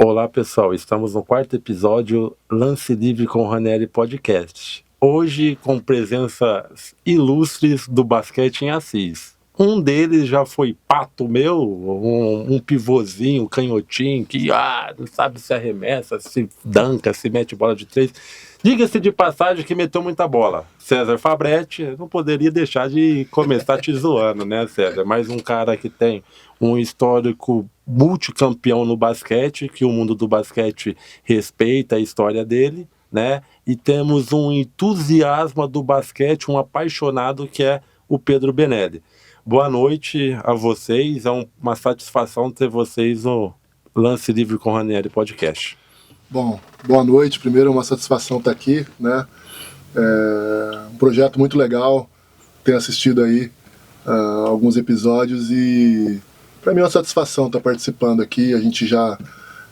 Olá pessoal, estamos no quarto episódio Lance Livre com Ranieri Podcast. Hoje com presenças ilustres do basquete em Assis. Um deles já foi pato meu, um pivôzinho, canhotinho, que não sabe se arremessa, se danca, se mete bola de três. Diga-se de passagem que meteu muita bola. César Fabretti, não poderia deixar de começar te zoando, né, César? Mais um cara que tem um histórico multicampeão no basquete, que o mundo do basquete respeita a história dele, né? E temos um entusiasmo do basquete, um apaixonado que é o Pedro Benelli. Boa noite a vocês, é uma satisfação ter vocês no Lance Livre com Ranieri Podcast. Bom, boa noite. Primeiro, é uma satisfação estar aqui, né? Um projeto muito legal. Tenho assistido aí alguns episódios e para mim é uma satisfação estar participando aqui. A gente já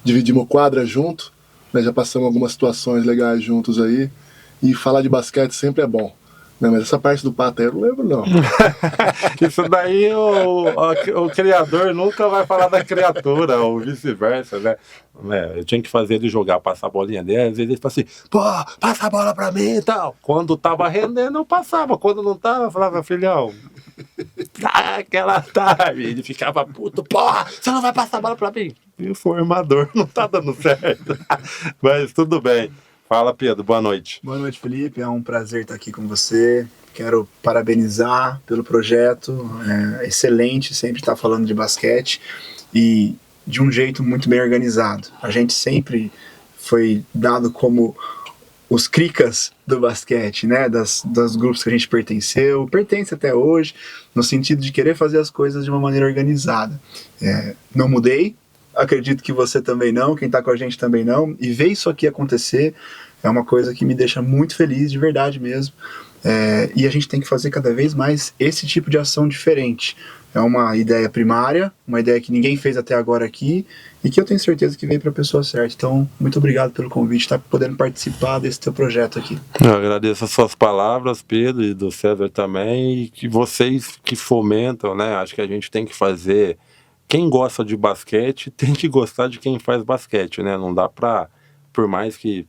dividimos quadra junto, né? Já passamos algumas situações legais juntos aí. E falar de basquete sempre é bom. Não, mas essa parte do pato aí eu não lembro, não. Isso daí o criador nunca vai falar da criatura, ou vice-versa, né? Eu tinha que fazer ele jogar, passar a bolinha dele. Às vezes ele fala assim, pô, passa a bola pra mim e tal. Quando tava rendendo, eu passava. Quando não tava, eu falava, filhão, aquela tarde. Ele ficava puto, porra, você não vai passar a bola pra mim. E o formador não tá dando certo. Mas tudo bem. Fala, Pedro, boa noite. Boa noite, Felipe, é um prazer estar aqui com você. Quero parabenizar pelo projeto, é excelente sempre estar falando de basquete e de um jeito muito bem organizado. A gente sempre foi dado como os cricas do basquete, né, das grupos que a gente pertence até hoje, no sentido de querer fazer as coisas de uma maneira organizada. Não mudei. Acredito que você também não, quem está com a gente também não, e ver isso aqui acontecer é uma coisa que me deixa muito feliz, de verdade mesmo, e a gente tem que fazer cada vez mais esse tipo de ação diferente. É uma ideia primária, uma ideia que ninguém fez até agora aqui, e que eu tenho certeza que veio para a pessoa certa. Então, muito obrigado pelo convite, estar podendo participar desse teu projeto aqui. Eu agradeço as suas palavras, Pedro, e do César também, e que vocês que fomentam, né, acho que a gente tem que fazer. Quem gosta de basquete tem que gostar de quem faz basquete, né? Não dá pra, por mais que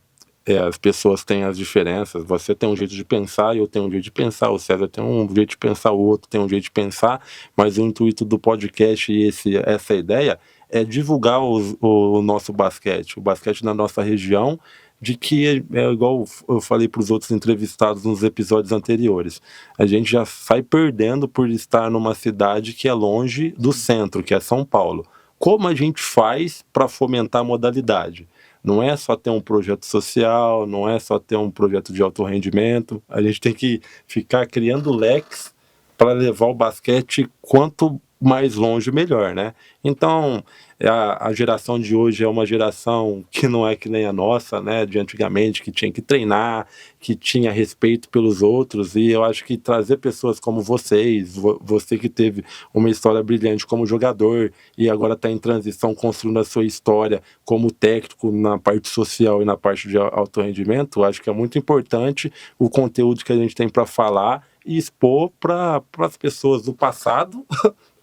as pessoas tenham as diferenças, você tem um jeito de pensar, eu tenho um jeito de pensar, o César tem um jeito de pensar, o outro tem um jeito de pensar, mas o intuito do podcast e essa ideia é divulgar o nosso basquete, o basquete na nossa região, de que é igual eu falei para os outros entrevistados nos episódios anteriores, a gente já sai perdendo por estar numa cidade que é longe do centro, que é São Paulo. Como a gente faz para fomentar a modalidade? Não é só ter um projeto social, não é só ter um projeto de alto rendimento, a gente tem que ficar criando leques para levar o basquete quanto mais longe, melhor, né? Então, a geração de hoje é uma geração que não é que nem a nossa, né? De antigamente, que tinha que treinar, que tinha respeito pelos outros, e eu acho que trazer pessoas como vocês, você que teve uma história brilhante como jogador, e agora está em transição, construindo a sua história como técnico na parte social e na parte de alto rendimento, acho que é muito importante o conteúdo que a gente tem para falar e expor para as pessoas do passado,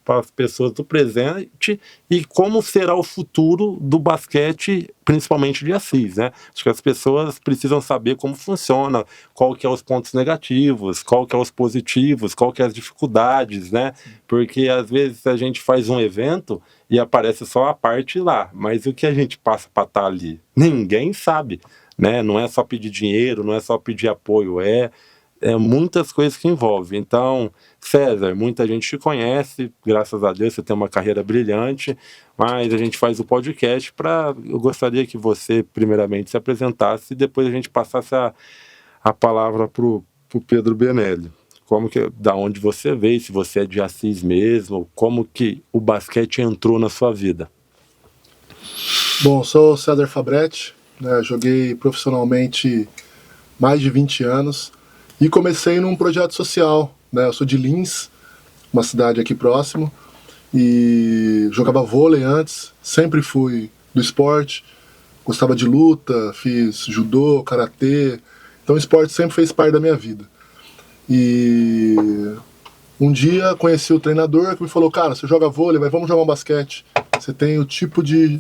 para as pessoas do presente e como será o futuro do basquete, principalmente de Assis, né? Acho que as pessoas precisam saber como funciona, qual que é os pontos negativos, qual que é os positivos, qual que é as dificuldades, né? Porque às vezes a gente faz um evento e aparece só a parte lá, mas o que a gente passa para estar ali? Ninguém sabe, né? Não é só pedir dinheiro, não é só pedir apoio, é muitas coisas que envolve. Então, César, muita gente te conhece, graças a Deus você tem uma carreira brilhante, mas a gente faz o podcast eu gostaria que você primeiramente se apresentasse e depois a gente passasse a palavra pro Pedro Benelli. Da onde você veio, se você é de Assis mesmo, como que o basquete entrou na sua vida? Bom, sou o César Fabretti, né, joguei profissionalmente mais de 20 anos, e comecei num projeto social, né? Eu sou de Lins, uma cidade aqui próximo, e jogava vôlei antes, sempre fui do esporte, gostava de luta, fiz judô, karatê, então o esporte sempre fez parte da minha vida. E um dia conheci o treinador que me falou, cara, você joga vôlei, mas vamos jogar um basquete, você tem o tipo de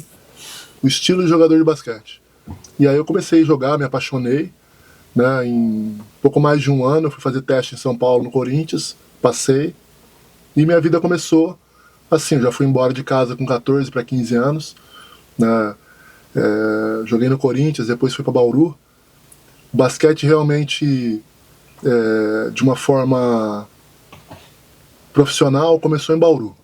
o estilo de jogador de basquete. E aí eu comecei a jogar, me apaixonei, né? Em pouco mais de um ano eu fui fazer teste em São Paulo, no Corinthians, passei, e minha vida começou assim. Eu já fui embora de casa com 14 para 15 anos, né? Joguei no Corinthians, depois fui para Bauru. O basquete realmente, de uma forma profissional, começou em Bauru.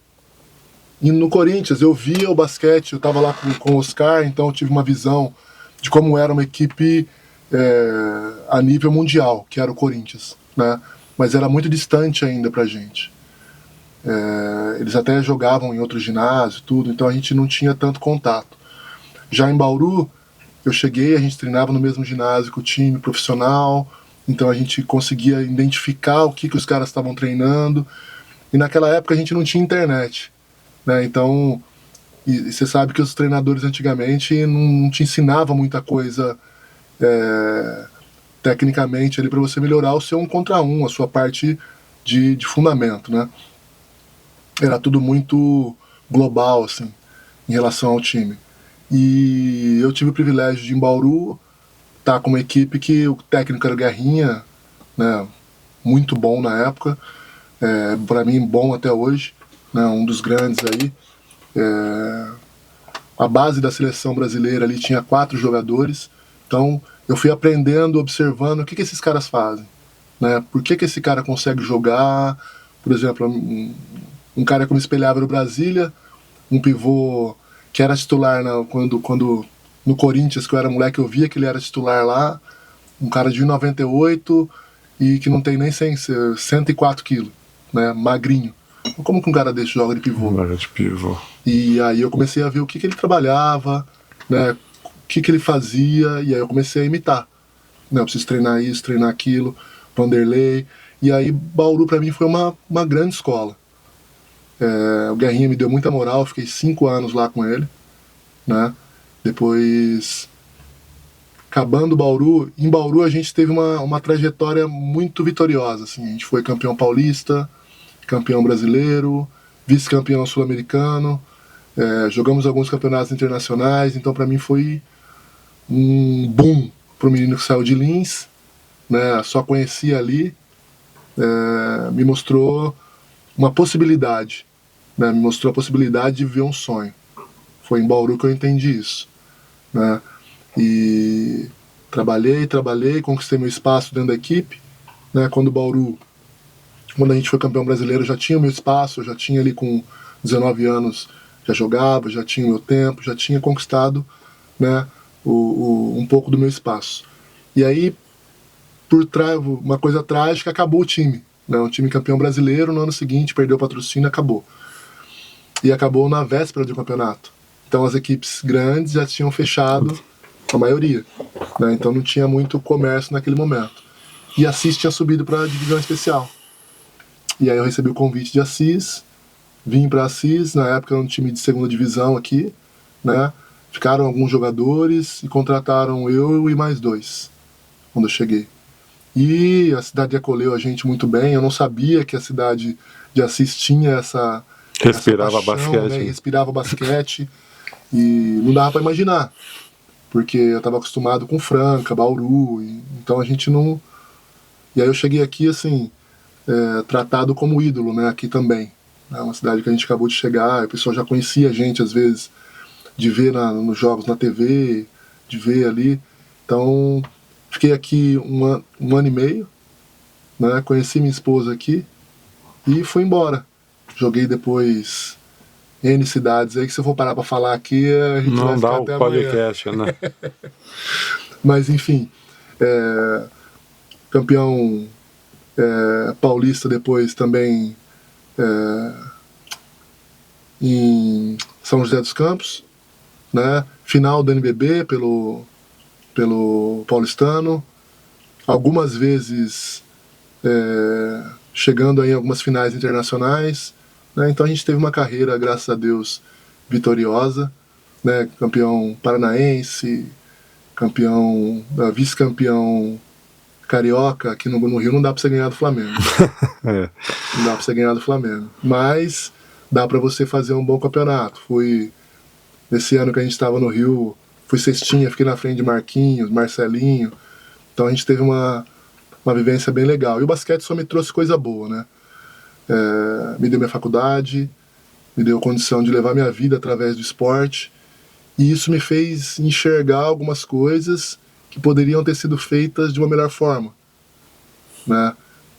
E no Corinthians eu via o basquete, eu estava lá com o Oscar, então eu tive uma visão de como era uma equipe a nível mundial, que era o Corinthians, né? Mas era muito distante ainda pra gente. Eles até jogavam em outro ginásio, tudo, então a gente não tinha tanto contato. Já em Bauru, eu cheguei, a gente treinava no mesmo ginásio que o time profissional, então a gente conseguia identificar o que os caras estavam treinando, e naquela época a gente não tinha internet, né? Então, e você sabe que os treinadores antigamente não te ensinavam muita coisa tecnicamente ali para você melhorar o seu 1 contra 1, a sua parte de fundamento, né? Era tudo muito global, assim, em relação ao time. E eu tive o privilégio de, em Bauru, estar com uma equipe que o técnico era o Guerrinha, né? Muito bom na época, para mim bom até hoje, né? Um dos grandes aí. A base da seleção brasileira ali tinha 4 jogadores, então eu fui aprendendo, observando o que esses caras fazem, né? Por que esse cara consegue jogar. Por exemplo, um cara que eu me espelhava no Brasília, um pivô que era titular quando no Corinthians, que eu era moleque, eu via que ele era titular lá, um cara de 1,98 e que não tem nem 104 quilos, né? Magrinho. Como que um cara desse joga de pivô? Joga de pivô. E aí eu comecei a ver o que ele trabalhava, né? O que ele fazia, e aí eu comecei a imitar. Né? Eu preciso treinar isso, treinar aquilo, Vanderlei. E aí Bauru para mim foi uma grande escola. O Guerrinha me deu muita moral, fiquei 5 anos lá com ele, né? Depois, acabando Bauru, em Bauru a gente teve uma trajetória muito vitoriosa, assim. A gente foi campeão paulista, campeão brasileiro, vice-campeão sul-americano, jogamos alguns campeonatos internacionais, então para mim foi um boom pro menino que saiu de Lins, né? Só conhecia ali, me mostrou uma possibilidade, né? Me mostrou a possibilidade de viver um sonho. Foi em Bauru que eu entendi isso, né? E trabalhei, conquistei meu espaço dentro da equipe, né? Quando a gente foi campeão brasileiro, eu já tinha o meu espaço, eu já tinha ali com 19 anos, já jogava, já tinha o meu tempo, já tinha conquistado, né, um pouco do meu espaço. E aí, uma coisa trágica, acabou o time, né? Um time campeão brasileiro, no ano seguinte perdeu o patrocínio, acabou. E acabou na véspera do campeonato. Então as equipes grandes já tinham fechado a maioria, né? Então não tinha muito comércio naquele momento. E Assis tinha subido para a divisão especial. E aí eu recebi o convite de Assis, vim para Assis, na época era um time de segunda divisão aqui, né? Ficaram alguns jogadores e contrataram eu e mais 2 quando eu cheguei. E a cidade acolheu a gente muito bem. Eu não sabia que a cidade de Assis tinha essa Respirava paixão, basquete. né? Respirava basquete. E não dava para imaginar, porque eu estava acostumado com Franca, Bauru, então a gente não... E aí eu cheguei aqui assim, tratado como ídolo, né? Aqui também. É uma cidade que a gente acabou de chegar, a pessoa já conhecia a gente às vezes, de ver nos jogos na TV, de ver ali. Então fiquei aqui um ano e meio, né? Conheci minha esposa aqui e fui embora. Joguei depois N cidades aí, que se eu for parar pra falar aqui, a gente vai Não ficar dá até o amanhã. podcast, né? Mas enfim, campeão paulista depois também em São José dos Campos, né? Final do NBB pelo paulistano, algumas vezes chegando aí em algumas finais internacionais, né? Então a gente teve uma carreira, graças a Deus, vitoriosa, né? Campeão paranaense, vice-campeão carioca. Aqui no Rio não dá pra você ganhar do Flamengo. Não dá pra você ganhar do Flamengo, mas dá pra você fazer um bom campeonato. Fui Nesse ano que a gente estava no Rio, fui cestinha, fiquei na frente de Marquinhos, Marcelinho. Então a gente teve uma vivência bem legal. E o basquete só me trouxe coisa boa, né? Me deu minha faculdade, me deu condição de levar minha vida através do esporte. E isso me fez enxergar algumas coisas que poderiam ter sido feitas de uma melhor forma, né?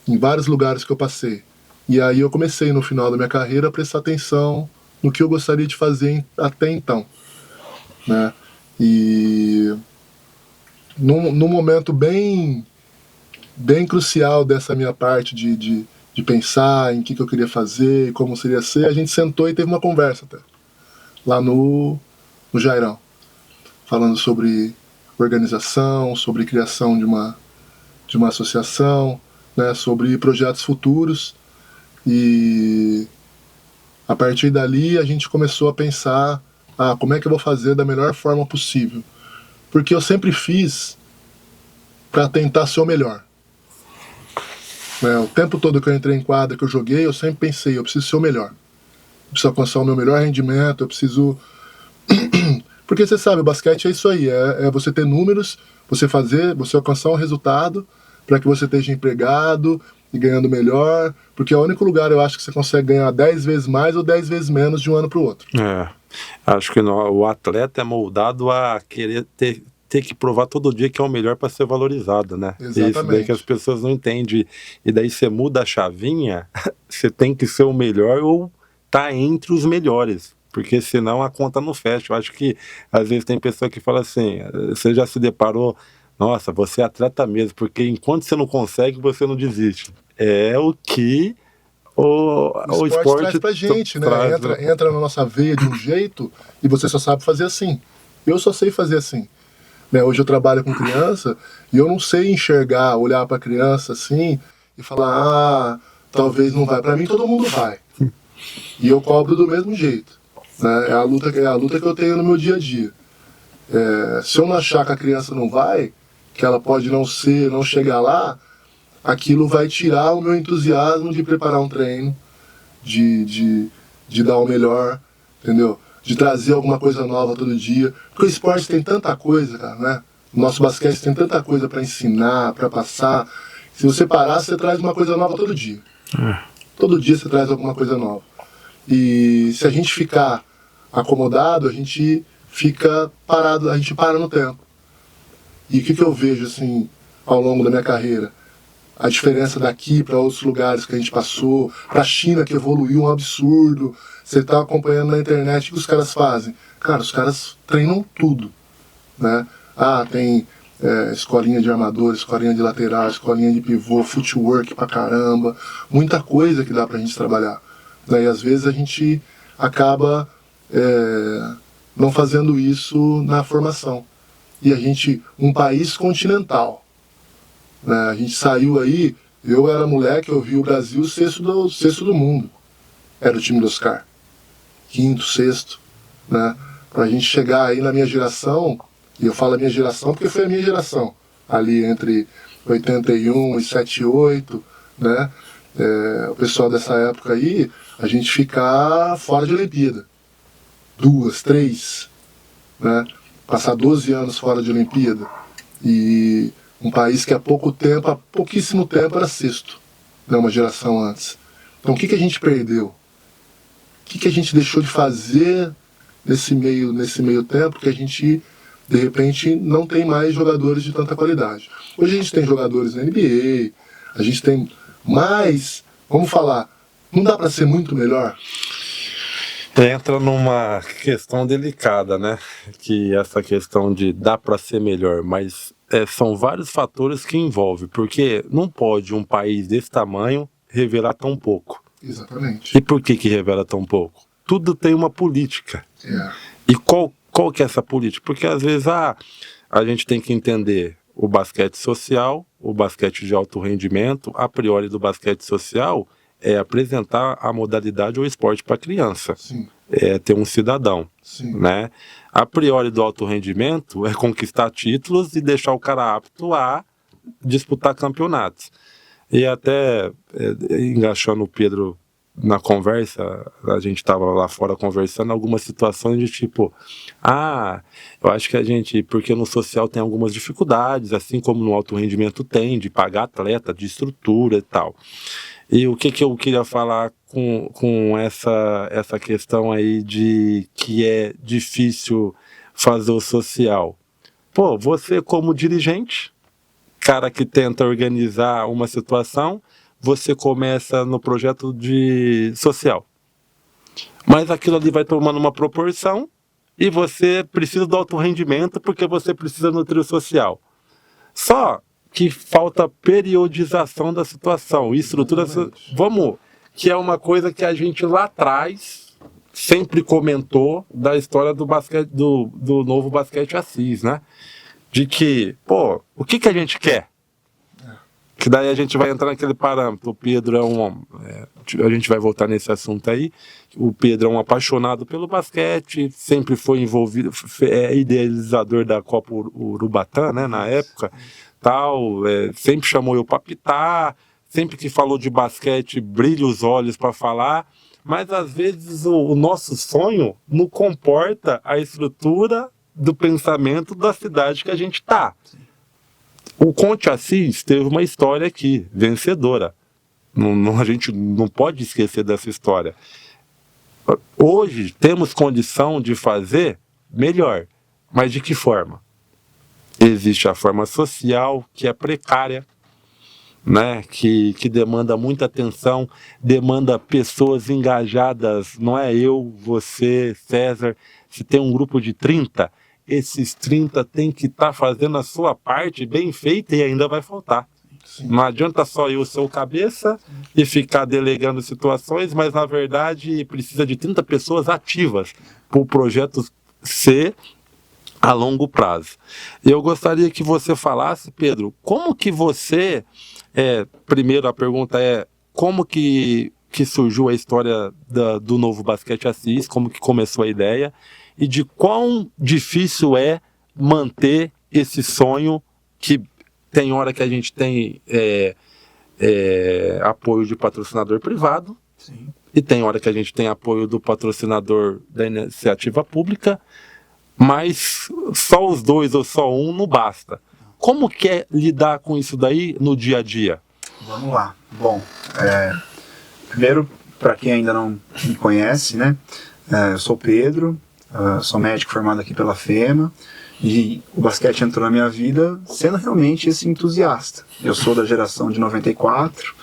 Em vários lugares que eu passei. E aí eu comecei, no final da minha carreira, a prestar atenção no que eu gostaria de fazer até então, né? E num momento bem crucial dessa minha parte de pensar em o que eu queria fazer e como seria ser, a gente sentou e teve uma conversa até, lá no Jairão, falando sobre organização, sobre criação de uma associação, né, sobre projetos futuros. E a partir dali a gente começou a pensar, como é que eu vou fazer da melhor forma possível, porque eu sempre fiz para tentar ser o melhor, né? O tempo todo que eu entrei em quadra, que eu joguei, eu sempre pensei, eu preciso ser o melhor, eu preciso alcançar o meu melhor rendimento, eu preciso porque você sabe, o basquete é isso aí, é você ter números, você alcançar um resultado para que você esteja empregado e ganhando melhor, porque é o único lugar, eu acho, que você consegue ganhar 10 vezes mais ou 10 vezes menos de um ano para o outro. Acho que o atleta é moldado a querer ter que provar todo dia que é o melhor para ser valorizado, né? Exatamente. Isso daí que as pessoas não entendem. E daí você muda a chavinha, você tem que ser o melhor ou tá entre os melhores, porque senão a conta não fecha. Eu acho que às vezes tem pessoa que fala assim, você já se deparou, nossa, você é atleta mesmo, porque enquanto você não consegue, você não desiste. É o que o esporte traz pra gente, né? Entra na nossa veia de um jeito e você só sabe fazer assim. Eu só sei fazer assim, né? Hoje eu trabalho com criança e eu não sei enxergar, olhar pra criança assim e falar, talvez não vai. Pra mim todo mundo vai. E eu cobro do mesmo jeito, né? É a luta que eu tenho no meu dia a dia. Se eu não achar que a criança não vai, que ela pode não chegar lá, aquilo vai tirar o meu entusiasmo de preparar um treino, de dar o melhor, entendeu? De trazer alguma coisa nova todo dia. Porque o esporte tem tanta coisa, cara, né? O nosso basquete tem tanta coisa para ensinar, para passar. Se você parar, você traz uma coisa nova todo dia. Todo dia você traz alguma coisa nova. E se a gente ficar acomodado, a gente fica parado, a gente para no tempo. E o que eu vejo, assim, ao longo da minha carreira? A diferença daqui para outros lugares que a gente passou, para a China, que evoluiu um absurdo. Você está acompanhando na internet, o que os caras fazem? Cara, os caras treinam tudo, né? Tem escolinha de armador, escolinha de lateral, escolinha de pivô, footwork pra caramba, muita coisa que dá pra gente trabalhar, né? E às vezes a gente acaba não fazendo isso na formação. E um país continental, né? A gente saiu aí, eu era moleque, eu vi o Brasil sexto do mundo. Era o time do Oscar. Quinto, sexto, né? Pra gente chegar aí na minha geração, e eu falo a minha geração porque foi a minha geração, ali entre 81 e 78, né? O pessoal dessa época aí, a gente ficar fora de Olimpíada. 2, 3, né? Passar 12 anos fora de Olimpíada. E um país que há pouquíssimo tempo era sexto, né, uma geração antes. Então o que a gente perdeu? O que a gente deixou de fazer nesse meio tempo que a gente, de repente, não tem mais jogadores de tanta qualidade? Hoje a gente tem jogadores na NBA, a gente tem mais, vamos falar, não dá para ser muito melhor? Entra numa questão delicada, né? Que essa questão de dá para ser melhor, mas são vários fatores que envolvem, porque não pode um país desse tamanho revelar tão pouco. Exatamente. E por que revela tão pouco? Tudo tem uma política. E qual que é essa política? Porque às vezes a gente tem que entender o basquete social, o basquete de alto rendimento. A priori do basquete social é apresentar a modalidade ou esporte para a criança. Sim. É ter um cidadão. Sim. Né? A priori do alto rendimento é conquistar títulos e deixar o cara apto a disputar campeonatos. E até engaixando o Pedro na conversa, a gente estava lá fora conversando, algumas situações de tipo, eu acho que a gente, porque no social tem algumas dificuldades, assim como no alto rendimento tem, de pagar atleta, de estrutura e tal. E o que eu queria falar com essa questão aí de que é difícil fazer o social? Pô, você como dirigente, cara que tenta organizar uma situação, você começa no projeto de social. Mas aquilo ali vai tomando uma proporção e você precisa do alto rendimento porque você precisa nutrir o social. Só que falta periodização da situação, estrutura, que é uma coisa que a gente lá atrás sempre comentou da história do basquete, do novo basquete Assis, né? De que, o que a gente quer? Que daí a gente vai entrar naquele parâmetro. O Pedro a gente vai voltar nesse assunto aí. O Pedro é um apaixonado pelo basquete, sempre foi envolvido, idealizador da Copa Urubatã, né, na época, tal, sempre chamou eu para pitar, sempre que falou de basquete, brilha os olhos para falar, mas às vezes o nosso sonho não comporta a estrutura do pensamento da cidade que a gente está. O Conte Assis teve uma história aqui, vencedora. A gente não pode esquecer dessa história. Hoje temos condição de fazer melhor, mas de que forma? Existe a forma social, que é precária, né? que demanda muita atenção, demanda pessoas engajadas, não é eu, você, César. Se tem um grupo de 30, esses 30 tem que estar fazendo a sua parte bem feita e ainda vai faltar. Sim. Não adianta só eu ser o cabeça e ficar delegando situações, mas na verdade precisa de 30 pessoas ativas para o projeto ser a longo prazo. Eu gostaria que você falasse, Pedro, como que você, primeiro a pergunta é, como que surgiu a história do novo Basquete Assis, como que começou a ideia, e de quão difícil é manter esse sonho, que tem hora que a gente tem apoio de patrocinador privado. Sim. E tem hora que a gente tem apoio do patrocinador da iniciativa pública, mas só os dois ou só um não basta. Como que é lidar com isso daí no dia a dia? Vamos lá. Bom, primeiro, para quem ainda não me conhece, né, eu sou Pedro, sou médico formado aqui pela FEMA, e o basquete entrou na minha vida sendo realmente esse entusiasta. Eu sou da geração de 94,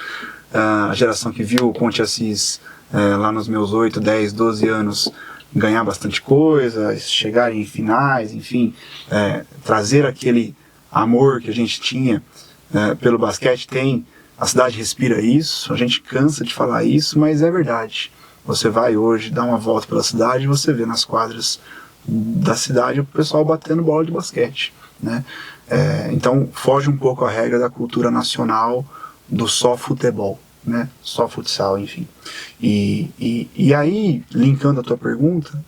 a geração que viu o Conte Assis lá nos meus 8, 10, 12 anos ganhar bastante coisa, chegar em finais, enfim, trazer aquele amor que a gente tinha pelo basquete. A cidade respira isso, a gente cansa de falar isso, mas é verdade. Você vai hoje dar uma volta pela cidade e você vê nas quadras da cidade o pessoal batendo bola de basquete, né? Então foge um pouco a regra da cultura nacional do só futebol, né? Só futsal, enfim. E aí, linkando a tua pergunta,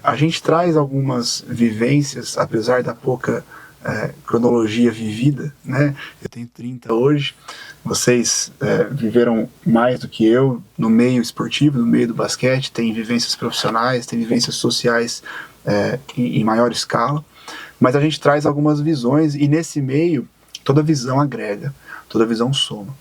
a gente traz algumas vivências, apesar da pouca cronologia vivida, né? Eu tenho 30 hoje, vocês viveram mais do que eu no meio esportivo, no meio do basquete, tem vivências profissionais, tem vivências sociais em maior escala, mas a gente traz algumas visões e nesse meio toda visão agrega, toda visão soma.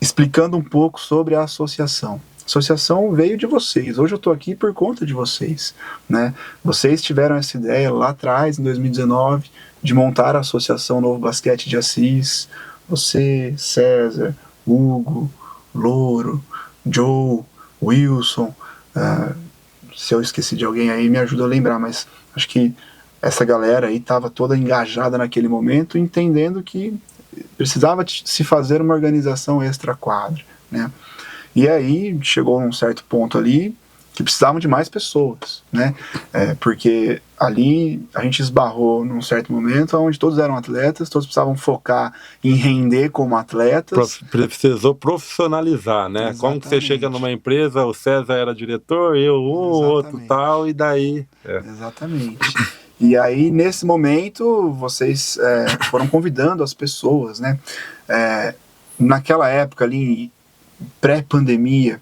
Explicando um pouco sobre a associação. A associação veio de vocês, hoje eu estou aqui por conta de vocês, né? Vocês tiveram essa ideia lá atrás, em 2019, de montar a Associação Novo Basquete de Assis. Você, César, Hugo, Louro, Joe, Wilson, se eu esqueci de alguém aí me ajuda a lembrar, mas acho que essa galera aí estava toda engajada naquele momento, entendendo que precisava se fazer uma organização extra-quadra, né? E aí chegou num certo ponto ali que precisavam de mais pessoas, né? Porque ali a gente esbarrou num certo momento onde todos eram atletas, todos precisavam focar em render como atletas. Precisou profissionalizar, né? Exatamente. Como que você chega numa empresa, o César era diretor, eu, o outro tal, e daí... Exatamente. E aí, nesse momento, vocês foram convidando as pessoas, né? Naquela época ali, pré-pandemia,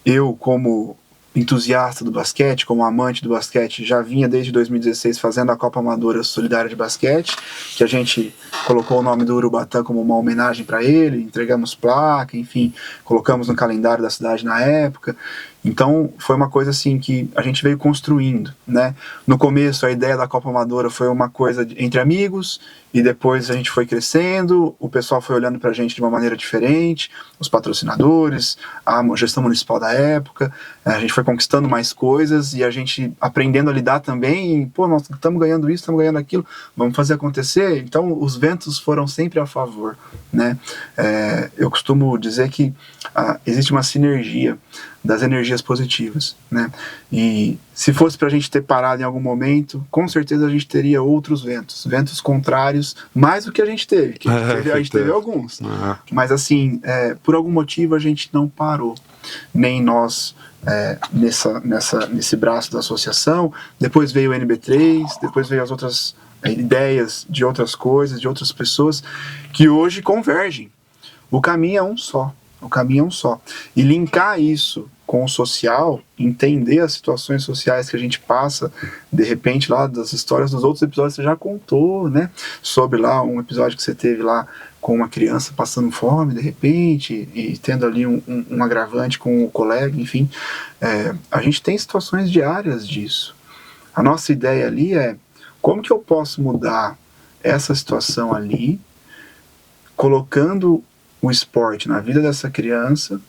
eu como entusiasta do basquete, como amante do basquete, já vinha desde 2016 fazendo a Copa Amadora Solidária de Basquete, que a gente colocou o nome do Urubatã como uma homenagem para ele, entregamos placa, enfim, colocamos no calendário da cidade na época. Então foi uma coisa assim que a gente veio construindo, né? No começo a ideia da Copa Amadora foi uma coisa entre amigos, e depois a gente foi crescendo, o pessoal foi olhando pra gente de uma maneira diferente, os patrocinadores, a gestão municipal da época, a gente foi conquistando mais coisas e a gente aprendendo a lidar também, e, pô, nós estamos ganhando isso, estamos ganhando aquilo, vamos fazer acontecer. Então os ventos foram sempre a favor, né? Eu costumo dizer que existe uma sinergia das energias positivas, né? E se fosse para a gente ter parado em algum momento, com certeza a gente teria outros ventos contrários, mais do que a gente teve, a gente teve alguns. Mas assim, por algum motivo a gente não parou, nem nós nesse braço da associação. Depois veio o NB3, depois veio as outras ideias de outras coisas, de outras pessoas que hoje convergem. O caminho é um só. O caminho é um só. E linkar isso com o social, entender as situações sociais que a gente passa, de repente lá das histórias dos outros episódios você já contou, né? Sobre lá um episódio que você teve lá com uma criança passando fome de repente e tendo ali um agravante com o colega, enfim. A gente tem situações diárias disso. A nossa ideia ali é como que eu posso mudar essa situação ali, colocando o esporte na vida dessa criança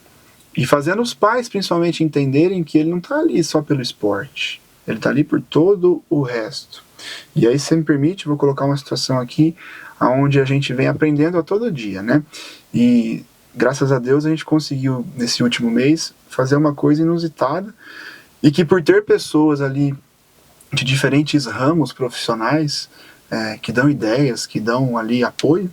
e fazendo os pais principalmente entenderem que ele não está ali só pelo esporte, ele está ali por todo o resto. E aí, se você me permite, vou colocar uma situação aqui onde a gente vem aprendendo a todo dia, né? E graças a Deus a gente conseguiu nesse último mês fazer uma coisa inusitada e que, por ter pessoas ali de diferentes ramos profissionais que dão ideias, que dão ali apoio,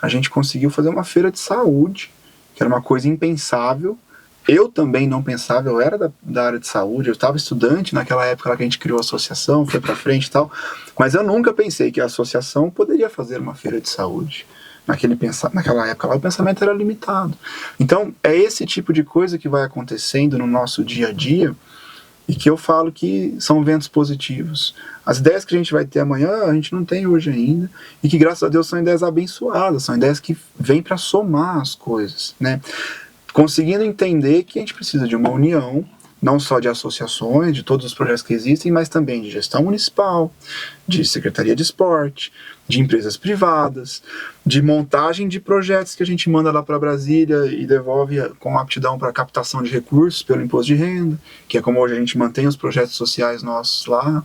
a gente conseguiu fazer uma feira de saúde, que era uma coisa impensável. Eu também não pensava, eu era da área de saúde, eu estava estudante naquela época lá que a gente criou a associação, foi para frente e tal, mas eu nunca pensei que a associação poderia fazer uma feira de saúde. Naquela época lá o pensamento era limitado. Então é esse tipo de coisa que vai acontecendo no nosso dia a dia e que eu falo que são ventos positivos. As ideias que a gente vai ter amanhã, a gente não tem hoje ainda, e que graças a Deus são ideias abençoadas, são ideias que vêm para somar as coisas, né? Conseguindo entender que a gente precisa de uma união, não só de associações, de todos os projetos que existem, mas também de gestão municipal, de secretaria de esporte, de empresas privadas, de montagem de projetos que a gente manda lá para Brasília e devolve com aptidão para captação de recursos pelo imposto de renda, que é como hoje a gente mantém os projetos sociais nossos lá.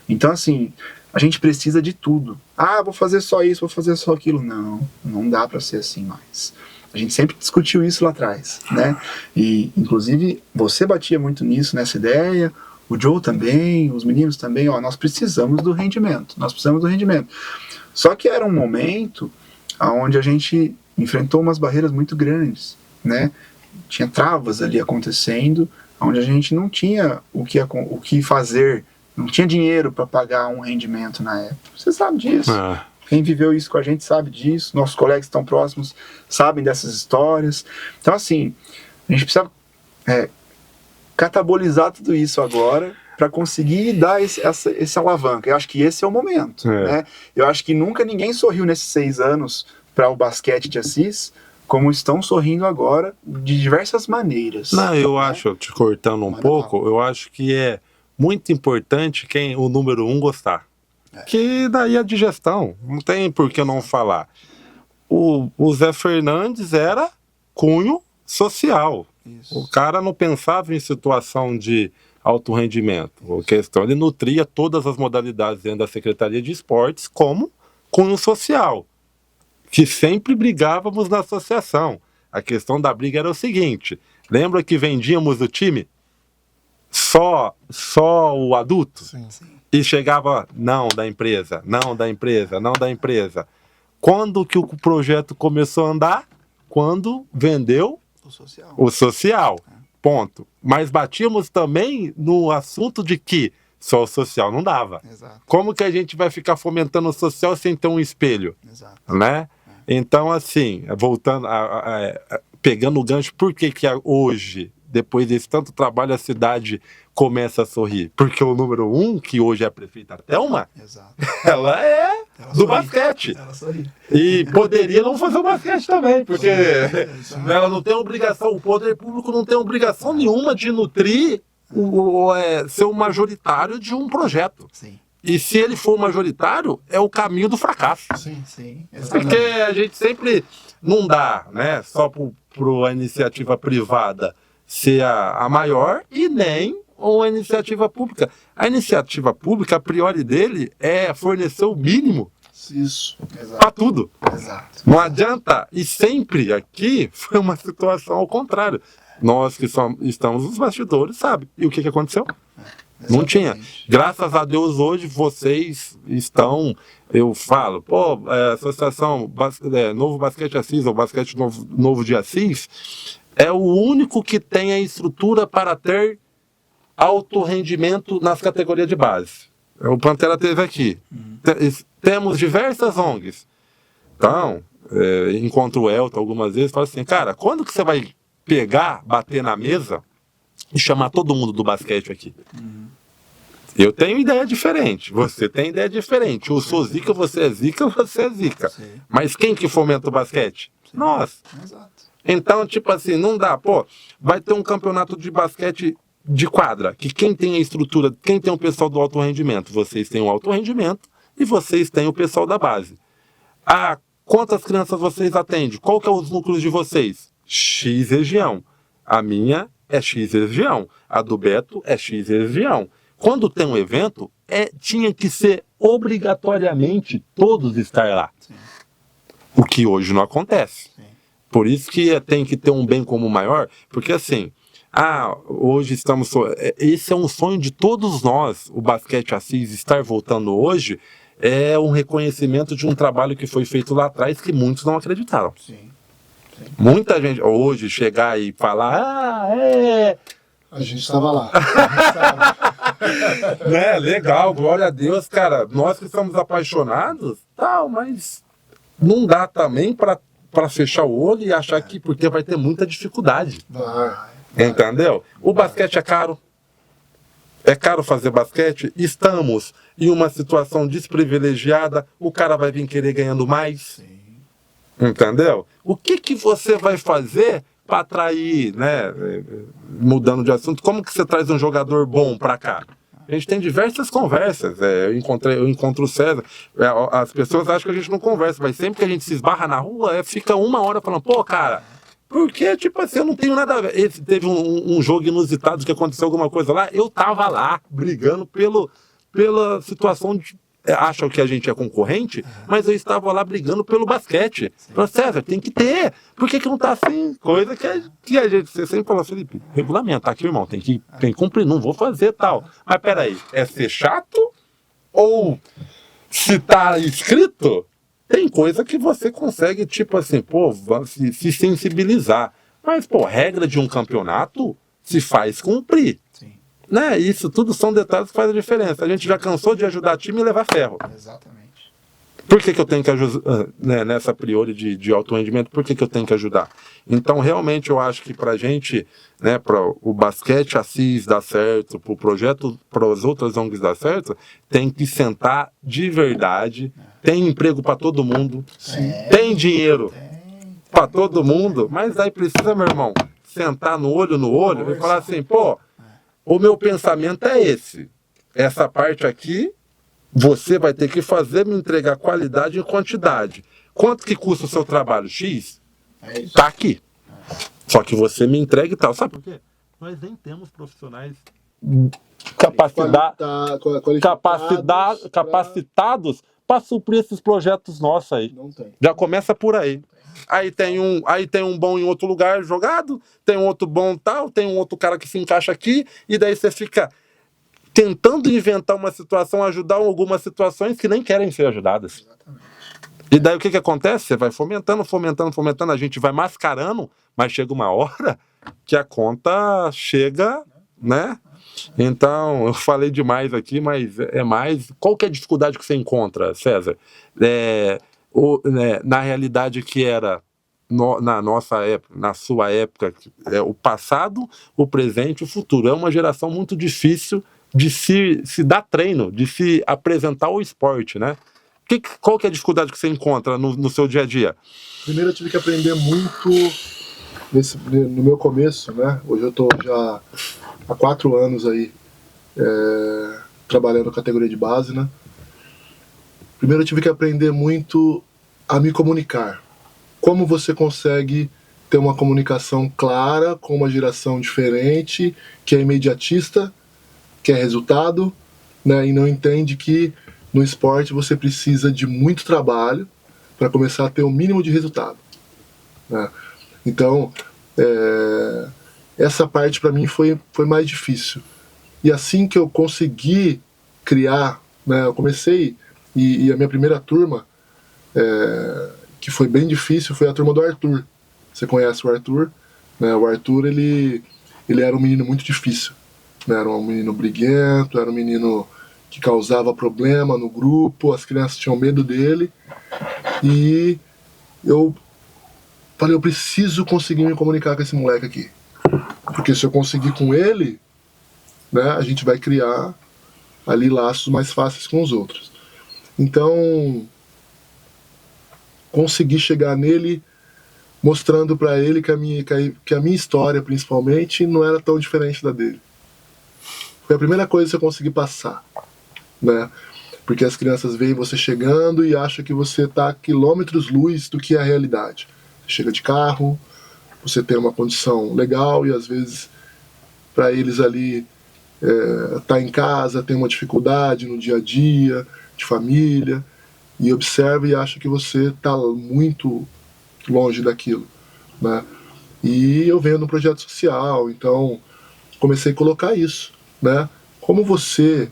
Então, assim, a gente precisa de tudo. Vou fazer só isso, vou fazer só aquilo. Não dá para ser assim mais. A gente sempre discutiu isso lá atrás, né? E, inclusive, você batia muito nisso, nessa ideia, o Joe também, os meninos também, nós precisamos do rendimento, Só que era um momento onde a gente enfrentou umas barreiras muito grandes, né? Tinha travas ali acontecendo, onde a gente não tinha o que fazer, não tinha dinheiro para pagar um rendimento na época. Você sabe disso. Quem viveu isso com a gente sabe disso, nossos colegas que estão próximos sabem dessas histórias. Então, assim, a gente precisa catabolizar tudo isso agora para conseguir dar esse alavanca. Eu acho que esse é o momento. Né? Eu acho que nunca ninguém sorriu nesses 6 anos para o basquete de Assis como estão sorrindo agora, de diversas maneiras. Eu acho, te cortando um pouco, eu acho que é muito importante o número 1 gostar. Que daí a digestão, não tem por que não falar. O Zé Fernandes era cunho social. Isso. O cara não pensava em situação de alto rendimento. Ele nutria todas as modalidades dentro da Secretaria de Esportes como cunho social, que sempre brigávamos na associação. A questão da briga era o seguinte: lembra que vendíamos o time? Só o adulto? Sim. E chegava, não da empresa. Quando que o projeto começou a andar? Quando vendeu o social. Ponto. Mas batíamos também no assunto de que só o social não dava. Exato. Como que a gente vai ficar fomentando o social sem ter um espelho? Exato. Né? Então, assim, voltando, pegando o gancho, por que hoje, depois desse tanto trabalho, a cidade começa a sorrir? Porque o número 1, que hoje é a prefeita Thelma, Exato. ela é do basquete. Ela sorri. E poderia não fazer o basquete também, porque ela não tem obrigação, o poder público não tem obrigação nenhuma de nutrir, ser o majoritário de um projeto. Sim. E se ele for majoritário, é o caminho do fracasso. Sim. Porque a gente sempre não dá, né, só para a iniciativa privada ser a maior e nem uma iniciativa pública. A iniciativa pública, a priori dele, é fornecer o mínimo Isso. para tudo. Exato. Não adianta. E sempre aqui foi uma situação ao contrário. Nós que estamos nos bastidores, sabe? E o que aconteceu? Não tinha. Graças a Deus hoje vocês estão, eu falo, Associação Novo Basquete Assis, ou Basquete Novo de Assis, é o único que tem a estrutura para ter alto rendimento nas categorias de base. O Pantera teve aqui. Temos diversas ONGs. Então, encontro o Elton algumas vezes e falo assim, cara, quando que você vai bater na mesa e chamar todo mundo do basquete aqui? Eu tenho ideia diferente, você tem ideia diferente. Eu sou zica, você é zica, você é zica. Sim. Mas quem que fomenta o basquete? Sim. Nós. Exato. Então, tipo assim, não dá. Vai ter um campeonato de basquete de quadra, que quem tem a estrutura, quem tem o pessoal do alto rendimento? Vocês têm o alto rendimento e vocês têm o pessoal da base. Quantas crianças vocês atendem? Qual que é os núcleos de vocês? X região. A minha é X região. A do Beto é X região. Quando tem um evento, tinha que ser obrigatoriamente todos estar lá. Sim. O que hoje não acontece. Sim. Por isso que tem que ter um bem comum maior, porque assim, hoje estamos... Esse é um sonho de todos nós, o Basquete Assis estar voltando hoje, é um reconhecimento de um trabalho que foi feito lá atrás que muitos não acreditaram. Sim. Muita gente hoje chegar e falar, A gente estava lá. né, legal, glória a Deus, cara, nós que estamos apaixonados, tal, mas não dá também para fechar o olho e achar que porque vai ter muita dificuldade. Vai. Entendeu? O basquete é caro. É caro fazer basquete. Estamos em uma situação desprivilegiada. O cara vai vir querer ganhando mais. Sim. Entendeu? O que você vai fazer para atrair, né? Mudando de assunto, como que você traz um jogador bom para cá? A gente tem diversas conversas. Eu encontro o César. As pessoas acham que a gente não conversa, mas sempre que a gente se esbarra na rua, fica uma hora falando, cara, porque, tipo assim, eu não tenho nada a ver. Teve um jogo inusitado que aconteceu alguma coisa lá, eu tava lá brigando pela situação de. Acham que a gente é concorrente, mas eu estava lá brigando pelo basquete. Falei, César, tem que ter. Por que não tá assim? Coisa que a gente, você sempre falou, Felipe, regulamento, tá aqui, irmão, tem que cumprir, não vou fazer tal. Mas peraí, é ser chato? Se tá escrito, tem coisa que você consegue, tipo assim, se sensibilizar. Mas, regra de um campeonato se faz cumprir. Sim. Né? Isso tudo são detalhes que fazem a diferença. A gente já cansou de ajudar time e levar ferro. Exatamente. Por que eu tenho que ajudar, nessa priori de alto rendimento, por que eu tenho que ajudar? Então, realmente, eu acho que pra gente, né, para o basquete Assis dar certo, para o projeto, para as outras ONGs dar certo, tem que sentar de verdade, tem emprego para todo mundo, tem dinheiro para todo mundo, mas aí precisa, meu irmão, sentar no olho e falar assim, o meu pensamento é esse. Essa parte aqui, você vai ter que fazer, me entregar qualidade e quantidade. Quanto que custa o seu trabalho? X? É isso. Tá aqui. Só que você me entrega e tal. Sabe por quê? Nós nem temos profissionais capacitados para suprir esses projetos nossos aí. Não tem. Já começa por aí. Aí tem um bom em outro lugar jogado, tem um outro bom tal, tem um outro cara que se encaixa aqui, e daí você fica tentando inventar uma situação, ajudar algumas situações que nem querem ser ajudadas. Exatamente. E daí o que acontece? Você vai fomentando, a gente vai mascarando, mas chega uma hora que a conta chega, né? Então, eu falei demais aqui, mas é mais... Qual que é a dificuldade que você encontra, César? Na realidade que era na nossa época, na sua época, o passado, o presente e o futuro. É uma geração muito difícil de se dar treino, de se apresentar ao esporte, né? Qual que é a dificuldade que você encontra no seu dia a dia? Primeiro eu tive que aprender muito no meu começo, né? Hoje eu estou já há 4 anos aí trabalhando na categoria de base, né? Primeiro eu tive que aprender muito a me comunicar. Como você consegue ter uma comunicação clara com uma geração diferente, que é imediatista, que é resultado, né? E não entende que no esporte você precisa de muito trabalho para começar a ter o mínimo de resultado, né? Então, essa parte para mim foi mais difícil. E assim que eu consegui criar, né, eu comecei, e a minha primeira turma, que foi bem difícil, foi a turma do Arthur. Você conhece o Arthur? Né? O Arthur, ele era um menino muito difícil. Né? Era um menino briguento, era um menino que causava problema no grupo, as crianças tinham medo dele. E eu falei, eu preciso conseguir me comunicar com esse moleque aqui. Porque se eu conseguir com ele, né, a gente vai criar ali laços mais fáceis com os outros. Então, consegui chegar nele mostrando para ele que a minha história, principalmente, não era tão diferente da dele. Foi a primeira coisa que eu consegui passar, né? Porque as crianças veem você chegando e acham que você está a quilômetros-luz do que é a realidade. Você chega de carro, você tem uma condição legal e às vezes para eles ali tá em casa, tem uma dificuldade no dia a dia, de família, e observa e acha que você está muito longe daquilo, né? E eu venho de um projeto social, então comecei a colocar isso, né? Como você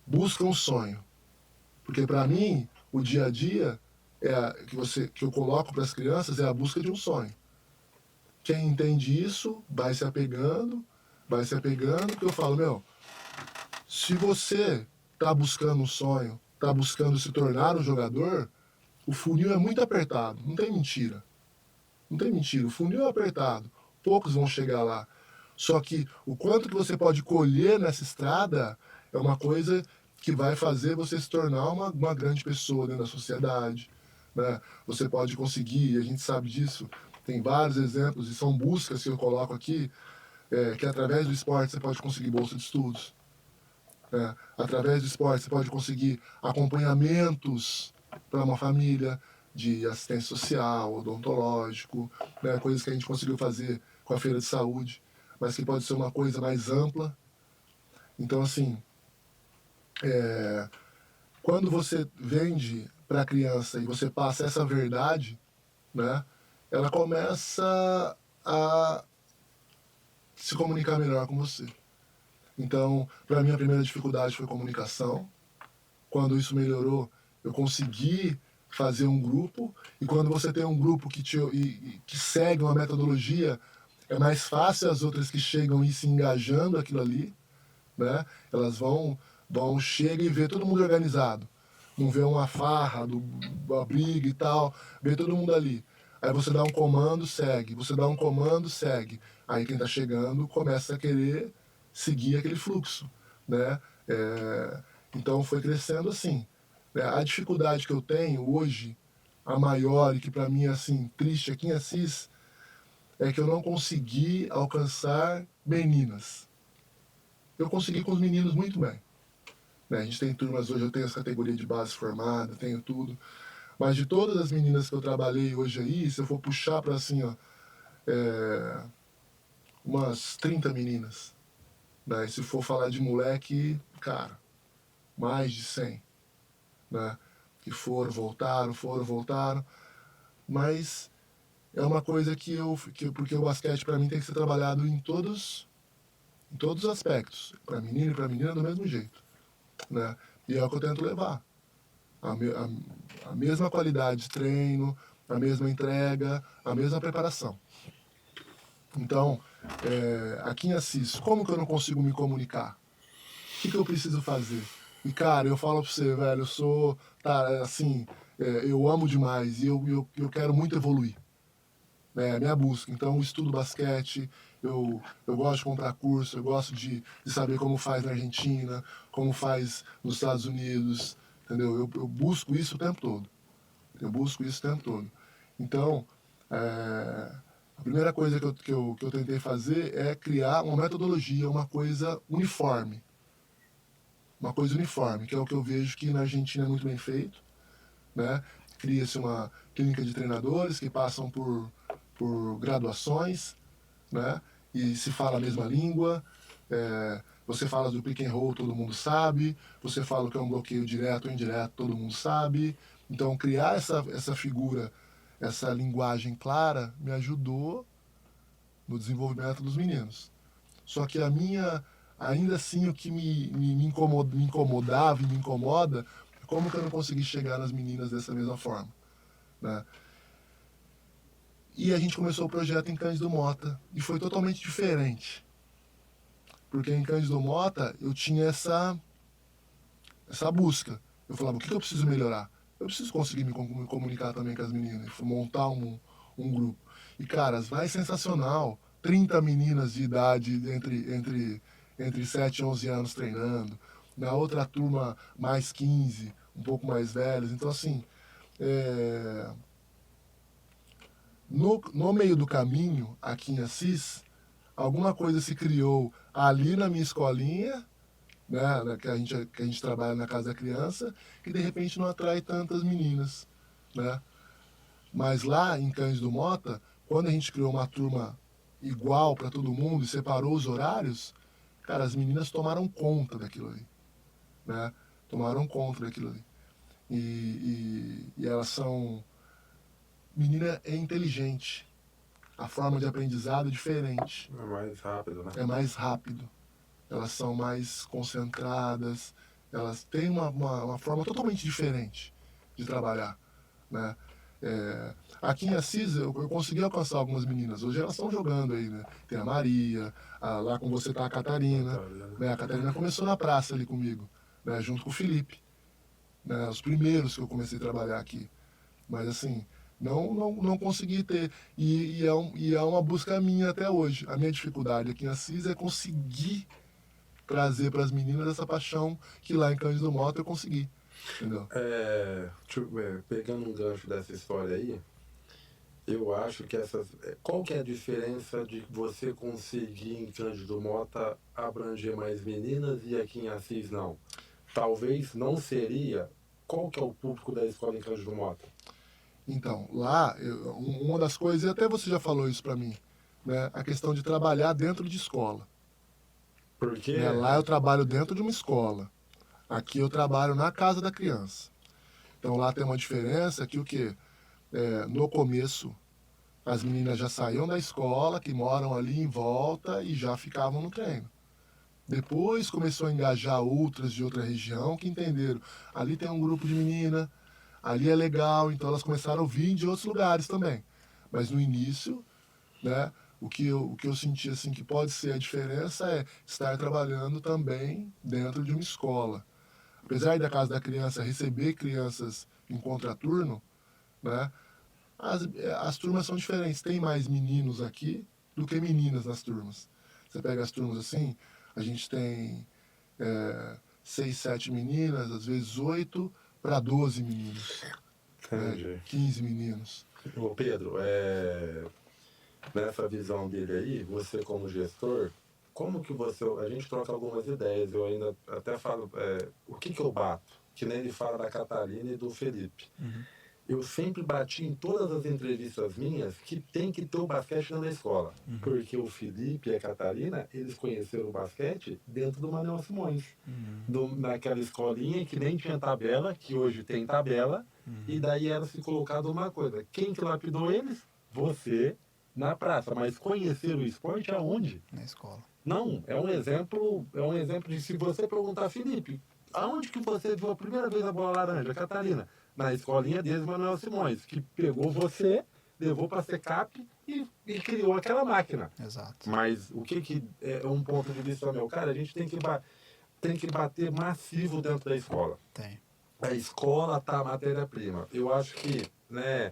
busca um sonho? Porque para mim o dia a dia que eu coloco para as crianças é a busca de um sonho. Quem entende isso vai se apegando, porque eu falo, meu, se você está buscando um sonho, está buscando se tornar um jogador, o funil é muito apertado, não tem mentira. Não tem mentira, o funil é apertado, poucos vão chegar lá. Só que o quanto que você pode colher nessa estrada é uma coisa que vai fazer você se tornar uma grande pessoa dentro da sociedade, né? Você pode conseguir, a gente sabe disso, tem vários exemplos e são buscas que eu coloco aqui, que através do esporte você pode conseguir bolsa de estudos, né? Através do esporte você pode conseguir acompanhamentos para uma família, de assistência social, odontológico, né, coisas que a gente conseguiu fazer com a feira de saúde, mas que pode ser uma coisa mais ampla. Então, assim, quando você vende para a criança e você passa essa verdade, né, ela começa a se comunicar melhor com você. Então, para mim, a primeira dificuldade foi comunicação. Quando isso melhorou, eu consegui fazer um grupo, e quando você tem um grupo que segue uma metodologia, é mais fácil as outras que chegam e se engajando aquilo ali, né? Elas chegam e vê todo mundo organizado, não vê uma farra, uma briga e tal, vê todo mundo ali. Aí você dá um comando, segue, você dá um comando, segue. Aí quem está chegando começa a querer seguir aquele fluxo, né? Então foi crescendo assim. A dificuldade que eu tenho hoje, a maior e que para mim é assim, triste aqui em Assis, é que eu não consegui alcançar meninas. Eu consegui com os meninos muito bem. Né? A gente tem turmas hoje, eu tenho essa categoria de base formada, tenho tudo. Mas de todas as meninas que eu trabalhei hoje aí, se eu for puxar para assim, ó, umas 30 meninas. Né? E se for falar de moleque, cara, mais de 100. Né? Que foram, voltaram. Mas é uma coisa porque o basquete para mim tem que ser trabalhado em todos os aspectos, para menino e para menina do mesmo jeito, né? E é o que eu tento levar, a mesma qualidade de treino, a mesma entrega, a mesma preparação. Então, aqui em Assis, como que eu não consigo me comunicar? O que eu preciso fazer? E cara, eu falo pra você, velho, eu sou, tá, assim, eu amo demais e eu quero muito evoluir. É a minha busca. Então, eu estudo basquete, eu gosto de comprar curso, eu gosto de saber como faz na Argentina, como faz nos Estados Unidos, entendeu? Eu busco isso o tempo todo. Eu busco isso o tempo todo. Então, a primeira coisa que eu tentei fazer é criar uma metodologia, uma coisa uniforme. Uma coisa uniforme, que é o que eu vejo que na Argentina é muito bem feito, né? Cria-se uma clínica de treinadores que passam por graduações, né? E se fala a mesma língua. Você fala do pick and roll, todo mundo sabe. Você fala que é um bloqueio direto ou indireto, todo mundo sabe. Então, criar essa figura, essa linguagem clara, me ajudou no desenvolvimento dos meninos. Só que ainda assim, o que me incomodava e me incomoda é como que eu não consegui chegar nas meninas dessa mesma forma, né? E a gente começou o projeto em Cândido Mota e foi totalmente diferente. Porque em Cândido Mota eu tinha essa busca. Eu falava, o que eu preciso melhorar? Eu preciso conseguir me comunicar também com as meninas, montar um grupo. E, cara, vai sensacional. 30 meninas de idade entre 7 e 11 anos treinando. Na outra turma, mais 15, um pouco mais velhas. Então, assim, no meio do caminho, aqui em Assis, alguma coisa se criou ali na minha escolinha, né, que a gente trabalha na Casa da Criança, que de repente não atrai tantas meninas, né? Mas lá em Cândido Mota, quando a gente criou uma turma igual para todo mundo e separou os horários, cara, as meninas tomaram conta daquilo ali, né? Tomaram conta daquilo ali. E elas são... Menina é inteligente. A forma de aprendizado é diferente. É mais rápido, né? É mais rápido. Elas são mais concentradas. Elas têm uma forma totalmente diferente de trabalhar, né? Aqui em Assis eu consegui alcançar algumas meninas. Hoje elas estão jogando aí, né? Tem a Maria, lá com você tá a Catarina. Né? A Catarina começou na praça ali comigo, né? Junto com o Felipe. Né? Os primeiros que eu comecei a trabalhar aqui. Mas assim, não consegui ter. E é uma busca minha até hoje. A minha dificuldade aqui em Assis é conseguir trazer para as meninas essa paixão que lá em Cândido Mota eu consegui. Entendeu? Pegando um gancho dessa história aí, eu acho que qual que é a diferença de você conseguir em Cândido Mota abranger mais meninas e aqui em Assis não? Talvez não seria. Qual que é o público da escola em Cândido Mota? Então, lá, uma das coisas, e até você já falou isso para mim, né, a questão de trabalhar dentro de escola. Porque Né, lá eu trabalho dentro de uma escola. Aqui eu trabalho na casa da criança. Então lá tem uma diferença que o quê? No começo, as meninas já saíam da escola, que moram ali em volta e já ficavam no treino. Depois começou a engajar outras de outra região que entenderam. Ali tem um grupo de menina, ali é legal, então elas começaram a vir de outros lugares também. Mas no início, né, o que eu senti assim que pode ser a diferença é estar trabalhando também dentro de uma escola. Apesar da Casa da Criança receber crianças em contraturno, né, as turmas são diferentes. Tem mais meninos aqui do que meninas nas turmas. Você pega as turmas assim, a gente tem 6, 7 meninas, às vezes 8 para 12 meninos. Entendi. 15 meninos. Ô Pedro, nessa visão dele aí, você como gestor, como que a gente troca algumas ideias, eu ainda até falo, o que eu bato? Que nem ele fala da Catarina e do Felipe. Uhum. Eu sempre bati em todas as entrevistas minhas que tem que ter o basquete dentro da escola. Uhum. Porque o Felipe e a Catarina, eles conheceram o basquete dentro do Manuel Simões. Naquela escolinha que nem tinha tabela, que hoje tem tabela, e daí era se colocado uma coisa. Quem que lapidou eles? Você, na praça. Mas conhecer o esporte aonde? Na escola. Não, é um exemplo de se você perguntar, Felipe, aonde que você viu a primeira vez a bola laranja, Catarina? Na escolinha deles, Manuel Simões, que pegou você, levou para a SECAP e criou aquela máquina. Exato. Mas o que é um ponto de vista meu? Cara, a gente tem que bater massivo dentro da escola. Tem. a escola tá a matéria-prima. Eu acho que, né,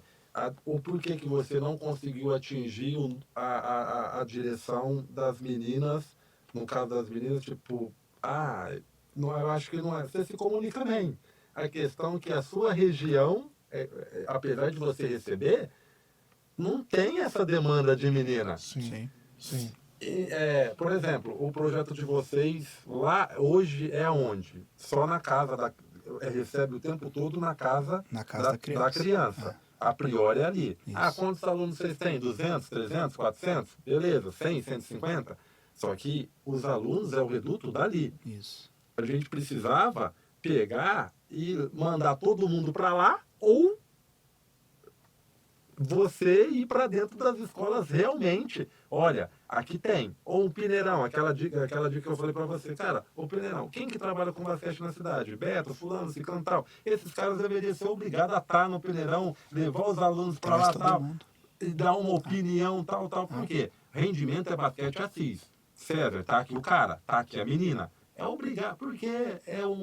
o porquê que você não conseguiu atingir a direção das meninas, no caso das meninas, tipo, não, eu acho que não é. Você se comunica bem. A questão é que a sua região, apesar de você receber, não tem essa demanda de menina. Sim. Por exemplo, o projeto de vocês lá hoje é onde? Só na casa recebe o tempo todo na casa, da criança. A priori é ali. Isso. Quantos alunos vocês têm? 200, 300, 400? Beleza, 100, 150? Só que os alunos é o reduto dali. Isso. A gente precisava pegar e mandar todo mundo para lá ou você ir para dentro das escolas realmente. Olha, aqui tem. Ou um Peneirão, aquela dica que eu falei para você. Cara, o Peneirão, quem que trabalha com basquete na cidade? Beto, fulano, ciclano, tal. Esses caras deveriam ser obrigados a estar no Peneirão, levar os alunos para lá, tal, e dar uma opinião, tal. Por quê? Rendimento é basquete assis. César, tá aqui o cara, tá aqui a menina. É obrigar, porque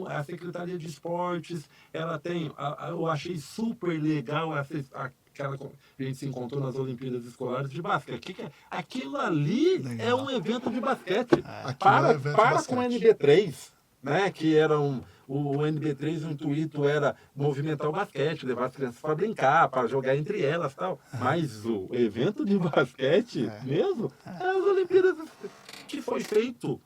a Secretaria de Esportes, ela tem, eu achei super legal aquela que a gente se encontrou nas Olimpíadas Escolares de basquete. Aquilo ali legal. é um evento de basquete. Aquilo é evento de Para basquete. com o NB3, né? Que era o NB3, o intuito era movimentar o basquete, levar as crianças para brincar, para jogar entre elas e tal. Mas o evento de basquete mesmo é as Olimpíadas que foi feito.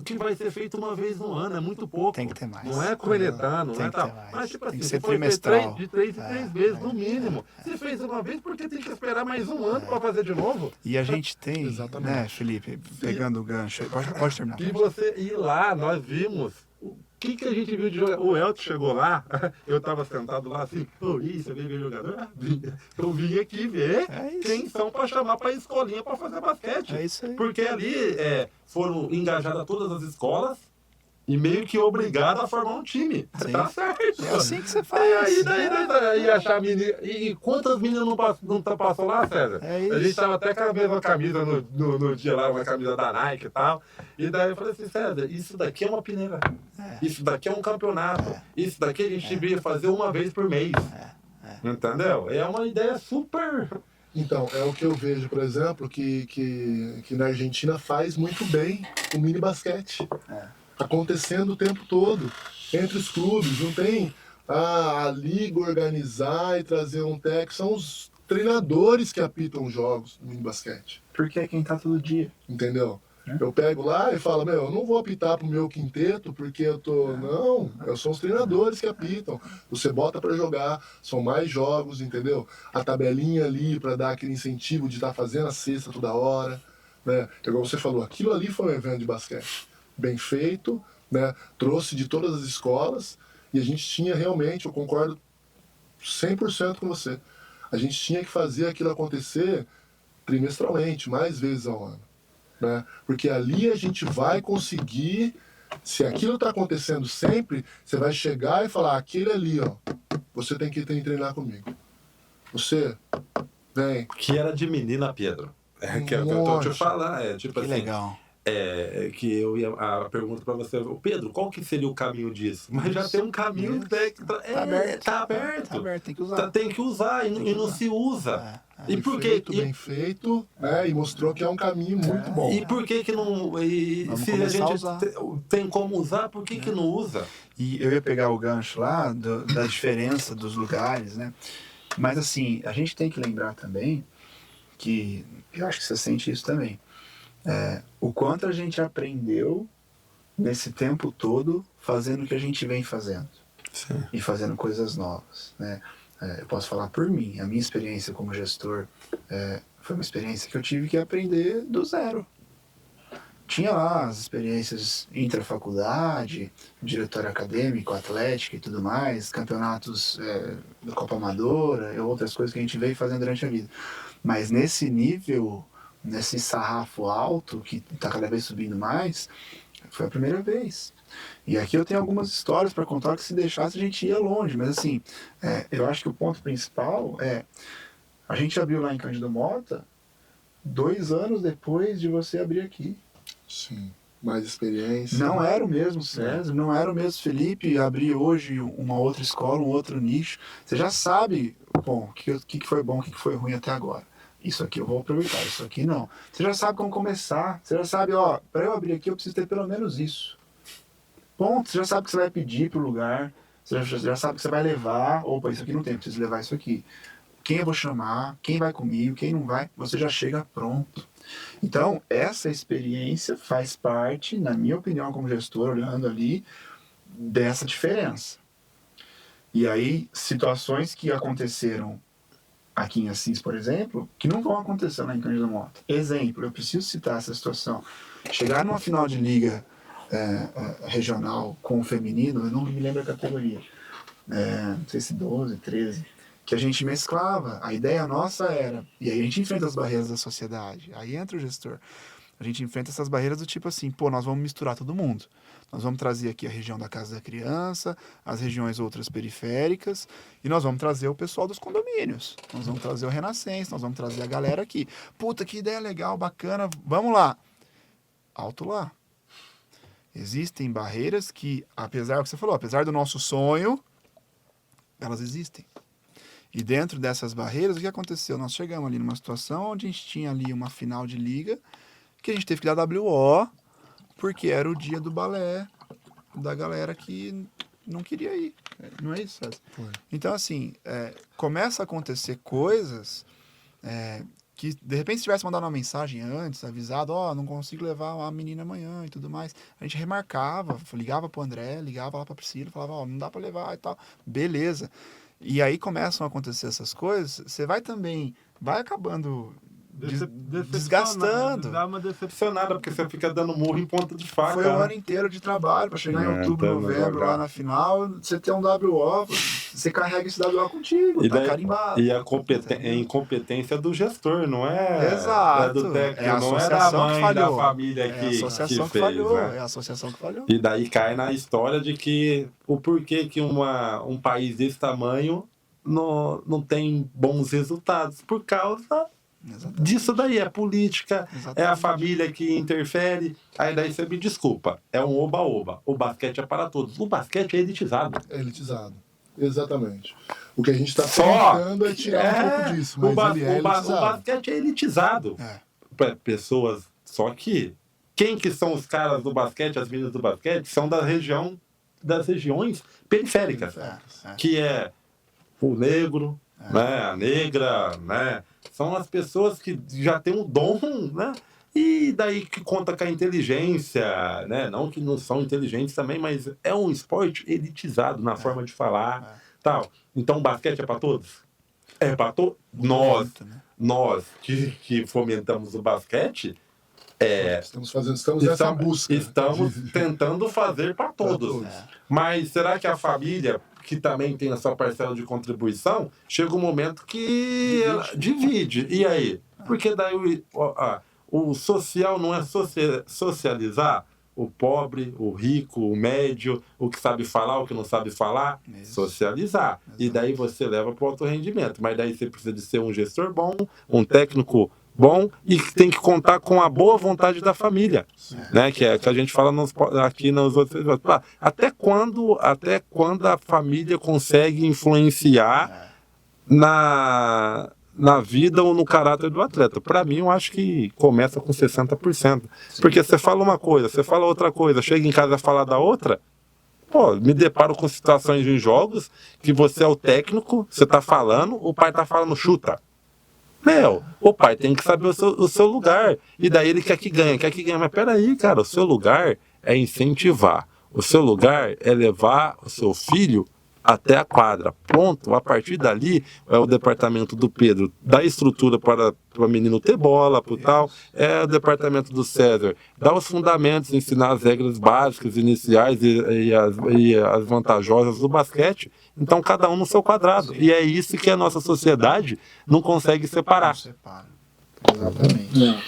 Que vai ser feito uma vez no ano, é muito pouco. Tem que ter mais. Não é coelhetano, não Tem é que tal. ter mais. Mas tipo Tem que assim, ser se foi feito trimestral. de 3 em 3 vezes, no mínimo. Se fez uma vez, porque tem que esperar mais um ano para fazer de novo? E a gente tem, Exatamente. né, Felipe, pegando o gancho. Pode terminar. E você ir lá, nós vimos. O que a gente viu de jogador? O Elton chegou lá, eu estava sentado lá assim, você veio ver jogador? Eu vim aqui ver quem são para chamar para a escolinha para fazer basquete. É isso aí. Porque ali foram engajadas todas as escolas e meio que obrigadas a formar um time. Sim. Tá certo. É assim que você faz. E daí achar menina. E quantas meninas não passou lá, César? É isso. A gente tava até com a mesma camisa no dia lá, uma camisa da Nike e tal. E daí eu falei assim, César, isso daqui é uma peneira. Isso daqui é um campeonato. Isso daqui a gente devia fazer uma vez por mês. Entendeu? É uma ideia super. Então, é o que eu vejo, por exemplo, que na Argentina faz muito bem o mini basquete. Acontecendo o tempo todo, entre os clubes. Não tem a liga organizar e trazer um técnico. São os treinadores que apitam os jogos no mini basquete. Porque é quem tá todo dia. Entendeu? Eu pego lá e falo, eu não vou apitar pro meu quinteto porque eu tô... Não, são os treinadores que apitam. Você bota pra jogar, são mais jogos, entendeu? A tabelinha ali pra dar aquele incentivo de estar fazendo a cesta toda hora, né? Igual você falou, aquilo ali foi um evento de basquete. Bem feito, né? Trouxe de todas as escolas e a gente tinha realmente, eu concordo 100% com você, a gente tinha que fazer aquilo acontecer trimestralmente, mais vezes ao ano. Né? Porque ali a gente vai conseguir, se aquilo está acontecendo sempre, você vai chegar e falar, aquele ali, ó, você tem que treinar comigo. Você, vem. Que era de menina, Pedro. Que eu tô te falando. Tipo Que assim, legal. Que eu ia a pergunta para você, Pedro, qual que seria o caminho disso? Mas já tem um caminho que tá aberto. Tá aberto, tem que usar. Tem que usar e não se usa. E por quê? Bem feito, né? E mostrou que é um caminho muito bom. E por que não... se a gente tem como usar, por que não usa? E eu ia pegar o gancho lá da diferença dos lugares, né? Mas assim, a gente tem que lembrar também que, eu acho que você sente isso também, o quanto a gente aprendeu nesse tempo todo fazendo o que a gente vem fazendo. Sim. E fazendo coisas novas, né? Eu posso falar por mim, a minha experiência como gestor foi uma experiência que eu tive que aprender do zero. Tinha lá as experiências intra-faculdade, diretório acadêmico, atlético e tudo mais, campeonatos da Copa Amadora e outras coisas que a gente veio fazendo durante a vida. Mas nesse nível, nesse sarrafo alto, que está cada vez subindo mais, foi a primeira vez. E aqui eu tenho algumas histórias para contar que se deixasse a gente ia longe, mas assim, eu acho que o ponto principal a gente abriu lá em Cândido Mota 2 anos depois de você abrir aqui. Sim. mais experiência. Não era o mesmo César, não era o mesmo Felipe abrir hoje uma outra escola, um outro nicho. Você já sabe, bom, o que foi bom, o que foi ruim até agora. Isso aqui eu vou aproveitar, isso aqui não. Você já sabe como começar, você já sabe, ó, para eu abrir aqui eu preciso ter pelo menos isso. Ponto, você já sabe o que você vai pedir pro lugar, você já sabe o que você vai levar. Opa, isso aqui não tem, preciso levar isso aqui. Quem eu vou chamar, quem vai comigo, quem não vai, você já chega pronto. Então, essa experiência faz parte, na minha opinião, como gestor, olhando ali, dessa diferença. E aí, situações que aconteceram aqui em Assis, por exemplo, que não vão acontecer lá em Cândido Mota. Exemplo, eu preciso citar essa situação. Chegar numa final de liga regional com o feminino, eu não me lembro a categoria, não sei se 12, 13, que a gente mesclava. A ideia nossa era, e aí a gente enfrenta as barreiras da sociedade, aí entra o gestor, a gente enfrenta essas barreiras do tipo assim, pô, nós vamos misturar todo mundo. Nós vamos trazer aqui a região da Casa da Criança, as regiões outras periféricas, e nós vamos trazer o pessoal dos condomínios. Nós vamos trazer o Renascença, nós vamos trazer a galera aqui. Puta, que ideia legal, bacana, vamos lá. Alto lá. Existem barreiras que, apesar do que você falou, apesar do nosso sonho, elas existem. E dentro dessas barreiras, o que aconteceu? Nós chegamos ali numa situação onde a gente tinha ali uma final de liga, que a gente teve que dar WO, porque era o dia do balé da galera que não queria ir. Não é isso, César? Então, assim, começa a acontecer coisas que, de repente, se tivesse mandado uma mensagem antes, avisado, não consigo levar a menina amanhã e tudo mais, a gente remarcava, ligava pro André, ligava lá pra Priscila, falava, não dá pra levar e tal. Beleza. E aí começam a acontecer essas coisas, você vai acabando desgastando. Dá uma decepcionada, porque você fica dando murro em ponta de faca. Foi um ano inteiro de trabalho para chegar em outubro, novembro, lá na final, você ter um WO, você carrega esse WO contigo, tá carimbado. E a incompetência do gestor, não é? Exato. É do técnico, É a não é da mãe, que falhou. da família É a associação que fez, falhou. né? É a associação que falhou. E daí cai na história de que o porquê que um país desse tamanho não tem bons resultados, por causa disso daí, é política, é a família que interfere, aí daí você me desculpa, é um oba-oba, o basquete é para todos, o basquete é elitizado. É elitizado, exatamente. O que a gente está tentando é tirar um pouco disso, mas ele é elitizado. O basquete é elitizado. Pessoas, só que quem que são os caras do basquete, as meninas do basquete, são das regiões periféricas, que é o negro, né, a negra, né, são as pessoas que já têm um dom, né, e daí que conta com a inteligência, né, não que não são inteligentes também, mas é um esporte elitizado na forma de falar, tal. Então o basquete é para todos? É para todos? Nós que fomentamos o basquete, estamos nessa busca. Estamos tentando fazer para todos. Mas será que a família, que também tem a sua parcela de contribuição, chega um momento que ela divide? E aí? Porque daí o social não é socializar o pobre, o rico, o médio, o que sabe falar, o que não sabe falar, socializar. E daí você leva para o alto rendimento. Mas daí você precisa de ser um gestor bom, um técnico bom, e tem que contar com a boa vontade da família, né? Que é que a gente fala aqui nos outros. Até quando a família consegue influenciar na vida ou no caráter do atleta? Para mim, eu acho que começa com 60%. Porque você fala uma coisa, você fala outra coisa, chega em casa a falar da outra. Pô, me deparo com situações em jogos que você é o técnico, você tá falando, o pai tá falando chuta. O pai tem que saber o seu lugar. E daí ele quer que ganhe. Mas peraí, cara, o seu lugar é incentivar. O seu lugar é levar o seu filho até a quadra. Ponto. A partir dali é o departamento do Pedro, da estrutura para o menino ter bola, para tal. É o departamento do César, dá os fundamentos, ensinar as regras básicas, iniciais e as vantajosas do basquete. Então, cada um no seu quadrado. E é isso que a nossa sociedade não consegue separar. Não separa. Exatamente.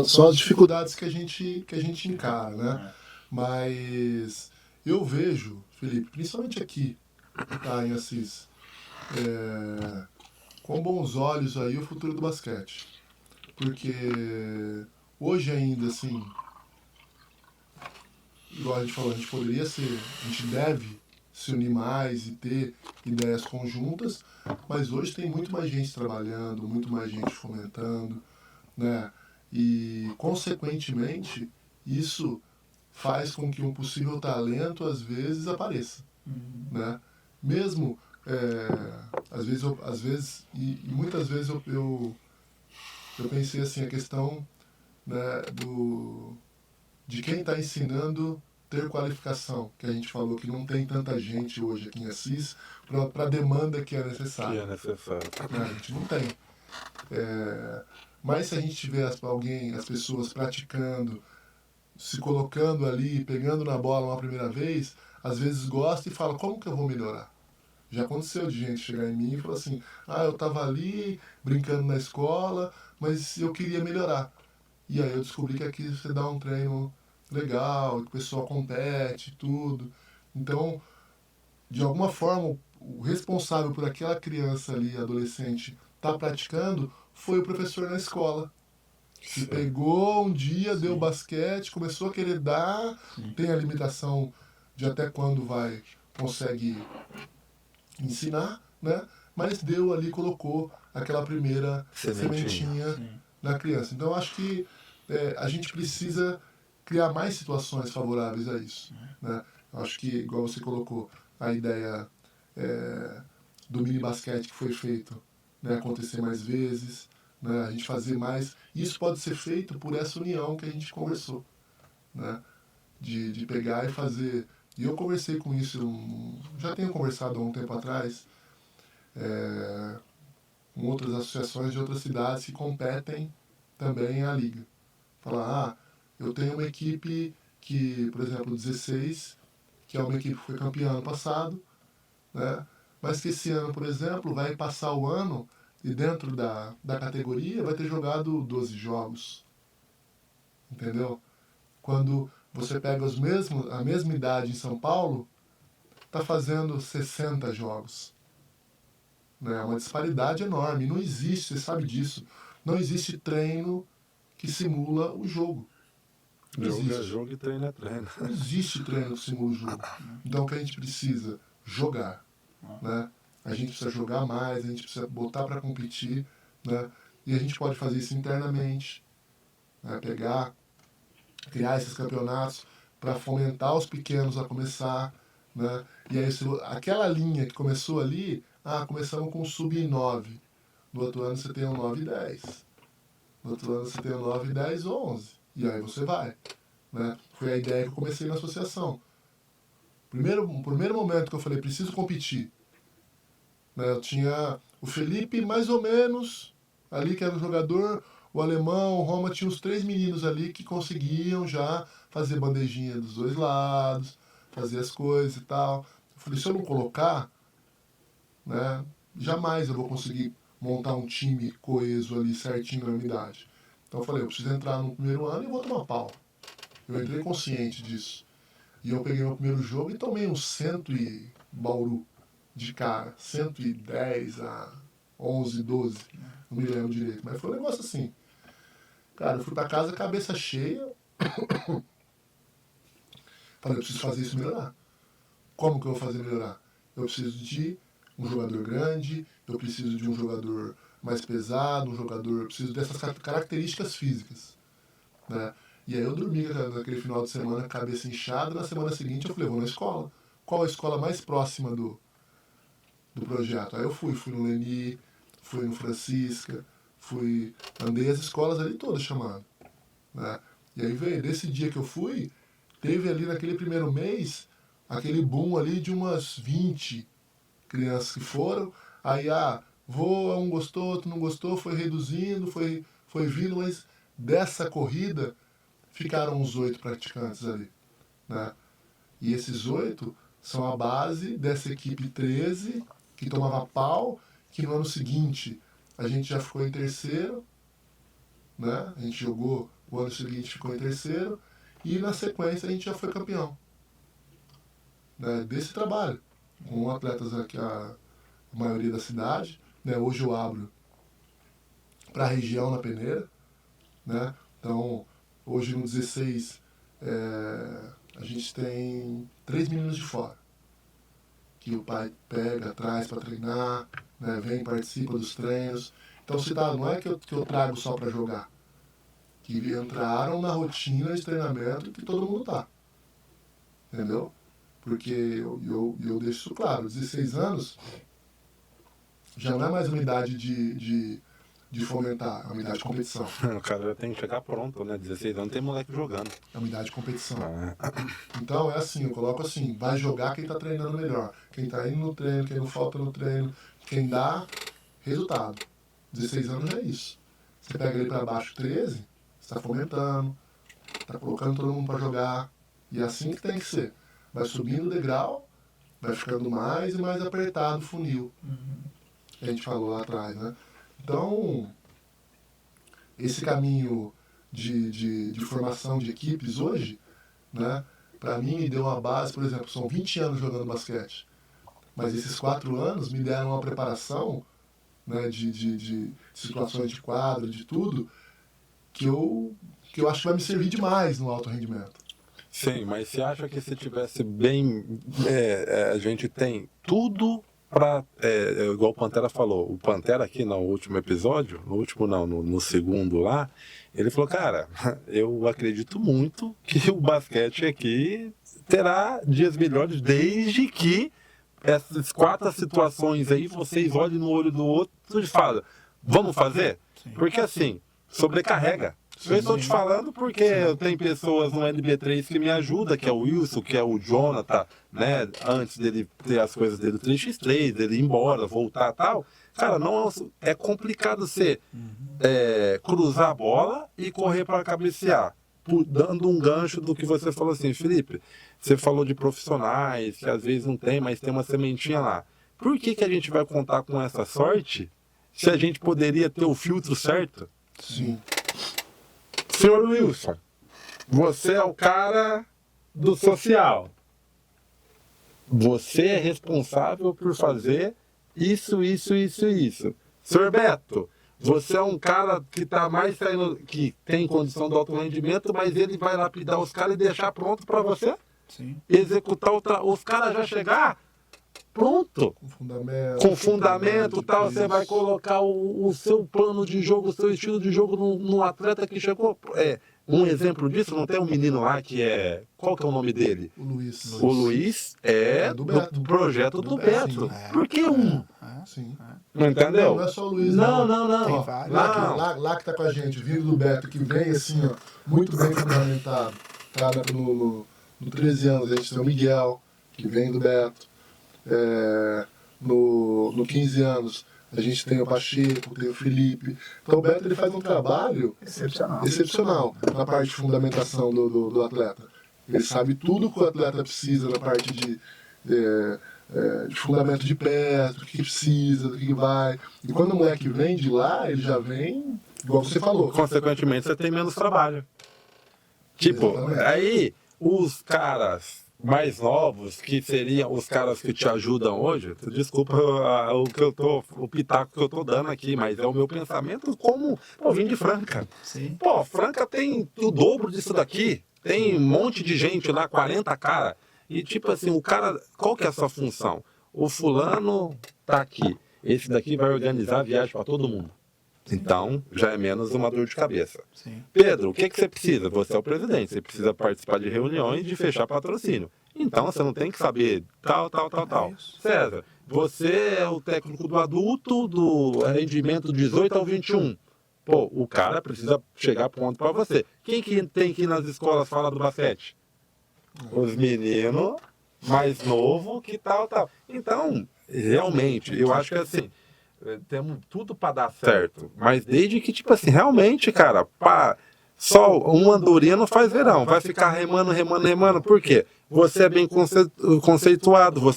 São as dificuldades que a gente encara, né? Mas eu vejo, Felipe, principalmente aqui, em Assis, com bons olhos aí o futuro do basquete. Porque hoje ainda, assim, igual a gente falou, a gente deve se unir mais e ter ideias conjuntas, mas hoje tem muito mais gente trabalhando, muito mais gente fomentando, né? E, consequentemente, isso faz com que um possível talento, às vezes, apareça, né? Mesmo, às vezes, e muitas vezes eu pensei assim, a questão, né, de quem está ensinando ter qualificação, que a gente falou que não tem tanta gente hoje aqui em Assis para a demanda que é Que necessária. é necessário. Né? A gente não tem. Mas se a gente tiver as pessoas praticando, se colocando ali, pegando na bola uma primeira vez, às vezes gosta e fala, como que eu vou melhorar? Já aconteceu de gente chegar em mim e falar assim, eu estava ali brincando na escola, mas eu queria melhorar. E aí eu descobri que aqui você dá um treino legal, que o pessoal compete, tudo. Então, de alguma forma, o responsável por aquela criança ali, adolescente, tá praticando, foi o professor na escola. Que Sim. pegou um dia, deu basquete, começou a querer dar, tem a limitação de até quando consegue ensinar, né? Mas deu ali, colocou aquela primeira sementinha na criança. Então eu acho que a gente precisa criar mais situações favoráveis a isso, né? Eu acho que, igual você colocou, a ideia do mini basquete que foi feito, né, acontecer mais vezes, né, a gente fazer mais. Isso pode ser feito por essa união que a gente conversou, né? De pegar e fazer. E eu conversei com isso, já tenho conversado há um tempo atrás, com outras associações de outras cidades que competem também à liga. Falar, eu tenho uma equipe que, por exemplo, 16, que é uma equipe que foi campeã ano passado, né? Mas que esse ano, por exemplo, vai passar o ano e dentro da categoria vai ter jogado 12 jogos. Entendeu? Quando você pega a mesma idade em São Paulo, está fazendo 60 jogos. Né? É uma disparidade enorme. Não existe, você sabe disso, não existe treino que simula o jogo. Não Jogo é existe. jogo e treino é treino. Não existe treino que simula o jogo. Então o que a gente precisa? Jogar. Né? A gente precisa jogar mais, a gente precisa botar para competir. Né? E a gente pode fazer isso internamente. Né? Criar esses campeonatos para fomentar os pequenos a começar. Né? E aí, aquela linha que começou ali, começamos com um sub-9. No outro ano você tem um 9 e 10. No outro ano você tem um 9, 10 ou 11. E aí você vai. Né? Foi a ideia que eu comecei na associação. O primeiro momento que eu falei, preciso competir. Né? Eu tinha o Felipe, mais ou menos, ali que era um jogador, o alemão, o Roma, tinha uns 3 meninos ali que conseguiam já fazer bandejinha dos dois lados, fazer as coisas e tal. Eu falei, se eu não colocar, né, jamais eu vou conseguir montar um time coeso ali certinho na unidade. Então eu falei, eu preciso entrar no primeiro ano e vou tomar pau. Eu entrei consciente disso. E eu peguei meu primeiro jogo e tomei uns 100 e Bauru de cara. 110 a 11, 12. Não me lembro direito. Mas foi um negócio assim. Cara, eu fui pra casa cabeça cheia. Falei, eu preciso fazer isso melhorar. Como que eu vou fazer melhorar? Eu preciso de um jogador grande, eu preciso de um jogador mais pesado, eu preciso dessas características físicas. Né? E aí eu dormi naquele final de semana, cabeça inchada, na semana seguinte eu falei, vou na escola. Qual a escola mais próxima do projeto? Aí eu fui no Leni, fui no Francisca, andei as escolas ali todas chamando. Né? E aí veio, desse dia que eu fui, teve ali naquele primeiro mês, aquele boom ali de umas 20 crianças que foram, aí um gostou, outro não gostou, foi reduzindo, foi vindo, mas dessa corrida ficaram uns 8 praticantes ali. Né? E esses 8 são a base dessa equipe 13, que tomava pau, que no ano seguinte a gente já ficou em terceiro, né? A gente jogou, o ano seguinte ficou em terceiro, e na sequência a gente já foi campeão. Né? Desse trabalho, com atletas aqui, a maioria da cidade. Né? Hoje eu abro para a região na peneira. Né? Então, hoje no 16, a gente tem 3 meninos de fora, que o pai pega, traz para treinar, né, vem, participa dos treinos. Então, não é que eu trago só para jogar, que entraram na rotina de treinamento que todo mundo tá. Entendeu? Porque eu deixo isso claro, 16 anos já não é mais uma idade de fomentar, é uma idade de competição. O cara já tem que chegar pronto, né? 16 anos tem moleque jogando. É uma idade de competição. Ah, Então é assim, eu coloco assim, vai jogar quem tá treinando melhor, quem tá indo no treino, quem não falta no treino, quem dá resultado. 16 anos é isso. Você pega ele para baixo 13, você tá fomentando, tá colocando todo mundo para jogar, e é assim que tem que ser. Vai subindo o degrau, vai ficando mais e mais apertado o funil. Que a gente falou lá atrás, né? Então, esse caminho de formação de equipes hoje, né, para mim me deu uma base, por exemplo, são 20 anos jogando basquete, mas esses 4 anos me deram uma preparação, né, de situações de quadra, de tudo, que eu acho que vai me servir demais no alto rendimento. sim, mas você acha que se tivesse bem... a gente tem tudo para... igual o Pantera falou. O Pantera aqui no último episódio, no último não, no segundo lá, ele falou, cara, eu acredito muito que o basquete aqui terá dias melhores desde que essas 4 situações aí, vocês olhem no olho do outro e falam, vamos fazer? Porque assim, sobrecarrega. Eu estou te falando porque eu tenho pessoas no LB3 que me ajudam, que é o Wilson, que é o Jonathan, né? Antes dele ter as coisas dele 3x3, dele ir embora, voltar e tal. Cara, não é complicado você cruzar a bola e correr para cabecear. Dando um gancho do que você falou assim, Felipe, você falou de profissionais, que às vezes não tem, mas tem uma sementinha lá. Por que a gente vai contar com essa sorte se a gente poderia ter o filtro certo? Sim. Senhor Wilson, você é o cara do social. Você é responsável por fazer isso. Senhor Beto, você é um cara que está mais saindo, que tem condição de alto rendimento, mas ele vai lapidar os caras e deixar pronto para você? Sim. Executar os caras já chegar pronto. Com fundamento e tal, você vai colocar o seu plano de jogo, o seu estilo de jogo no atleta que chegou. Um exemplo disso, não tem um menino lá que é... Qual que é o nome dele? O Luiz. O Luiz é do do projeto do Beto. Sim. Por que um? Sim. Não entendeu? Não é só o Luiz, Não. Ó, vários. lá que tá com a gente, vindo do Beto, que vem assim, ó, muito bem fundamentado. Tá no 13 anos, a gente tem o Miguel, que vem do Beto. No 15 anos, a gente tem o Pacheco, tem o Felipe. Então o Beto ele faz um trabalho excepcional na parte de fundamentação do atleta. Ele sabe tudo que o atleta precisa na parte de fundamento de pé, do que precisa, do que vai. E quando o moleque vem de lá, ele já vem, igual você falou. Consequentemente, você tem menos trabalho. Tipo, Exatamente. aí os caras mais novos, que seriam os caras que te ajudam hoje, desculpa o pitaco que eu tô dando aqui, mas é o meu pensamento como eu vim de Franca. Sim. Pô, Franca tem o dobro disso daqui, tem um monte de gente lá, 40 cara, e tipo assim, o cara, qual que é a sua função? O fulano tá aqui, esse daqui vai organizar a viagem para todo mundo. Então, já é menos uma dor de cabeça. Sim. Pedro, o que você precisa? Você é o presidente, você precisa participar de reuniões, de fechar patrocínio. Então, você não tem que saber tal. César, você é o técnico do adulto, do rendimento 18 ao 21. Pô, o cara precisa chegar pronto para você. Quem que tem que ir nas escolas falar do basquete? Os meninos mais novos que tal. Então, realmente, eu acho que assim... temos tudo para dar certo, mas desde que, tipo assim, realmente, cara, só uma andorinha não faz verão, vai ficar remando, por quê? Você é bem conceituado, o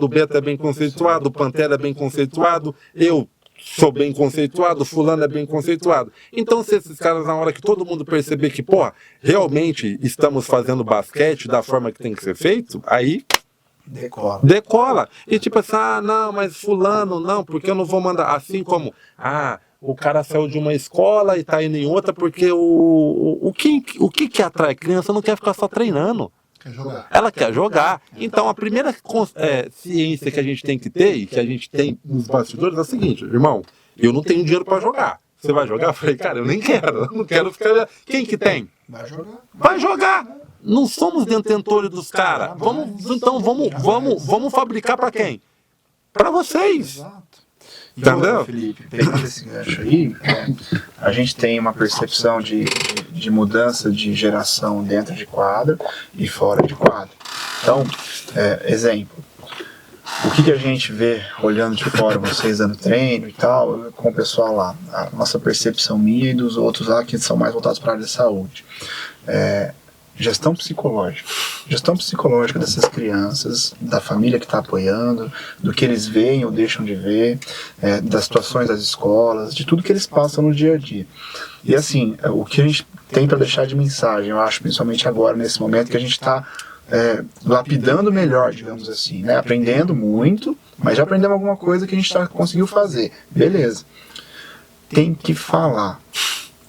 Beto é bem conceituado, o Pantera é bem conceituado, eu sou bem conceituado, o fulano é bem conceituado. Então, se esses caras, na hora que todo mundo perceber que, porra, realmente estamos fazendo basquete da forma que tem que ser feito, aí... Decola. E tipo assim, não, mas fulano, não, porque eu não vou mandar. Assim como, o cara saiu de uma escola e tá indo em outra, porque o que atrai criança não quer ficar só treinando. Quer jogar. Ela quer jogar. Então a primeira ciência que a gente tem que ter e que a gente tem nos bastidores é o seguinte, irmão, eu não tenho dinheiro para jogar. Você vai jogar? Eu falei, cara, eu nem quero, eu não quero ficar. Quem que tem? Vai jogar. Vai jogar! Não somos detentores dos caras. Vamos fabricar para quem? Para vocês. Exato. Entendeu? Felipe, pegando esse gancho aí, a gente tem uma percepção de mudança de geração dentro de quadra e fora de quadra. Então, exemplo, o que a gente vê olhando de fora, vocês dando treino e tal, com o pessoal lá, a nossa percepção minha e dos outros lá que são mais voltados para a área de saúde. Gestão psicológica dessas crianças, da família que está apoiando, do que eles veem ou deixam de ver, das situações das escolas, de tudo que eles passam no dia a dia. E assim, o que a gente tem para deixar de mensagem, eu acho, principalmente agora, nesse momento que a gente está lapidando melhor, digamos assim, né? Aprendendo muito, mas já aprendemos alguma coisa que a gente conseguiu fazer. Beleza. Tem que falar.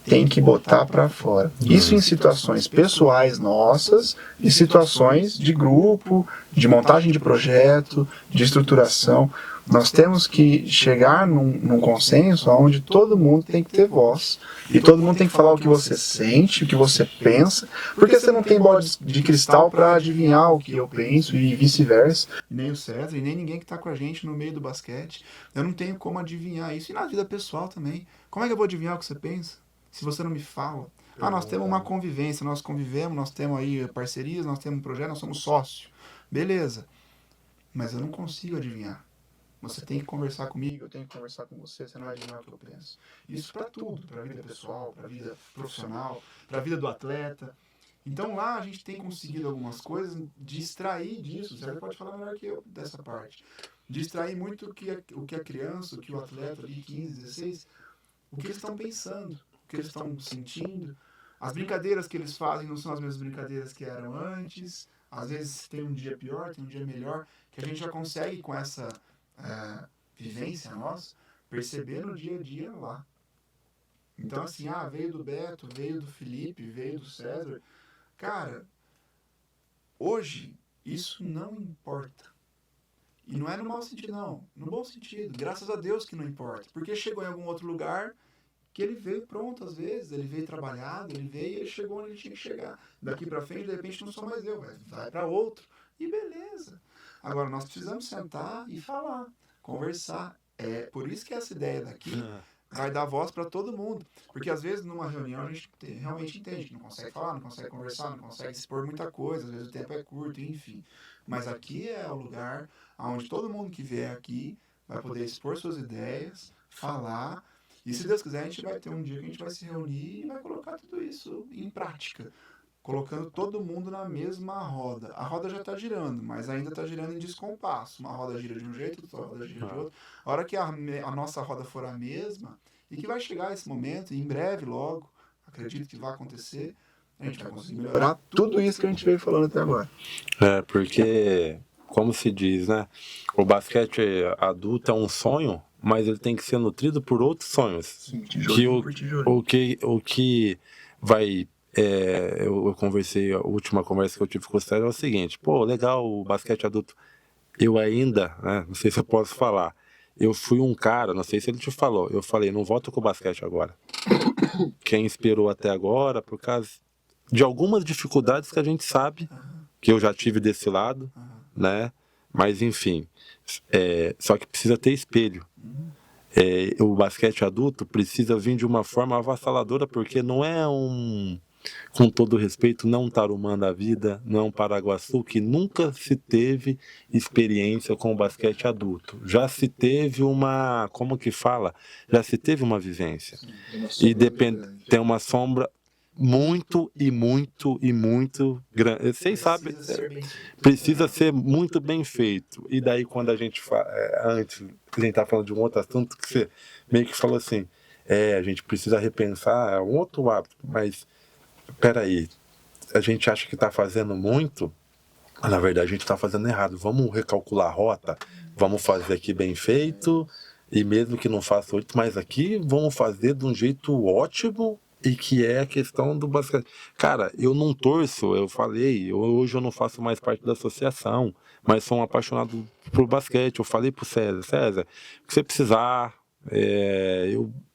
Tem que botar para fora. Isso em situações pessoais nossas e situações de grupo, de montagem de projeto, de estruturação. Nós temos que chegar num consenso onde todo mundo tem que ter voz. E todo mundo tem que falar o que você sente, o que você pensa, porque você não tem bola de cristal para adivinhar o que eu penso e vice-versa. Nem o César e nem ninguém que está com a gente no meio do basquete. Eu não tenho como adivinhar isso. E na vida pessoal também. Como é que eu vou adivinhar o que você pensa? Se você não me fala. Nós temos uma convivência, nós convivemos, nós temos aí parcerias, nós temos um projeto, nós somos sócios. Beleza. Mas eu não consigo adivinhar. Você tem que conversar comigo, eu tenho que conversar com você, você não vai adivinhar o que eu penso. Isso para tudo, para a vida pessoal, para a vida profissional, para a vida do atleta. Então lá a gente tem conseguido algumas coisas de extrair disso. Você pode falar melhor que eu dessa parte. De extrair muito o que a criança, o que o atleta ali, 15, 16, o que eles estão pensando. Que eles estão sentindo, as brincadeiras que eles fazem não são as mesmas brincadeiras que eram antes, às vezes tem um dia pior, tem um dia melhor, que a gente já consegue com essa vivência nossa, perceber no dia a dia lá. Então assim, veio do Beto, veio do Felipe, veio do César, cara, hoje isso não importa. E não é no mau sentido não, no bom sentido, graças a Deus que não importa, porque chegou em algum outro lugar que ele veio pronto às vezes, ele veio trabalhado, ele veio e ele chegou onde ele tinha que chegar. Daqui pra frente, de repente, não sou mais eu, vai pra outro. E beleza. Agora, nós precisamos sentar e falar, conversar. Por isso que essa ideia daqui vai dar voz para todo mundo. Porque às vezes numa reunião a gente realmente entende que não consegue falar, não consegue conversar, não consegue expor muita coisa, às vezes o tempo é curto, enfim. Mas aqui é o lugar onde todo mundo que vier aqui vai poder expor suas ideias, falar. E se Deus quiser, a gente vai ter um dia que a gente vai se reunir e vai colocar tudo isso em prática. Colocando todo mundo na mesma roda. A roda já está girando, mas ainda está girando em descompasso. Uma roda gira de um jeito, outra roda gira de outro. A hora que a nossa roda for a mesma, e que vai chegar esse momento, e em breve, logo, acredito que vai acontecer, a gente vai conseguir melhorar tudo isso que a gente veio falando até agora. Porque, como se diz, né? O basquete adulto é um sonho, mas ele tem que ser nutrido por outros sonhos. Sim, tijolinho por tijolinho. O que vai... eu conversei, a última conversa que eu tive com o César é o seguinte, legal o basquete adulto. Eu ainda, né, não sei se eu posso falar, eu fui um cara, não sei se ele te falou, eu falei, não volto com o basquete agora. Quem esperou até agora, por causa de algumas dificuldades que a gente sabe, que eu já tive desse lado, né, mas enfim, só que precisa ter espelho. O basquete adulto precisa vir de uma forma avassaladora, porque não é com todo respeito, não um Tarumã da vida, não é um Paraguaçu, que nunca se teve experiência com o basquete adulto. Já se teve uma, como que fala? Já se teve uma vivência. E tem uma sombra muito grande. Vocês sabem, precisa ser muito bem feito. E daí quando a gente antes a gente tá falando de um outro assunto que você meio que falou assim, a gente precisa repensar um outro hábito, mas peraí, a gente acha que está fazendo muito, mas na verdade a gente está fazendo errado. Vamos recalcular a rota, vamos fazer aqui bem feito E mesmo que não faça 8, mas aqui vamos fazer de um jeito ótimo, e que é a questão do basquete. Cara, eu não torço, eu falei, hoje eu não faço mais parte da associação, mas sou um apaixonado por basquete. Eu falei pro César, o que você precisar,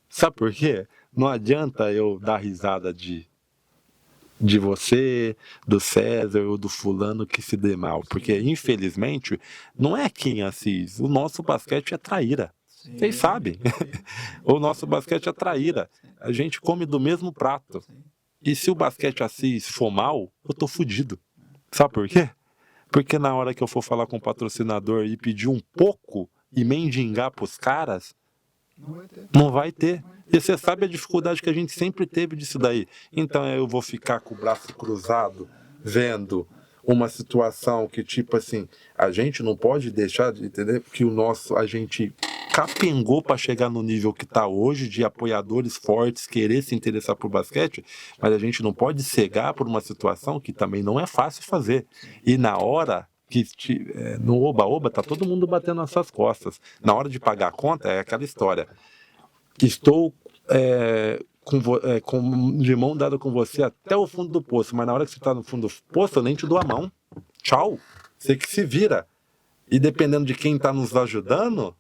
sabe por quê? Não adianta eu dar risada de você, do César ou do fulano que se dê mal, porque infelizmente não é quem assiste, o nosso basquete é traíra. Vocês sabem, o nosso basquete é traíra, a gente come do mesmo prato, e se o basquete Assis for mal, eu tô fudido. Sabe por quê? Porque na hora que eu for falar com o patrocinador e pedir um pouco e mendigar pros caras, não vai ter. E você sabe a dificuldade que a gente sempre teve disso daí. Então eu vou ficar com o braço cruzado vendo uma situação que, tipo assim, a gente não pode deixar de entender que a gente capengou para chegar no nível que está hoje, de apoiadores fortes querer se interessar por basquete, mas a gente não pode cegar por uma situação que também não é fácil fazer. E na hora que no oba-oba tá todo mundo batendo nas suas costas. Na hora de pagar a conta é aquela história. Estou de mão dada com você até o fundo do poço, mas na hora que você está no fundo do poço eu nem te dou a mão. Tchau. Você que se vira. E dependendo de quem está nos ajudando,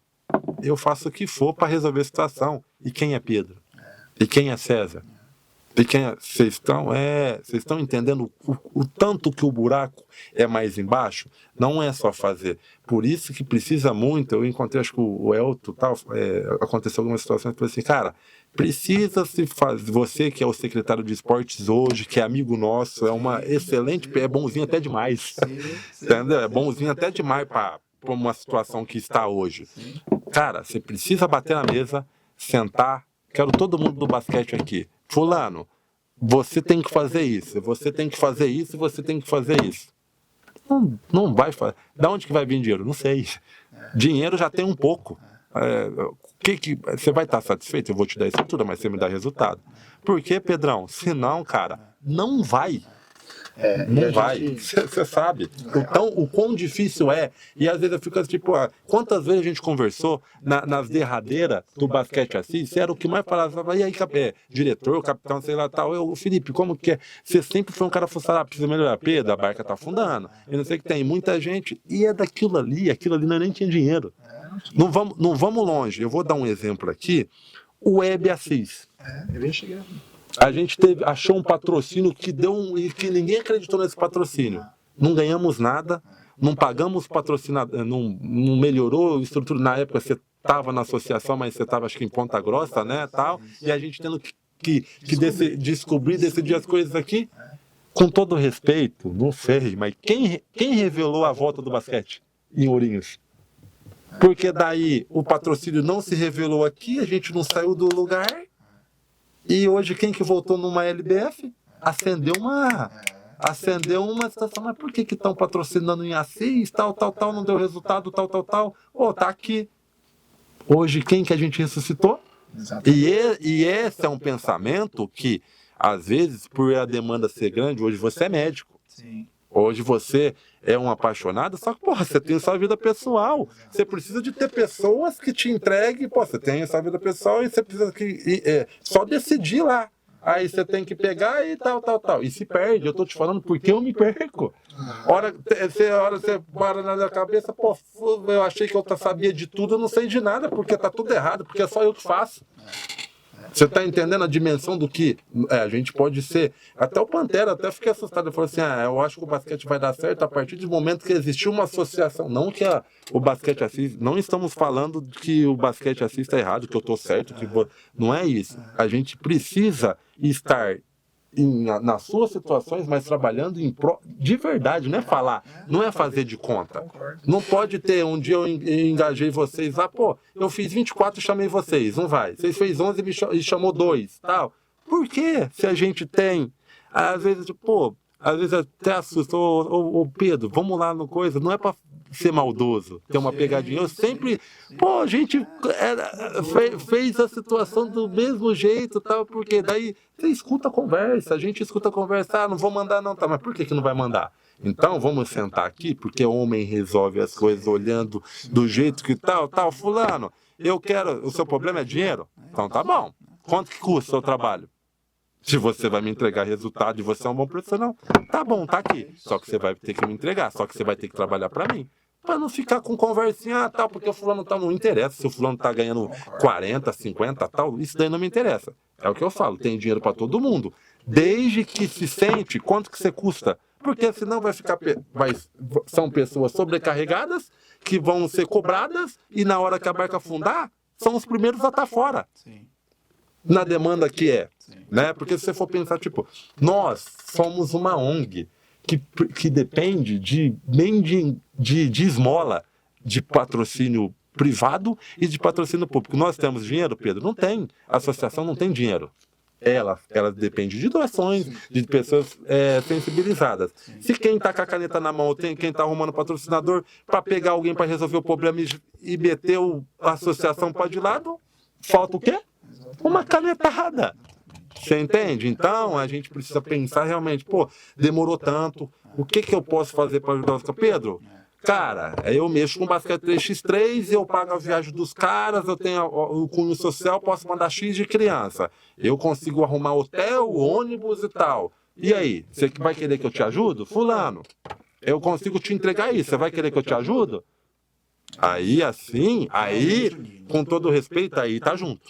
eu faço o que for para resolver a situação. E quem é Pedro? E quem é César? E quem é... Vocês estão entendendo o tanto que o buraco é mais embaixo? Não é só fazer. Por isso que precisa muito. Eu encontrei, acho que o Elton, aconteceu algumas situações, eu falei assim, cara, precisa se fazer. Você que é o secretário de esportes hoje, que é amigo nosso, é uma excelente, é bonzinho até demais. Entendeu? É bonzinho até demais para uma situação que está hoje. Cara, você precisa bater na mesa, sentar. Quero todo mundo do basquete aqui. Fulano, você tem que fazer isso, você tem que fazer isso, você tem que fazer isso. Não vai fazer. Da onde que vai vir dinheiro? Não sei. Dinheiro já tem um pouco. Você vai estar satisfeito? Eu vou te dar estrutura, mas você me dá resultado. Por quê, Pedrão? Senão, cara, não vai. Não vai, você sabe. Então, o quão difícil é. E às vezes eu fico assim, tipo, quantas vezes a gente conversou nas derradeiras do basquete assim, você era o que mais falava, e aí, diretor, capitão, sei lá, tal. Felipe, como que é? Você sempre foi um cara frustrado, precisa melhorar, Pedro, a barca tá afundando. Eu não sei que tem muita gente, e é aquilo ali não nem tinha dinheiro. Não vamos longe. Eu vou dar um exemplo aqui. O Web Assis. Eu ia chegar. A gente achou um patrocínio que e que ninguém acreditou nesse patrocínio. Não ganhamos nada, não pagamos patrocinador, não melhorou a estrutura. Na época você estava na associação, mas você estava acho que em Ponta Grossa, né, tal. E a gente tendo que decidir as coisas aqui. Com todo respeito, não sei, mas quem revelou a volta do basquete em Ourinhos? Porque daí o patrocínio não se revelou aqui, a gente não saiu do lugar. E hoje quem que voltou numa LBF acendeu uma situação, mas por que estão patrocinando em Assis, tal, não deu resultado, tal. Tá aqui. Hoje quem que a gente ressuscitou? E esse é um pensamento que, às vezes, por a demanda ser grande, hoje você é médico. Sim. Hoje você é um apaixonado, só que, você tem sua vida pessoal. Você precisa de ter pessoas que te entreguem. Você tem essa vida pessoal e você precisa só decidir lá. Aí você tem que pegar e tal. E se perde. Eu tô te falando porque eu me perco. Hora você para na minha cabeça, eu achei que eu sabia de tudo, eu não sei de nada, porque tá tudo errado, porque é só eu que faço. Você está entendendo a dimensão do que a gente pode ser? Até o Pantera até fiquei assustado. Ele falou assim, eu acho que o basquete vai dar certo a partir do momento que existiu uma associação. Não que o basquete Assis, não estamos falando que o basquete Assis está errado, que eu estou certo, não é isso. A gente precisa estar nas suas situações, mas trabalhando de verdade, não é falar, não é fazer de conta. Não pode ter, um dia eu engajei vocês lá, eu fiz 24 e chamei vocês, não vai. Vocês fez 11 e chamou 2, tal. Por quê? Se a gente tem, às vezes, às vezes até assusta, Pedro, vamos lá no coisa, não é pra ser maldoso, ter uma pegadinha. Eu sempre, a gente fez a situação do mesmo jeito, tal, porque daí você escuta a conversa, a gente escuta a conversa, não vou mandar não, tá, mas por que não vai mandar? Então vamos sentar aqui, porque homem resolve as coisas olhando do jeito que tal, fulano, eu quero, o seu problema é dinheiro? Então tá bom. Quanto que custa o seu trabalho? Se você vai me entregar resultado e você é um bom profissional, tá bom, tá aqui. Só que você vai ter que me entregar, só que você vai ter que trabalhar para mim. Para não ficar com conversinha, tal, porque o fulano tal, não interessa. Se o fulano tá ganhando 40, 50, tal, isso daí não me interessa. É o que eu falo, tem dinheiro para todo mundo. Desde que se sente quanto que você custa. Porque senão vai ficar, são pessoas sobrecarregadas que vão ser cobradas e na hora que a barca afundar, são os primeiros a estar fora. Sim. Na demanda que é, né? Porque se você for pensar, tipo, nós somos uma ONG que depende nem de esmola, de patrocínio privado e de patrocínio público. Nós temos dinheiro, Pedro? Não tem. A associação não tem dinheiro. Ela depende de doações, de pessoas sensibilizadas. Se quem está com a caneta na mão, ou quem está arrumando patrocinador para pegar alguém para resolver o problema e meter a associação para de lado, falta o quê? Uma canetada. Você entende? Então, a gente precisa pensar realmente, pô, demorou tanto, o que eu posso fazer para ajudar os caras? Pedro, cara, eu mexo com basquete 3x3, eu pago a viagem dos caras, eu tenho o cunho social, posso mandar X de criança. Eu consigo arrumar hotel, ônibus e tal. E aí, você vai querer que eu te ajude? Fulano, eu consigo te entregar isso, você vai querer que eu te ajude? Aí, assim, com todo respeito, aí tá junto.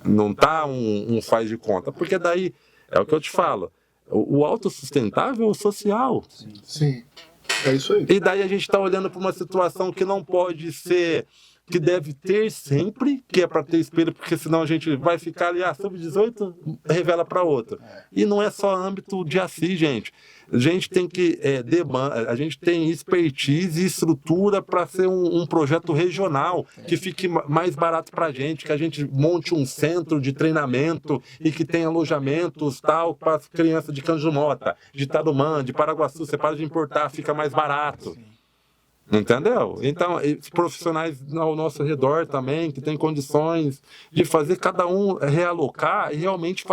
Não tá um faz de conta, porque daí, é o que eu te falo, o autossustentável é o social. Sim, é isso aí. E daí a gente está olhando para uma situação que não pode ser, que deve ter sempre, que é para ter espelho, porque senão a gente vai ficar ali, sub-18, revela para outra. E não é só âmbito de Assis, gente. A gente tem que a gente tem expertise e estrutura para ser um projeto regional que fique mais barato para a gente, que a gente monte um centro de treinamento e que tenha alojamentos tal para as crianças de Canjumota, de Tarumã, de Paraguaçu. Você para de importar, fica mais barato. Entendeu? Então, profissionais ao nosso redor também, que têm condições de fazer cada um realocar e realmente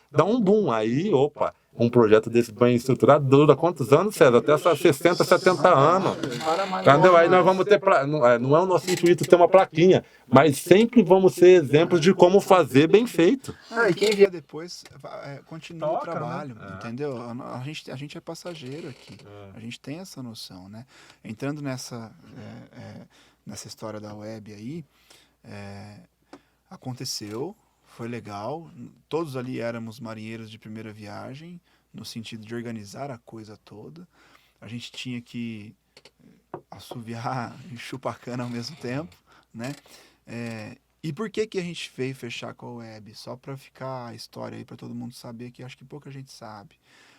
dar um boom. Aí, opa, um projeto desse bem estruturado dura quantos anos, César? Até 60, 70 anos. Entendeu? Aí nós vamos ter, não é o nosso intuito ter uma plaquinha, mas sempre vamos ser exemplos de como fazer bem feito. E quem vier depois, continua o trabalho, né? Entendeu? A gente é passageiro aqui, a gente tem essa noção, né? Entrando nessa história da web aí, aconteceu, foi legal, todos ali éramos marinheiros de primeira viagem, no sentido de organizar a coisa toda. A gente tinha que assoviar e chupar cana ao mesmo tempo, né? E por que a gente veio fechar com a web? Só para ficar a história aí, para todo mundo saber, que acho que pouca gente sabe.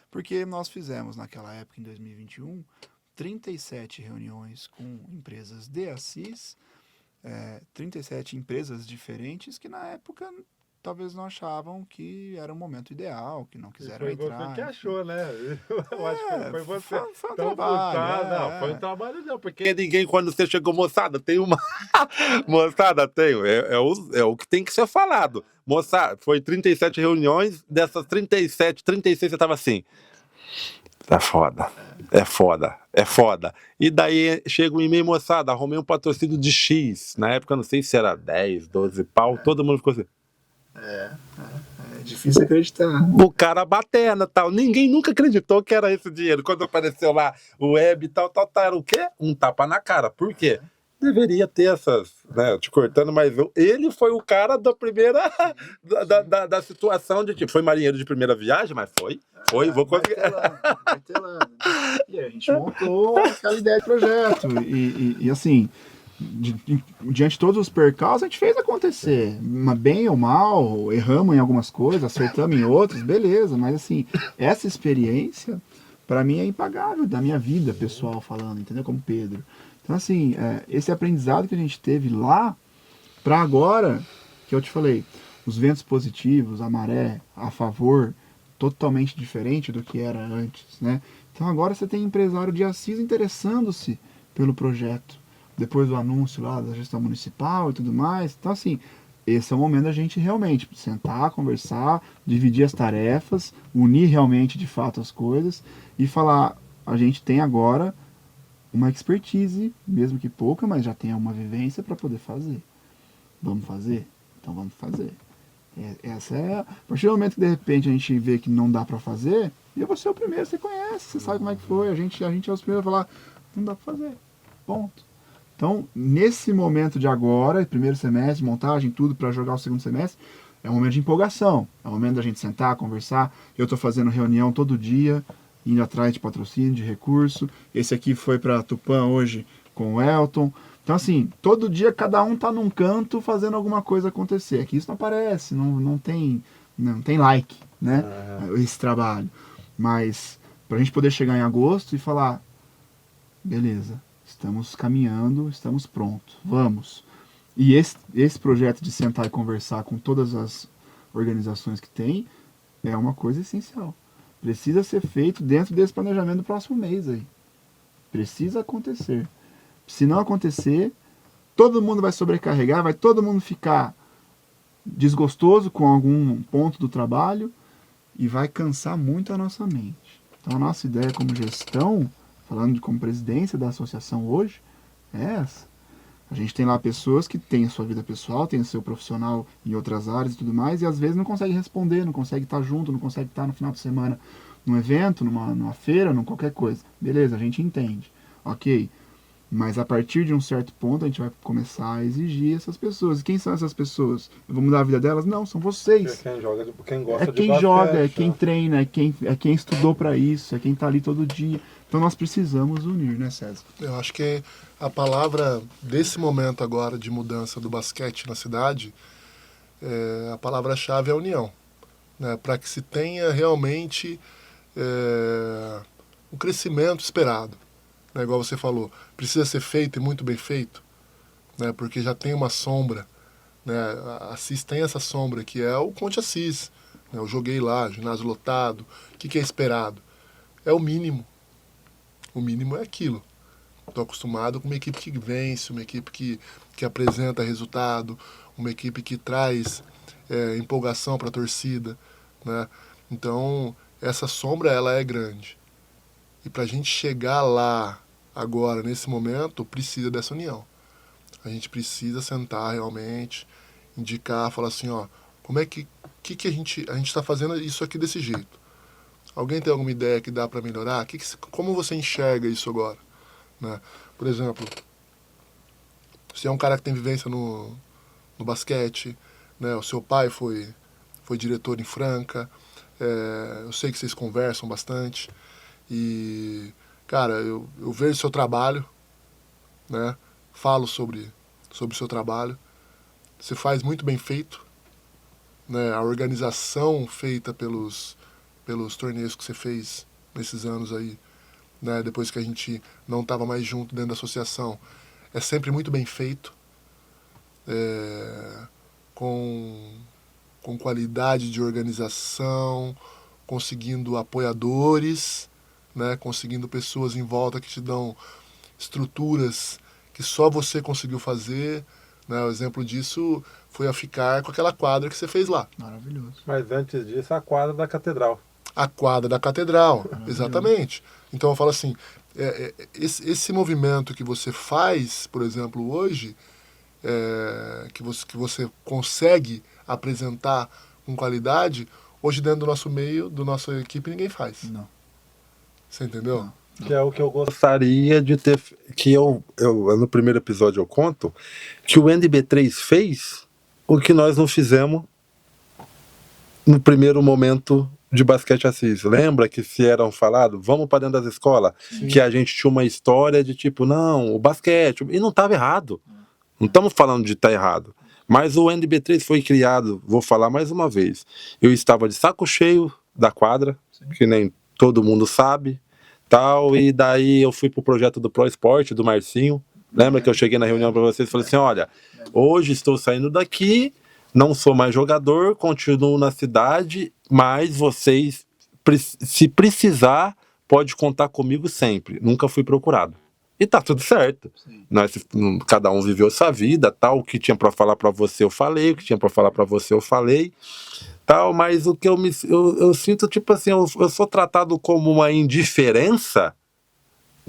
Porque nós fizemos, naquela época, em 2021, 37 reuniões com empresas de Assis, 37 empresas diferentes que, na época, talvez não achavam que era o momento ideal, que não quiseram entrar. Foi você que achou, né? Eu acho que foi você. Foi um trabalho. Não, foi um trabalho não, porque ninguém, quando você chegou, moçada, tem uma... moçada, tem, é o que tem que ser falado. Moçada, foi 37 reuniões, dessas 36 você tava assim... É foda. E daí chega um e-mail, moçada, arrumei um patrocínio de X. Na época, não sei se era 10, 12 pau, todo mundo ficou assim. É difícil acreditar. O cara batendo e tal. Ninguém nunca acreditou que era esse dinheiro. Quando apareceu lá o web e tal, era o quê? Um tapa na cara. Por quê? Deveria ter essas, né, te cortando, mas ele foi o cara da primeira, da situação de tipo, foi marinheiro de primeira viagem, mas foi, vou conseguir. Vai ter lá. E a gente montou aquela ideia de projeto, e assim, diante de todos os percalços, a gente fez acontecer, bem ou mal, erramos em algumas coisas, acertamos em outras, beleza, mas assim, essa experiência, para mim é impagável, da minha vida pessoal falando, entendeu? Como Pedro. Então, assim, esse aprendizado que a gente teve lá, para agora, que eu te falei, os ventos positivos, a maré a favor, totalmente diferente do que era antes, né? Então, agora você tem empresário de Assis interessando-se pelo projeto, depois do anúncio lá da gestão municipal e tudo mais. Então, assim, esse é o momento da gente realmente sentar, conversar, dividir as tarefas, unir realmente, de fato, as coisas e falar... a gente tem agora uma expertise, mesmo que pouca, mas já tem uma vivência para poder fazer. Vamos fazer? Então vamos fazer. Essa é a partir do momento que de repente a gente vê que não dá para fazer, eu vou ser o primeiro, você conhece, você sabe como é que foi, a gente é os primeiros a falar, não dá para fazer, ponto. Então, nesse momento de agora, primeiro semestre, montagem, tudo para jogar o segundo semestre, é um momento de empolgação, é um momento da gente sentar, conversar. Eu estou fazendo reunião todo dia, indo atrás de patrocínio, de recurso. Esse aqui foi para Tupã hoje com o Elton. Então, assim, todo dia cada um tá num canto fazendo alguma coisa acontecer. Aqui isso não aparece, não tem like, né? Esse trabalho. Mas pra gente poder chegar em agosto e falar, beleza, estamos caminhando, estamos prontos, vamos. E esse projeto de sentar e conversar com todas as organizações que tem é uma coisa essencial. Precisa ser feito dentro desse planejamento do próximo mês aí. Precisa acontecer. Se não acontecer, todo mundo vai sobrecarregar, vai todo mundo ficar desgostoso com algum ponto do trabalho e vai cansar muito a nossa mente. Então a nossa ideia como gestão, falando como presidência da associação hoje, é essa. A gente tem lá pessoas que têm a sua vida pessoal, têm o seu profissional em outras áreas e tudo mais, e às vezes não consegue responder, não consegue estar junto, não consegue estar no final de semana num evento, numa feira, numa qualquer coisa. Beleza, a gente entende. Ok. Mas a partir de um certo ponto a gente vai começar a exigir essas pessoas. E quem são essas pessoas? Eu vou mudar a vida delas? Não, são vocês. É quem joga, quem gosta de quem basquete, joga, é quem treina, é quem estudou para isso, é quem está ali todo dia. Então nós precisamos unir, né, César? Eu acho que a palavra desse momento agora de mudança do basquete na cidade, a palavra-chave é união, né? Para que se tenha realmente o crescimento esperado. Né, igual você falou, precisa ser feito e muito bem feito, né, porque já tem uma sombra, né, a Assis tem essa sombra que é o Conte Assis, né, eu joguei lá, ginásio lotado, o que é esperado? É o mínimo é aquilo. Estou acostumado com uma equipe que vence, uma equipe que apresenta resultado, uma equipe que traz empolgação para a torcida, né, então essa sombra ela é grande. E para a gente chegar lá, agora, nesse momento, precisa dessa união. A gente precisa sentar realmente, indicar, falar assim, ó, como é que a gente está fazendo isso aqui desse jeito? Alguém tem alguma ideia que dá para melhorar? Como você enxerga isso agora? Né? Por exemplo, se é um cara que tem vivência no basquete, né? O seu pai foi diretor em Franca, eu sei que vocês conversam bastante, e, cara, eu vejo seu trabalho, né? Falo sobre o seu trabalho. Você faz muito bem feito, né? A organização feita pelos torneios que você fez nesses anos aí, né? Depois que a gente não estava mais junto dentro da associação, é sempre muito bem feito, com qualidade de organização, conseguindo apoiadores, né, conseguindo pessoas em volta que te dão estruturas que só você conseguiu fazer, né? O exemplo disso foi a ficar com aquela quadra que você fez lá. Maravilhoso. Mas antes disso, a quadra da catedral. A quadra da catedral, exatamente. Então eu falo assim, esse movimento que você faz, por exemplo, hoje, que você consegue apresentar com qualidade, hoje dentro do nosso meio, da nossa equipe, ninguém faz. Não. Você entendeu? Não. Que é o que eu gostaria de ter. Que eu no primeiro episódio eu conto que o NB3 fez o que nós não fizemos no primeiro momento de basquete Assis. Lembra que se eram falado, vamos para dentro das escolas, que a gente tinha uma história de tipo, não, o basquete, e não estava errado. Não estamos falando de estar errado. Mas o NB3 foi criado, vou falar mais uma vez, eu estava de saco cheio da quadra, que nem todo mundo sabe, tal, e daí eu fui pro projeto do Pro Esporte, do Marcinho. Lembra que eu cheguei na reunião para vocês e falei assim, olha, hoje estou saindo daqui, não sou mais jogador, continuo na cidade, mas vocês, se precisar, pode contar comigo sempre. Nunca fui procurado. E tá tudo certo. Nós, cada um viveu sua vida, tal, o que tinha para falar para você eu falei, o que tinha para falar para você eu falei, tal, mas o que eu sinto, tipo assim, eu sou tratado como uma indiferença,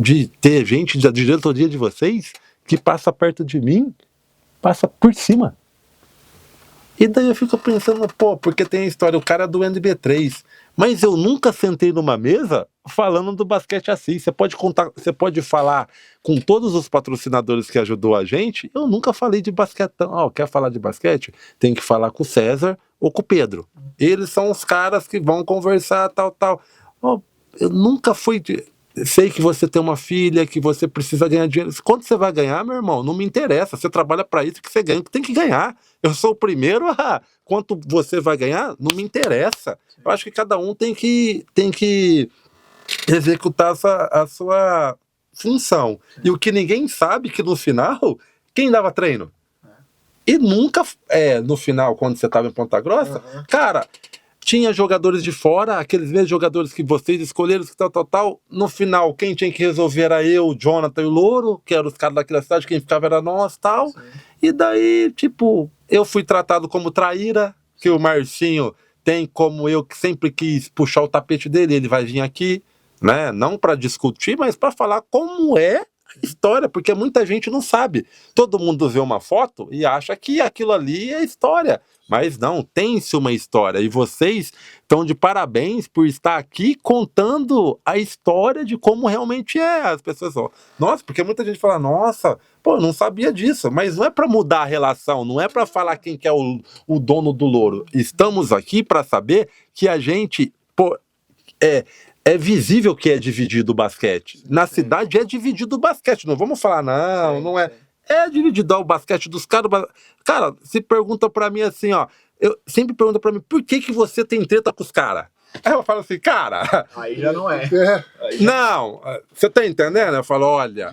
de ter gente da diretoria de vocês que passa perto de mim, passa por cima. E daí eu fico pensando, pô, porque tem a história, o cara é do NB3, mas eu nunca sentei numa mesa falando do basquete assim. Você pode contar, você pode falar com todos os patrocinadores que ajudou a gente, eu nunca falei de basquete. Quer falar de basquete? Tem que falar com o César ou com o Pedro. Eles são os caras que vão conversar, tal. Eu nunca fui... Sei que você tem uma filha, que você precisa ganhar dinheiro. Quanto você vai ganhar, meu irmão? Não me interessa. Você trabalha para isso, que você ganha, que tem que ganhar. Eu sou o primeiro a... Quanto você vai ganhar, não me interessa. Eu acho que cada um tem que executar a sua função. E o que ninguém sabe, que no final, quem dava treino? E nunca, no final, quando você estava em Ponta Grossa, cara... Tinha jogadores de fora, aqueles mesmos jogadores que vocês escolheram, tal. No final, quem tinha que resolver era eu, o Jonathan e o Louro, que eram os caras daquela cidade, quem ficava era nós, tal. Sim. E daí, eu fui tratado como traíra, que o Marcinho tem como eu, que sempre quis puxar o tapete dele, ele vai vir aqui, né? Não para discutir, mas para falar como é a história, porque muita gente não sabe. Todo mundo vê uma foto e acha que aquilo ali é história. Mas não, tem-se uma história. E vocês estão de parabéns por estar aqui contando a história de como realmente é. As pessoas falam, nossa, porque muita gente fala, nossa, pô, eu não sabia disso. Mas não é para mudar a relação, não é para falar quem que é o dono do Louro. Estamos aqui para saber que a gente, é visível que é dividido o basquete. Na cidade é dividido o basquete. Não vamos falar, não é. É dividido o basquete dos caras. Cara, se pergunta pra mim assim, eu sempre pergunto pra mim, por que você tem treta com os caras? Aí eu falo assim, cara... Aí já não é. Não, você tá entendendo? Eu falo, olha,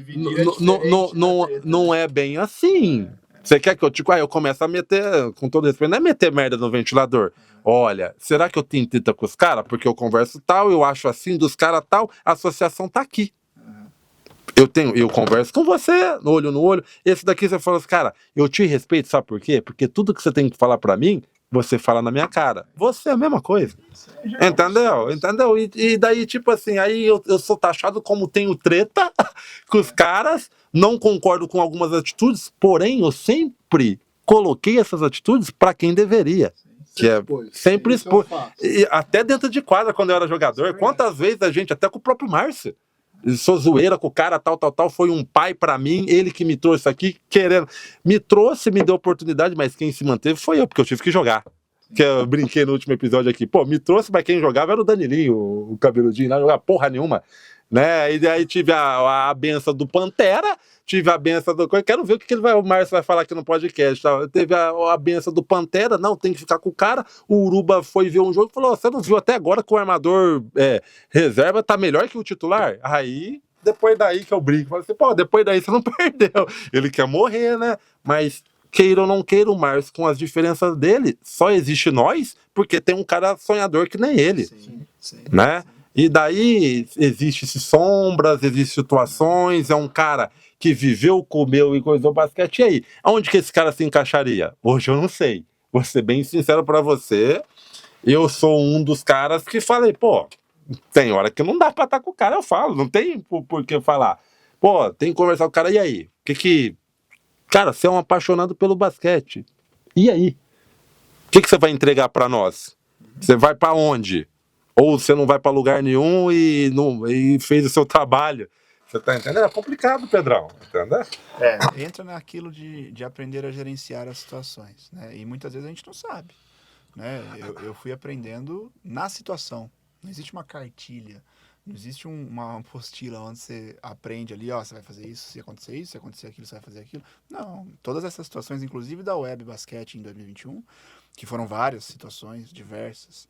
não é bem assim. Você quer que eu aí eu começo a meter, com todo respeito, não é meter merda no ventilador. Olha, será que eu tenho treta com os caras? Porque eu converso tal, eu acho assim, dos caras tal, a associação tá aqui. Eu converso com você, olho no olho. Esse daqui você fala assim, cara, eu te respeito, sabe por quê? Porque tudo que você tem que falar pra mim, você fala na minha cara. Você é a mesma coisa. Entendeu? E daí, aí eu sou taxado como tenho treta com os caras, não concordo com algumas atitudes, porém eu sempre coloquei essas atitudes pra quem deveria. Que é sempre expor. Até dentro de quadra, quando eu era jogador, quantas vezes a gente, até com o próprio Márcio, sou zoeira com o cara, tal, foi um pai pra mim, ele que me trouxe aqui, me trouxe, me deu oportunidade, mas quem se manteve foi eu, porque eu tive que jogar. Que eu brinquei no último episódio aqui, me trouxe, mas quem jogava era o Danilinho, o cabeludinho, não jogava porra nenhuma, né, e daí tive a benção do Pantera, tive a benção do... Quero ver o que o Márcio vai falar aqui no podcast, tá? Teve a benção do Pantera, não, tem que ficar com o cara, o Uruba foi ver um jogo e falou, você não viu até agora que o armador reserva tá melhor que o titular? Aí, depois daí que eu brinco, falei assim, depois daí você não perdeu, ele quer morrer, né, mas... Queira ou não queira, o Márcio, com as diferenças dele, só existe nós porque tem um cara sonhador que nem ele, né? Sim. E daí existe sombras, existem situações, é um cara que viveu, comeu e coisou basquete. E aí, aonde que esse cara se encaixaria? Hoje eu não sei. Vou ser bem sincero pra você, eu sou um dos caras que falei, tem hora que não dá pra estar com o cara, eu falo, não tem por que falar. Tem que conversar com o cara, e aí? Cara, você é um apaixonado pelo basquete. E aí? O que você vai entregar pra nós? Você vai pra onde? Ou você não vai pra lugar nenhum e fez o seu trabalho? Você tá entendendo? É complicado, Pedrão. Entendeu? Entra naquilo de aprender a gerenciar as situações, né? E muitas vezes a gente não sabe, né? Eu fui aprendendo na situação. Não existe uma cartilha. Não existe uma apostila onde você aprende ali, você vai fazer isso, se acontecer isso, se acontecer aquilo, você vai fazer aquilo. Não, todas essas situações, inclusive da Web Basquete em 2021, que foram várias situações diversas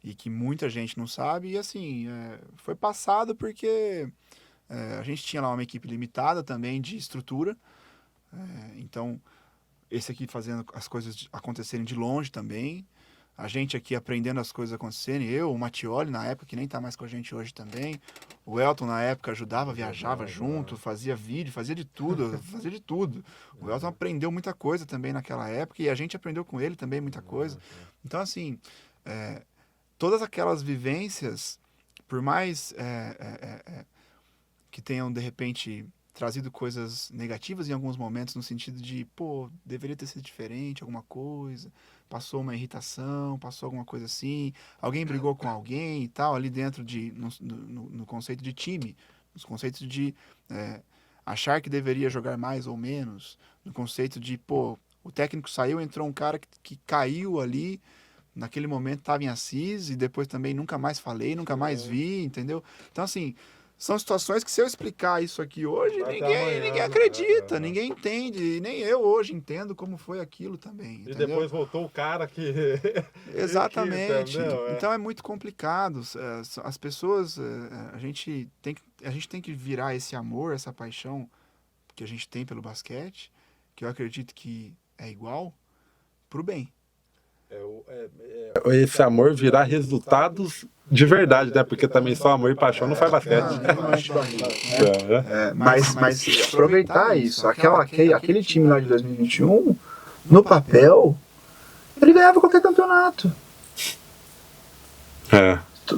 e que muita gente não sabe, e assim, foi passado porque a gente tinha lá uma equipe limitada também de estrutura, então esse aqui fazendo as coisas acontecerem de longe também, a gente aqui aprendendo as coisas acontecerem, o Mattioli na época, que nem tá mais com a gente hoje também, o Elton na época ajudava, viajava junto, fazia vídeo, fazia de tudo. O Elton aprendeu muita coisa também naquela época e a gente aprendeu com ele também muita coisa. Então, assim, todas aquelas vivências, por mais que tenham, de repente, trazido coisas negativas em alguns momentos, no sentido de, pô, deveria ter sido diferente, alguma coisa, passou uma irritação, passou alguma coisa assim, alguém brigou com alguém e tal, ali dentro no conceito de time, nos conceitos de achar que deveria jogar mais ou menos, no conceito de, pô, o técnico saiu, entrou um cara que caiu ali, naquele momento estava em Assis, e depois também nunca mais falei, nunca mais vi, entendeu? Então, assim, são situações que se eu explicar isso aqui hoje, ninguém acredita, ninguém entende, e nem eu hoje entendo como foi aquilo também, E entendeu? depois voltou o cara que... Exatamente. entendeu? Então é muito complicado. As pessoas, a gente tem que virar esse amor, essa paixão que a gente tem pelo basquete, que eu acredito que é igual, pro bem. Esse amor virar resultados de verdade, né? Porque também só amor e paixão não faz basquete. Mas aproveitar isso. Aquele time lá de 2021, no papel, ele ganhava qualquer campeonato.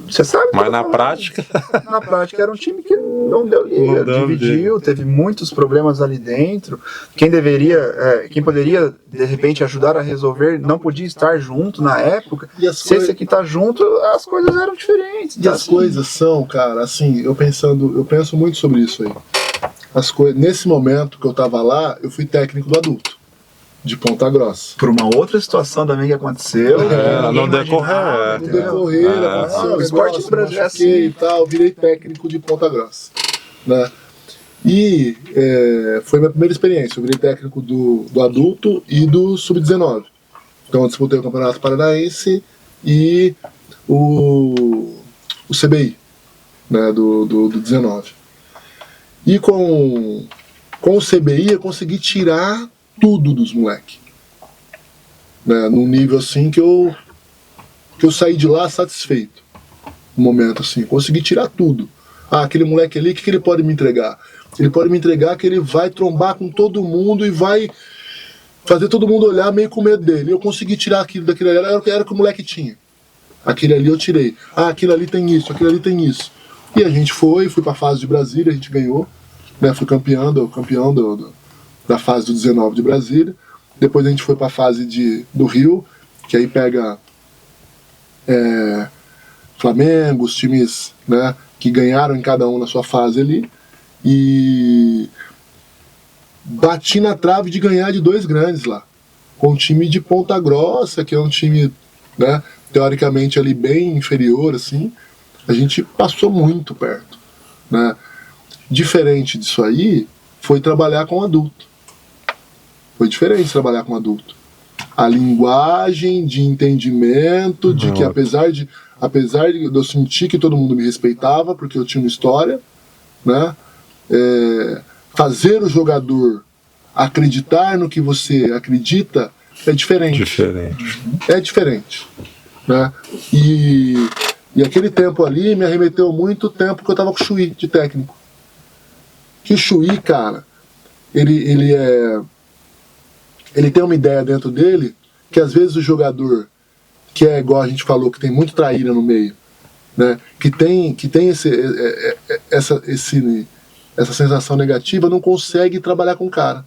Você sabe? Mas na prática... Na prática era um time que não deu liga, dividiu, teve muitos problemas ali dentro. Quem poderia, de repente, ajudar a resolver, não podia estar junto na época. Se esse aqui tá junto, as coisas eram diferentes. E as coisas são, cara, assim, eu penso muito sobre isso aí. Nesse momento que eu tava lá, eu fui técnico do adulto, de Ponta Grossa. Por uma outra situação também que aconteceu. No decorrer. No decorrer, aconteceu o esporte brasileiro e tal, virei técnico de Ponta Grossa, né? E foi minha primeira experiência. Eu virei técnico do adulto e do sub-19. Então eu disputei o Campeonato Paranaense e o CBI, né, do 19. E com o CBI eu consegui tirar tudo dos moleques, né, num nível assim que eu saí de lá satisfeito. Um momento assim, consegui tirar tudo. Aquele moleque ali, o que ele pode me entregar? Ele pode me entregar que ele vai trombar com todo mundo e vai fazer todo mundo olhar meio com medo dele. Eu consegui tirar aquilo daquele ali, era o que o moleque tinha. Aquele ali eu tirei. Aquilo ali tem isso, aquilo ali tem isso. E a gente fui pra fase de Brasília, a gente ganhou, né, fui campeão da fase do 19 de Brasília. Depois a gente foi pra fase do Rio, que aí pega Flamengo, os times, né, que ganharam em cada um na sua fase ali. E bati na trave de ganhar de 2 grandes lá, com o time de Ponta Grossa, que é um time, né, teoricamente ali bem inferior, assim. A gente passou muito perto, né. Diferente disso aí foi trabalhar com adulto. Foi diferente trabalhar com adulto. A linguagem de entendimento, de que apesar de eu sentir que todo mundo me respeitava, porque eu tinha uma história, né, fazer o jogador acreditar no que você acredita é diferente. É diferente, né? E aquele tempo ali me arremeteu muito o tempo que eu tava com o Chuí de técnico. Que o Chuí, cara, ele tem uma ideia dentro dele que às vezes o jogador, que é igual a gente falou, que tem muito traíra no meio, né, que tem essa sensação negativa, não consegue trabalhar com o cara.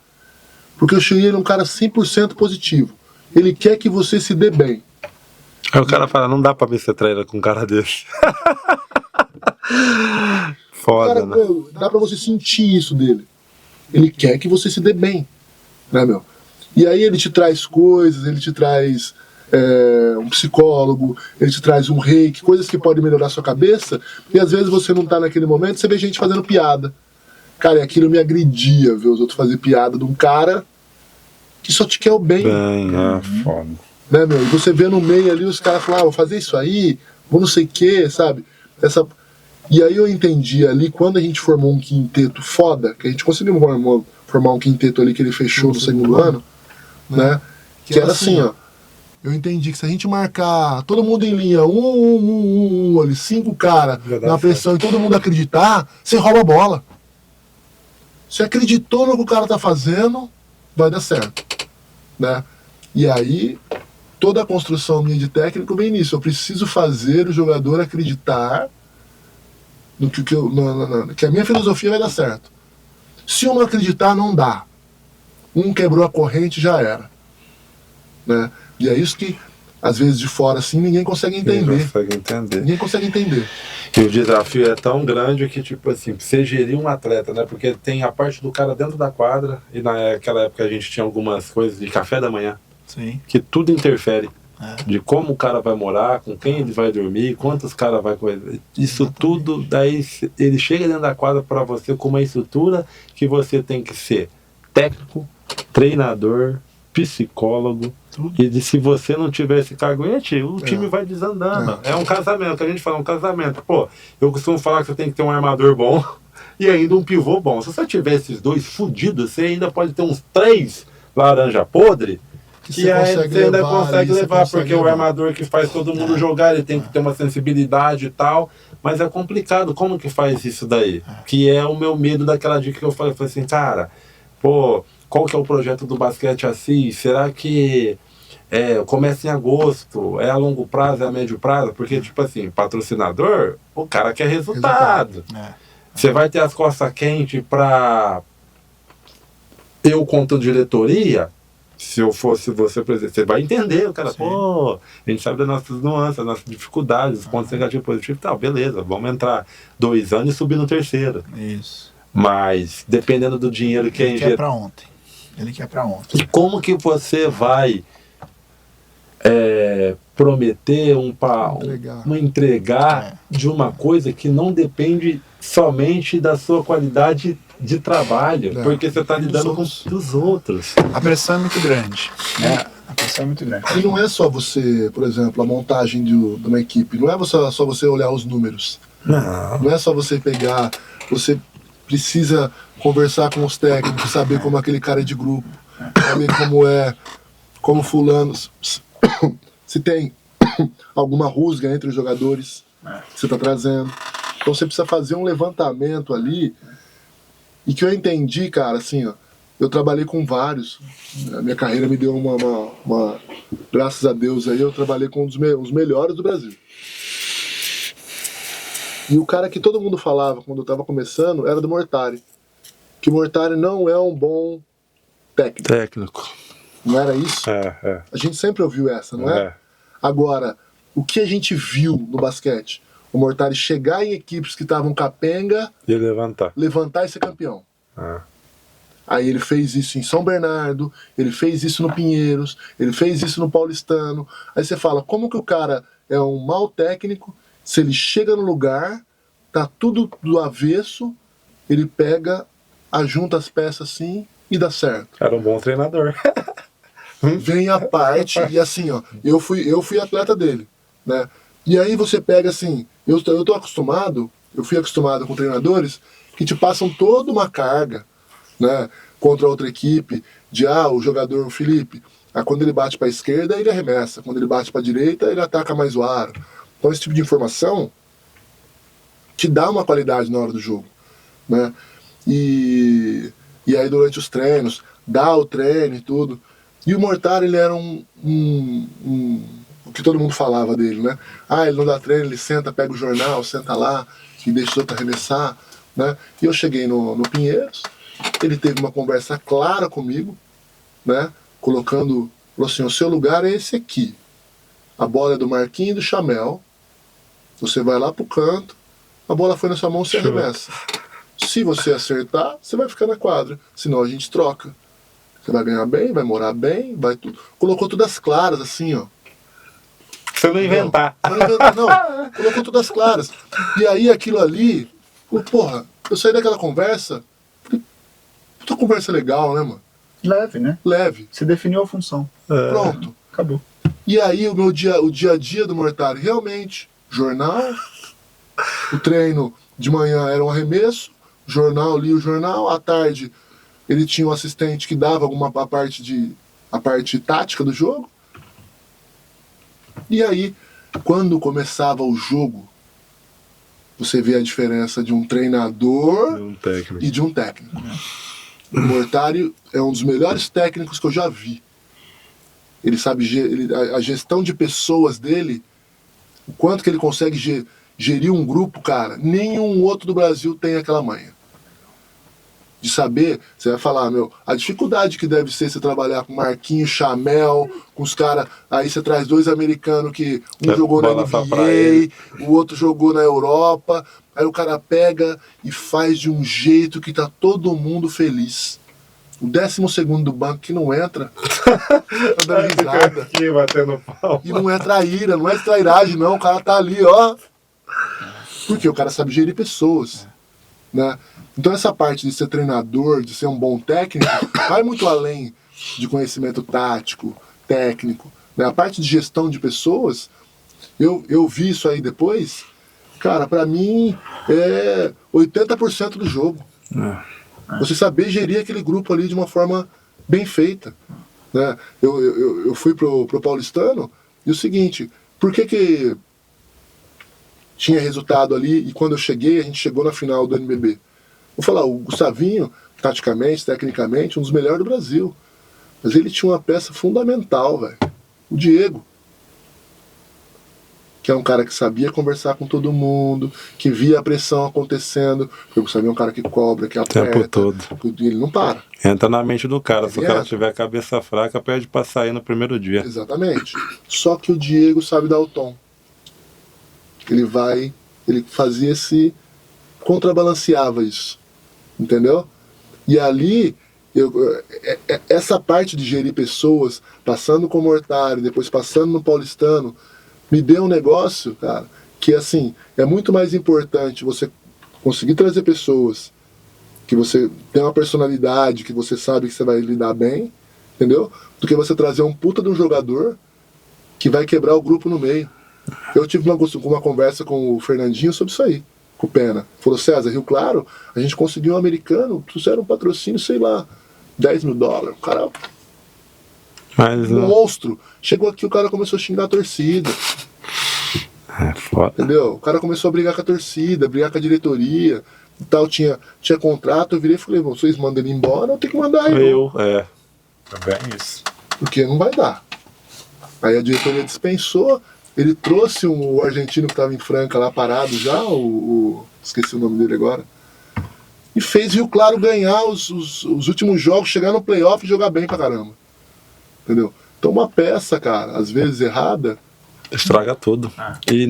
Porque o Chuí é um cara 100% positivo. Ele quer que você se dê bem. Aí o cara fala, não dá pra ver você traíra com um cara desse. Foda, cara, né? meu, dá pra você sentir isso dele. Ele quer que você se dê bem, né, meu? E aí ele te traz coisas, ele te traz um psicólogo, ele te traz um reiki, coisas que podem melhorar a sua cabeça, e às vezes você não tá naquele momento, você vê gente fazendo piada. Cara, e aquilo me agredia, ver os outros fazer piada de um cara que só te quer o bem. Foda. Né, meu? E você vê no meio ali os caras falam, vou fazer isso aí, vou não sei o que, sabe? E aí eu entendi ali, quando a gente formou um quinteto foda, que a gente conseguiu formar um quinteto ali que ele fechou no segundo ano, né? Que era assim, ó. Eu entendi que se a gente marcar todo mundo em linha, ali, 5 caras na pressão e todo mundo acreditar, você rouba a bola. Você acreditou no que o cara tá fazendo, vai dar certo, né? E aí, toda a construção minha de técnico vem nisso. Eu preciso fazer o jogador acreditar que a minha filosofia vai dar certo. Se um não acreditar, não dá. Um quebrou a corrente, já era. Né? E é isso que, às vezes, de fora, assim, ninguém consegue entender. Ninguém consegue entender. E o desafio é tão grande que, tipo assim, você gerir um atleta, né? Porque tem a parte do cara dentro da quadra, e naquela época a gente tinha algumas coisas de café da manhã, Sim. que tudo interfere. De como o cara vai morar, com quem ele vai dormir, quantos caras vai correr. Isso tudo, daí ele chega dentro da quadra para você com uma estrutura que você tem que ser técnico, treinador, psicólogo. E se você não tiver esse caguete, o time vai desandando. É um casamento, que a gente fala, um casamento. Pô, eu costumo falar que você tem que ter um armador bom e ainda um pivô bom. Se você tiver esses dois fudidos, você ainda pode ter uns 3 laranja podre. Que aí você ainda consegue levar, porque o armador que faz todo mundo jogar, ele tem que ter uma sensibilidade e tal, mas é complicado, como que faz isso daí? Que é o meu medo daquela dica que eu falei assim, cara, pô, qual que é o projeto do basquete assim? Será que começa em agosto, é a longo prazo, é a médio prazo? Porque, tipo assim, patrocinador, o cara quer resultado. Você vai ter as costas quentes pra eu, contra diretoria. Se eu fosse você, presidente, você vai entender, o cara, pô, a gente sabe das nossas nuances, das nossas dificuldades, os pontos negativos e positivos e tal, beleza, vamos entrar 2 anos e subir no 3º. Isso. Mas, dependendo do dinheiro que ele quer pra ontem. Ele quer pra ontem. E como que você vai prometer entregar de uma coisa que não depende somente da sua qualidade de trabalho, porque você está lidando com os outros. A pressão é muito grande. A pressão é muito grande. E não é só você, por exemplo, a montagem de uma equipe, não é só você olhar os números. Não é só você pegar, você precisa conversar com os técnicos, saber como aquele cara é de grupo, saber como fulano, se tem alguma rusga entre os jogadores que você está trazendo. Então você precisa fazer um levantamento ali. E que eu entendi, cara, assim, ó, eu trabalhei com vários. A minha carreira me deu uma graças a Deus aí, eu trabalhei com os melhores do Brasil. E o cara que todo mundo falava quando eu tava começando era do Mortari. Que o Mortari não é um bom técnico. Não era isso? A gente sempre ouviu essa, não é? Agora, o que a gente viu no basquete? O Mortari chegar em equipes que estavam capenga e levantar e ser campeão. Aí ele fez isso em São Bernardo, ele fez isso no Pinheiros, ele fez isso no Paulistano. Aí você fala, como que o cara é um mau técnico, se ele chega no lugar, tá tudo do avesso, ele pega, ajunta as peças assim e dá certo. Era um bom treinador. Vem a parte, e assim, ó, eu fui atleta dele, né? E aí você pega assim, eu fui acostumado com treinadores que te passam toda uma carga, né, contra outra equipe, de o jogador Felipe, quando ele bate para a esquerda ele arremessa, quando ele bate para a direita ele ataca mais o aro. Então esse tipo de informação te dá uma qualidade na hora do jogo, né? E aí durante os treinos, dá o treino e tudo. E o Mortari, ele era o que todo mundo falava dele, né? Ele não dá treino, ele senta, pega o jornal, senta lá e deixa os outros arremessar, né? E eu cheguei no Pinheiros, ele teve uma conversa clara comigo, né? Falou assim, o seu lugar é esse aqui. A bola é do Marquinhos e do Chamel. Você vai lá pro canto, a bola foi na sua mão, você arremessa. Se você acertar, você vai ficar na quadra. Senão a gente troca. Você vai ganhar bem, vai morar bem, vai tudo. Colocou todas claras, assim, ó. Você não inventar. Não, colocou todas claras. E aí aquilo ali, porra, eu saí daquela conversa, puta conversa legal, né, mano? Leve, né? Leve. Você definiu a função. Pronto. Acabou. E aí o dia a dia do Mortari, realmente, jornal, o treino de manhã era um arremesso, jornal, lia o jornal, à tarde ele tinha um assistente que dava a parte tática do jogo. E aí, quando começava o jogo, você vê a diferença de um treinador e de um técnico. O Mortari é um dos melhores técnicos que eu já vi. Ele sabe a gestão de pessoas dele, o quanto que ele consegue gerir um grupo, cara, nenhum outro do Brasil tem aquela manha. De saber, você vai falar, a dificuldade que deve ser você trabalhar com Marquinhos, Chamel, com os caras, aí você traz 2 americanos que um jogou na NBA, o outro jogou na Europa, aí o cara pega e faz de um jeito que tá todo mundo feliz. O 12º do banco que não entra, tá dando risada. Aqui, batendo pau. E não é traíra, não é trairagem não, o cara tá ali, ó. Porque o cara sabe gerir pessoas, né? Então essa parte de ser treinador, de ser um bom técnico, vai muito além de conhecimento tático, técnico, né? A parte de gestão de pessoas, eu vi isso aí depois, cara, pra mim é 80% do jogo. Você saber gerir aquele grupo ali de uma forma bem feita, né? Eu fui pro Paulistano e o seguinte, por que tinha resultado ali e quando eu cheguei, a gente chegou na final do NBB? Vou falar, o Gustavinho, taticamente, tecnicamente, um dos melhores do Brasil. Mas ele tinha uma peça fundamental, velho. O Diego. Que é um cara que sabia conversar com todo mundo, que via a pressão acontecendo. Porque o Gustavinho é um cara que cobra, que aperta. O tempo todo. Ele não para. Entra na mente do cara. Se o cara tiver a cabeça fraca, perde pra sair no primeiro dia. Exatamente. Só que o Diego sabe dar o tom. Ele fazia contrabalanceava isso. Entendeu? E ali, essa parte de gerir pessoas, passando como Hortário, depois passando no Paulistano, me deu um negócio, cara, que assim, é muito mais importante você conseguir trazer pessoas que você tem uma personalidade, que você sabe que você vai lidar bem, entendeu? Do que você trazer um puta de um jogador que vai quebrar o grupo no meio. Eu tive uma conversa com o Fernandinho sobre isso aí. Com o Pena. Falou, César, Rio Claro, a gente conseguiu um americano, trouxeram um patrocínio, sei lá, $10 mil. O cara, monstro. Chegou aqui, o cara começou a xingar a torcida. É foda. Entendeu? O cara começou a brigar com a torcida, brigar com a diretoria e tal. Tinha contrato, eu virei e falei, vocês mandam ele embora, eu tenho que mandar ele. É bem isso. Porque não vai dar. Aí a diretoria dispensou. Ele trouxe o argentino que estava em Franca lá parado já, esqueci o nome dele agora, e fez Rio Claro ganhar os últimos jogos, chegar no playoff e jogar bem pra caramba. Entendeu? Então uma peça, cara, às vezes errada, estraga tudo. E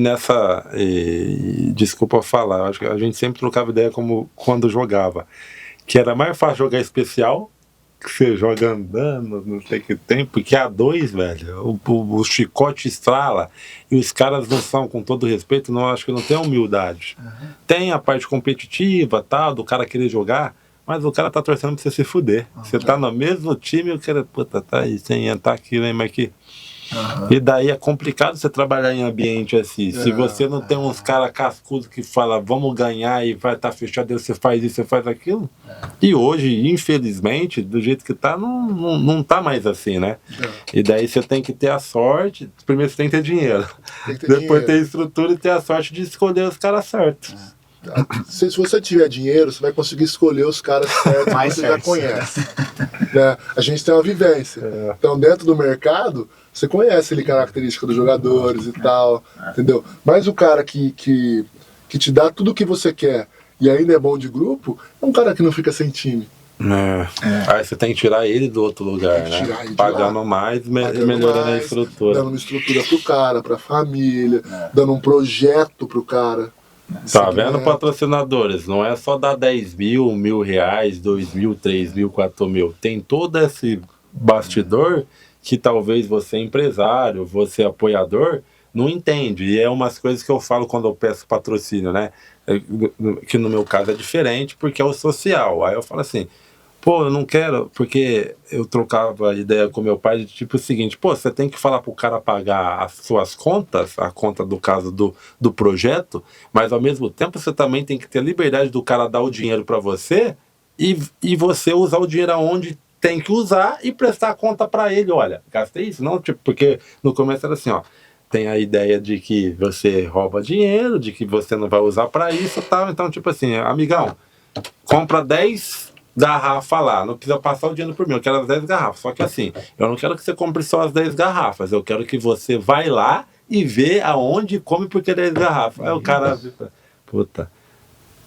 desculpa falar, eu acho que a gente sempre trocava ideia como quando jogava, que era mais fácil jogar especial, que você joga andando, não sei o que tem, porque a 2, velho, o chicote estrala e os caras não são, com todo respeito, não, acho que não tem humildade. Tem a parte competitiva, tal, do cara querer jogar, mas o cara tá torcendo pra você se fuder. Você tá no mesmo time e o cara, puta, tá aí, sem entrar aqui, lembra aqui. E daí é complicado você trabalhar em ambiente assim. Se você não tem uns caras cascudos que falam vamos ganhar e vai estar fechado, você faz isso, você faz aquilo. E hoje, infelizmente, do jeito que tá, não tá mais assim, né? E daí você tem que ter a sorte. Primeiro você tem que ter dinheiro. Depois ter estrutura e ter a sorte de escolher os caras certos. Se você tiver dinheiro, você vai conseguir escolher os caras certos que você já conhece. Né? A gente tem uma vivência. Então, dentro do mercado, você conhece ali característica dos jogadores e tal, entendeu? Mas o cara que te dá tudo o que você quer e ainda é bom de grupo, é um cara que não fica sem time. Aí você tem que tirar ele do outro lugar, né? Pagando mais, melhorando a estrutura. Dando uma estrutura pro cara, pra família, dando um projeto pro cara. Tá vendo, patrocinadores? Não é só dar 10 mil, R$1.000, 2 mil, 3 mil, 4 mil. Tem todo esse bastidor que talvez você empresário, você apoiador, não entende. E é umas coisas que eu falo quando eu peço patrocínio, né? Que no meu caso é diferente, porque é o social. Aí eu falo assim, pô, eu não quero, porque eu trocava ideia com meu pai de tipo o seguinte, pô, você tem que falar pro cara pagar as suas contas, a conta do caso do projeto, mas ao mesmo tempo você também tem que ter a liberdade do cara dar o dinheiro para você e você usar o dinheiro aonde tem que usar e prestar a conta para ele, olha, gastei isso, não, tipo, porque no começo era assim, ó, tem a ideia de que você rouba dinheiro, de que você não vai usar para isso e tal, então tipo assim, amigão, compra 10 garrafas lá, não precisa passar o dinheiro por mim, eu quero as 10 garrafas, só que assim, eu não quero que você compre só as 10 garrafas, eu quero que você vai lá e vê aonde come por 10 garrafas. Aí o cara, puta,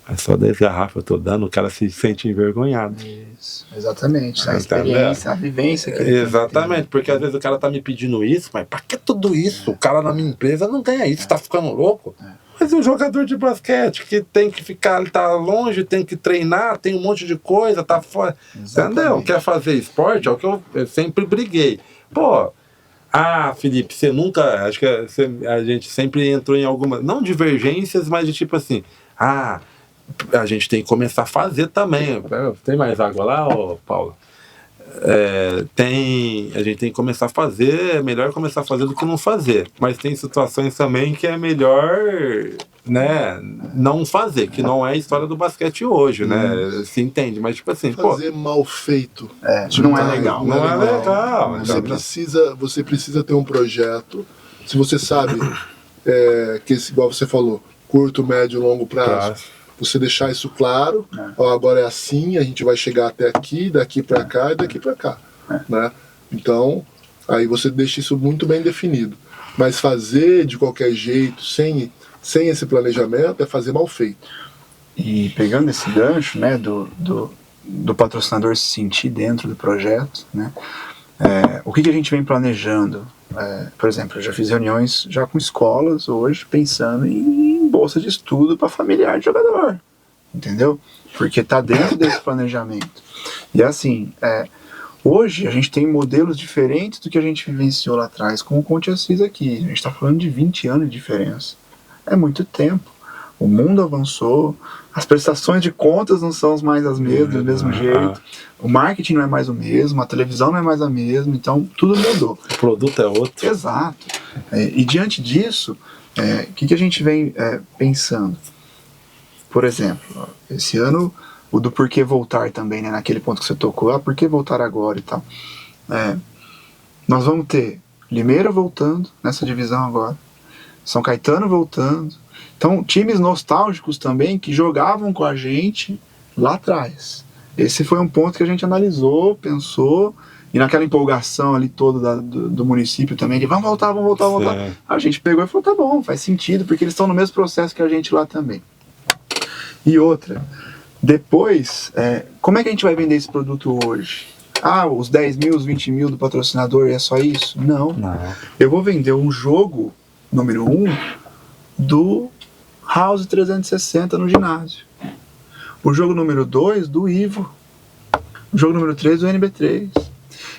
é só 10 garrafas eu tô dando, o cara se sente envergonhado. Isso, exatamente. A Tá experiência, a vivência. Que Exatamente, porque às vezes o cara tá me pedindo isso, mas pra que tudo isso? O cara na minha empresa não ganha isso, tá ficando louco? Mas o jogador de basquete que tem que ficar, ele tá longe, tem que treinar, tem um monte de coisa, tá fora. Entendeu? Quer fazer esporte? É o que eu sempre briguei. Pô, Felipe, você nunca. Acho que a gente sempre entrou em algumas. Não divergências, mas de tipo assim. A gente tem que começar a fazer também. Tem mais água lá, Paulo? A gente tem que começar a fazer, é melhor começar a fazer do que não fazer, mas tem situações também que é melhor, né, não fazer, que não é a história do basquete hoje, né, se entende, mas tipo assim, fazer mal feito não é legal. Não é legal. Você precisa ter um projeto, se você sabe que igual você falou, curto, médio, longo prazo, você deixar isso claro, agora é assim, a gente vai chegar até aqui, daqui para cá e daqui para cá, né? Então, aí você deixa isso muito bem definido. Mas fazer de qualquer jeito, sem esse planejamento, é fazer mal feito. E pegando esse gancho, né, do patrocinador se sentir dentro do projeto, né, o que a gente vem planejando? Por exemplo, eu já fiz reuniões já com escolas hoje, pensando em bolsa de estudo para familiar de jogador, entendeu? Porque está dentro desse planejamento. E assim, hoje a gente tem modelos diferentes do que a gente vivenciou lá atrás, como o Conte Assis aqui. A gente está falando de 20 anos de diferença. É muito tempo. O mundo avançou, as prestações de contas não são mais as mesmas, do mesmo jeito, o marketing não é mais o mesmo, a televisão não é mais a mesma, então tudo mudou. O produto é outro. Exato. E diante disso, o que a gente vem pensando? Por exemplo, esse ano, o do porquê voltar também, né, naquele ponto que você tocou, por que voltar agora e tal. Nós vamos ter Limeira voltando nessa divisão agora, São Caetano voltando, então times nostálgicos também que jogavam com a gente lá atrás. Esse foi um ponto que a gente analisou, pensou, e naquela empolgação ali toda do município também, de vamos voltar. A gente pegou e falou, tá bom, faz sentido, porque eles estão no mesmo processo que a gente lá também. E outra, depois, como é que a gente vai vender esse produto hoje? Os 10 mil, os 20 mil do patrocinador e é só isso? Não. Eu vou vender um jogo, número 1, do House 360 no ginásio. O jogo número 2 do Ivo. O jogo número 3 do NB3.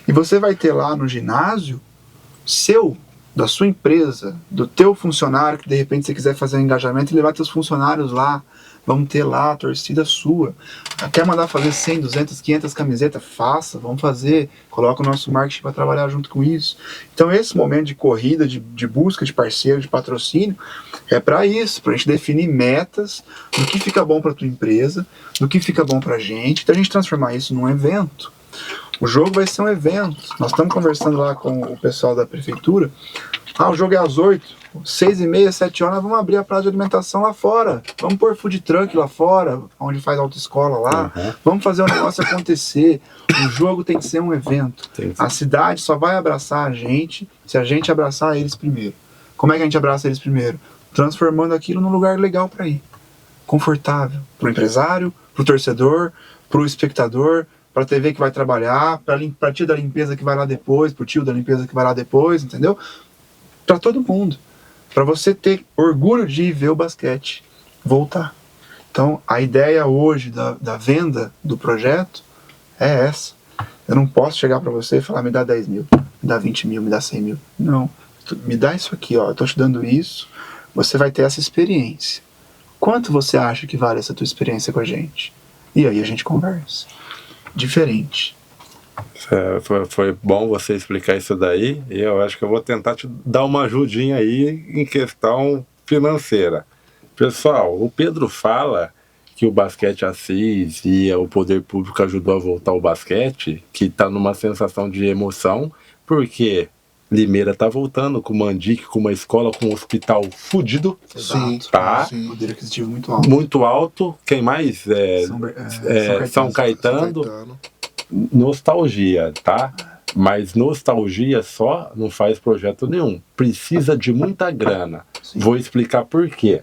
E você vai ter lá no ginásio da sua empresa, do teu funcionário, que de repente você quiser fazer um engajamento e levar teus funcionários lá. Vamos ter lá a torcida sua. Quer mandar fazer 100, 200, 500 camisetas? Faça, vamos fazer. Coloca o nosso marketing para trabalhar junto com isso. Então esse momento de corrida, de busca de parceiro, de patrocínio, é para isso, para a gente definir metas do que fica bom para tua empresa, do que fica bom para a gente, da gente transformar isso num evento. O jogo vai ser um evento. Nós estamos conversando lá com o pessoal da prefeitura. O jogo é às 8, 6h30, 7 horas, vamos abrir a praça de alimentação lá fora. Vamos pôr food truck lá fora, onde faz autoescola lá. Vamos fazer o negócio acontecer. O jogo tem que ser um evento. A cidade só vai abraçar a gente se a gente abraçar eles primeiro. Como é que a gente abraça eles primeiro? Transformando aquilo num lugar legal para ir. Confortável. Para o empresário, para o torcedor, para o espectador, para a TV que vai trabalhar, para a tia da limpeza que vai lá depois, para o tio da limpeza que vai lá depois, entendeu? Para todo mundo. Para você ter orgulho de ir ver o basquete voltar. Então, a ideia hoje da venda do projeto é essa. Eu não posso chegar para você e falar, me dá 10 mil, me dá 20 mil, me dá 100 mil. Não. Me dá isso aqui, ó, eu tô te dando isso, você vai ter essa experiência. Quanto você acha que vale essa tua experiência com a gente? E aí a gente conversa. Diferente. Foi bom você explicar isso daí, e eu acho que eu vou tentar te dar uma ajudinha aí em questão financeira. Pessoal, o Pedro fala que o basquete Assis e o poder público ajudou a voltar o basquete, que está numa sensação de emoção, porque Limeira tá voltando com o Mandique, com uma escola, com um hospital fudido. Sim, tá? Sim. Poder aquisitivo muito alto. Muito alto. Quem mais? São Caetano. Nostalgia, tá? Mas nostalgia só não faz projeto nenhum. Precisa de muita grana. Vou explicar por quê.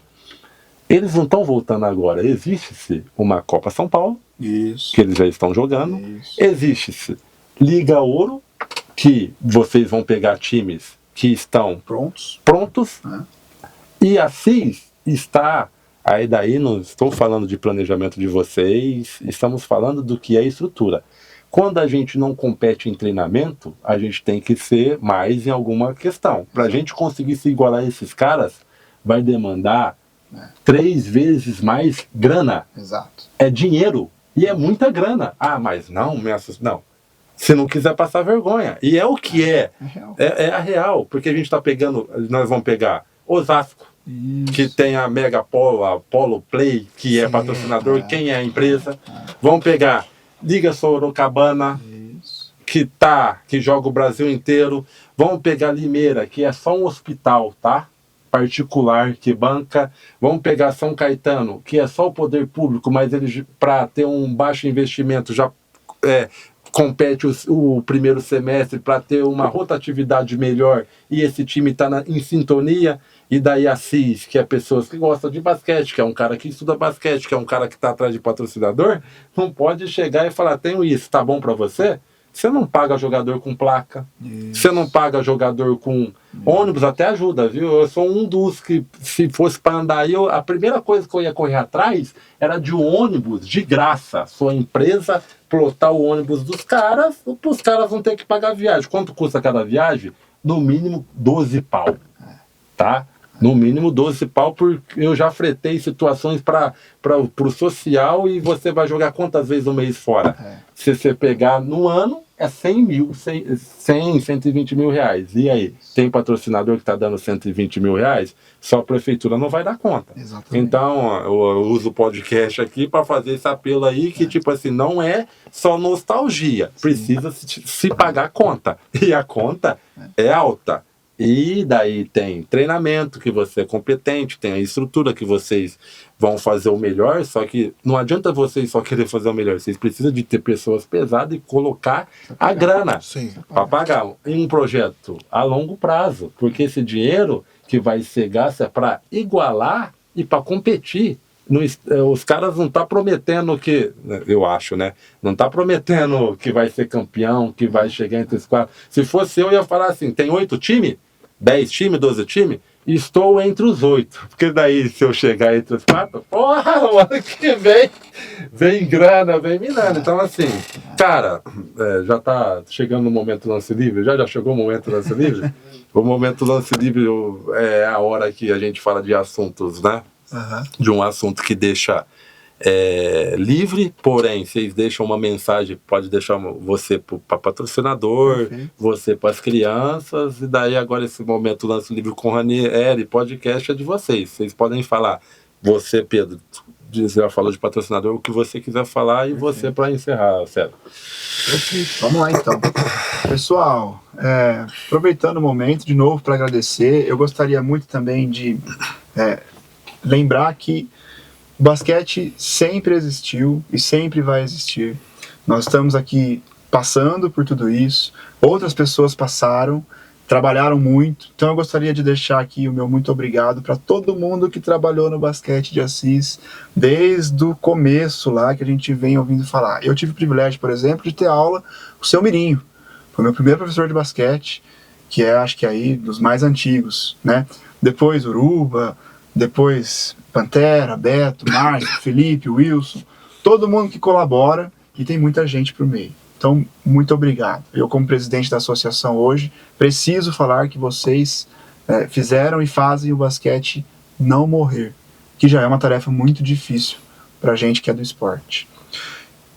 Eles não estão voltando agora. Existe-se uma Copa São Paulo, Isso. que eles já estão jogando. Isso. Existe-se Liga Ouro, que vocês vão pegar times que estão prontos. E a CIS está... Aí daí não estou falando de planejamento de vocês, estamos falando do que é estrutura. Quando a gente não compete em treinamento, a gente tem que ser mais em alguma questão. Para a gente conseguir se igualar a esses caras, vai demandar 3 vezes mais grana. Exato. É dinheiro. E é muita grana. Ah, mas não, não. Se não quiser passar vergonha. E é o que é. É a real. Porque a gente está pegando, nós vamos pegar Osasco, que tem a Mega Polo, a Polo Play, que é patrocinador, quem é a empresa. Vamos pegar Liga Sorocabana, que joga o Brasil inteiro. Vamos pegar Limeira, que é só um hospital, tá? Particular, que banca. Vamos pegar São Caetano, que é só o poder público, mas ele, para ter um baixo investimento, já compete o primeiro semestre para ter uma rotatividade melhor, e esse time está em sintonia. E daí a CIS, que é pessoas que gostam de basquete, que é um cara que estuda basquete, que é um cara que está atrás de patrocinador, não pode chegar e falar, tenho isso, tá bom para você? Você não paga jogador com placa, você não paga jogador com ônibus, até ajuda, viu? Eu sou um dos que, se fosse para andar aí, a primeira coisa que eu ia correr atrás era de um ônibus de graça. Sua empresa plotar o ônibus dos caras, os caras vão ter que pagar a viagem. Quanto custa cada viagem? No mínimo 12 pau, tá? No mínimo 12 pau, porque eu já fretei situações para o social, e você vai jogar quantas vezes no mês fora? Se você pegar no ano, é 120 mil reais. E aí, tem patrocinador que está dando 120 mil reais? Só a prefeitura não vai dar conta. Exatamente. Então, eu uso o podcast aqui para fazer esse apelo aí, que tipo assim, não é só nostalgia. Precisa se pagar a conta. E a conta é alta. E daí tem treinamento, que você é competente, tem a estrutura que vocês vão fazer o melhor, só que não adianta vocês só querer fazer o melhor, vocês precisam de ter pessoas pesadas e colocar a grana para pagar em um projeto a longo prazo, porque esse dinheiro que vai ser gasto é para igualar e para competir. Os caras não estão prometendo que, eu acho, né? Não está prometendo que vai ser campeão, que vai chegar entre os 4. Se fosse eu ia falar assim, tem 8 times? 10 times, 12 times, estou entre os 8. Porque daí, se eu chegar entre os 4, porra, o ano que vem grana, vem minando. Então, assim, cara, já tá chegando o momento do lance livre? Já chegou o momento do lance livre? O momento do lance livre é a hora que a gente fala de assuntos, né? De um assunto que deixa livre, porém, vocês deixam uma mensagem, pode deixar você para patrocinador, você para as crianças, e daí agora esse momento Lance Livre com Ranieri, podcast é de vocês. Vocês podem falar, você, Pedro, já falou de patrocinador, o que você quiser falar, e você para encerrar, César. Vamos lá então. Pessoal, aproveitando o momento, de novo, para agradecer, eu gostaria muito também de lembrar que o basquete sempre existiu e sempre vai existir. Nós estamos aqui passando por tudo isso, outras pessoas passaram, trabalharam muito, então eu gostaria de deixar aqui o meu muito obrigado para todo mundo que trabalhou no basquete de Assis, desde o começo lá que a gente vem ouvindo falar. Eu tive o privilégio, por exemplo, de ter aula com o seu Mirinho, foi meu primeiro professor de basquete, que acho que aí dos mais antigos, né? Depois Uruba, depois Pantera, Beto, Márcio, Felipe, Wilson, todo mundo que colabora, e tem muita gente por meio. Então, muito obrigado. Eu, como presidente da associação hoje, preciso falar que vocês fizeram e fazem o basquete não morrer, que já é uma tarefa muito difícil para a gente que é do esporte.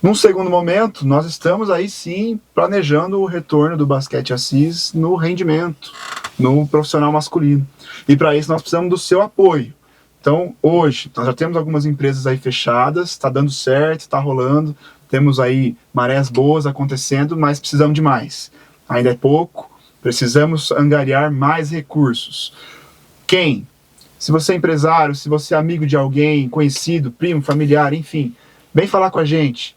Num segundo momento, nós estamos aí sim planejando o retorno do basquete Assis no rendimento, no profissional masculino. E para isso nós precisamos do seu apoio. Então, hoje, nós já temos algumas empresas aí fechadas, está dando certo, está rolando, temos aí marés boas acontecendo, mas precisamos de mais. Ainda é pouco, precisamos angariar mais recursos. Quem? Se você é empresário, se você é amigo de alguém, conhecido, primo, familiar, enfim, vem falar com a gente.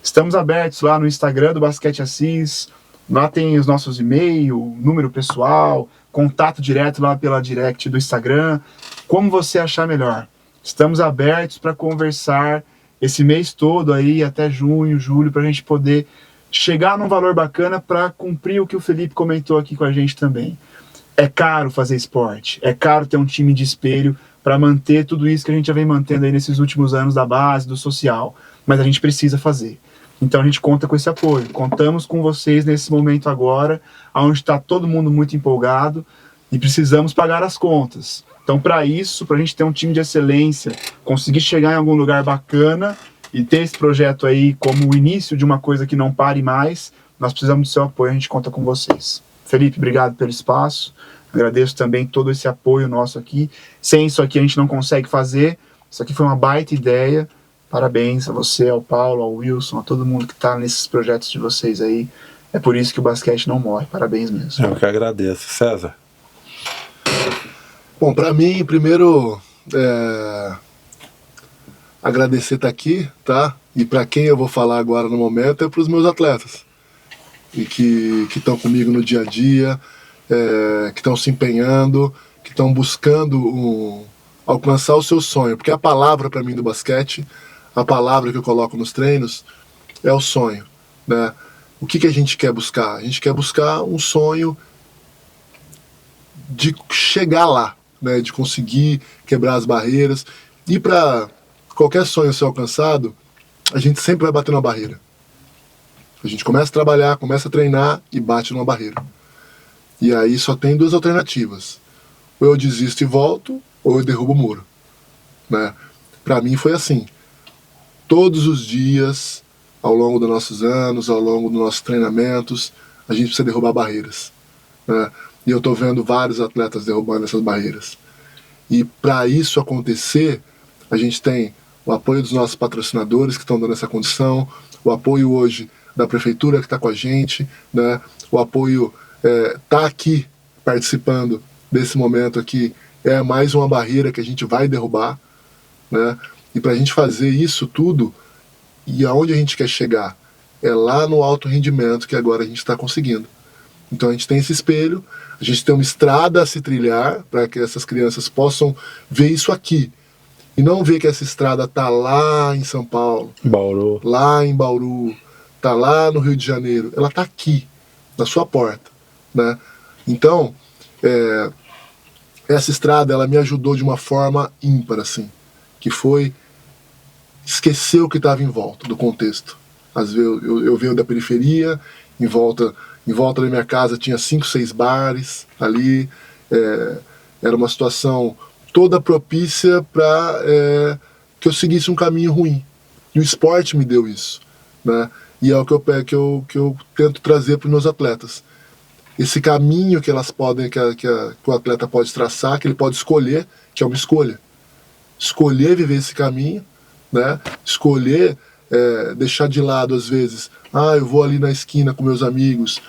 Estamos abertos lá no Instagram do Basquete Assis, Lá tem os nossos e-mail, número pessoal, contato direto lá pela direct do Instagram. Como você achar melhor. Estamos abertos para conversar esse mês todo aí, até junho, julho, para a gente poder chegar num valor bacana para cumprir o que o Felipe comentou aqui com a gente também. É caro fazer esporte, é caro ter um time de espelho para manter tudo isso que a gente já vem mantendo aí nesses últimos anos da base, do social, mas a gente precisa fazer. Então a gente conta com esse apoio, contamos com vocês nesse momento agora, onde está todo mundo muito empolgado e precisamos pagar as contas. Então para isso, para a gente ter um time de excelência, conseguir chegar em algum lugar bacana e ter esse projeto aí como o início de uma coisa que não pare mais, nós precisamos do seu apoio, a gente conta com vocês. Felipe, obrigado pelo espaço, agradeço também todo esse apoio nosso aqui. Sem isso aqui a gente não consegue fazer, isso aqui foi uma baita ideia. Parabéns a você, ao Paulo, ao Wilson, a todo mundo que está nesses projetos de vocês aí. É por isso que o basquete não morre, parabéns mesmo. Eu que agradeço. César? Bom, para mim, primeiro, agradecer estar aqui, tá? E para quem eu vou falar agora no momento é para os meus atletas. E que estão comigo no dia a dia, que estão se empenhando, que estão buscando alcançar o seu sonho. Porque a palavra para mim do basquete, a palavra que eu coloco nos treinos, é o sonho, né? O que a gente quer buscar? A gente quer buscar um sonho de chegar lá, né? De conseguir quebrar as barreiras. E para qualquer sonho ser alcançado, a gente sempre vai bater numa barreira. A gente começa a trabalhar, começa a treinar e bate numa barreira. E aí só tem duas alternativas. Ou eu desisto e volto, ou eu derrubo o muro, né? Para mim foi assim. Todos os dias, ao longo dos nossos anos, ao longo dos nossos treinamentos, a gente precisa derrubar barreiras, né? E eu estou vendo vários atletas derrubando essas barreiras. E para isso acontecer, a gente tem o apoio dos nossos patrocinadores que estão dando essa condição, o apoio hoje da prefeitura que está com a gente, né? O apoio tá aqui participando desse momento aqui, é mais uma barreira que a gente vai derrubar, né? E para a gente fazer isso tudo, e aonde a gente quer chegar, é lá no alto rendimento que agora a gente está conseguindo. Então a gente tem esse espelho, a gente tem uma estrada a se trilhar para que essas crianças possam ver isso aqui. E não ver que essa estrada tá lá em São Paulo, Bauru. lá em Bauru, tá lá no Rio de Janeiro. Ela tá aqui, na sua porta, né? Então, essa estrada, ela me ajudou de uma forma ímpar, assim, que foi esquecer o que estava em volta do contexto. Às vezes eu venho da periferia, em volta da minha casa tinha 5, 6 bares ali, era uma situação toda propícia para que eu seguisse um caminho ruim. E o esporte me deu isso, né? E é o que eu tento trazer para os meus atletas. Esse caminho que elas podem, que o atleta pode traçar, que ele pode escolher, que é uma escolha. Escolher viver esse caminho, né? Escolher deixar de lado, às vezes, eu vou ali na esquina com meus amigos,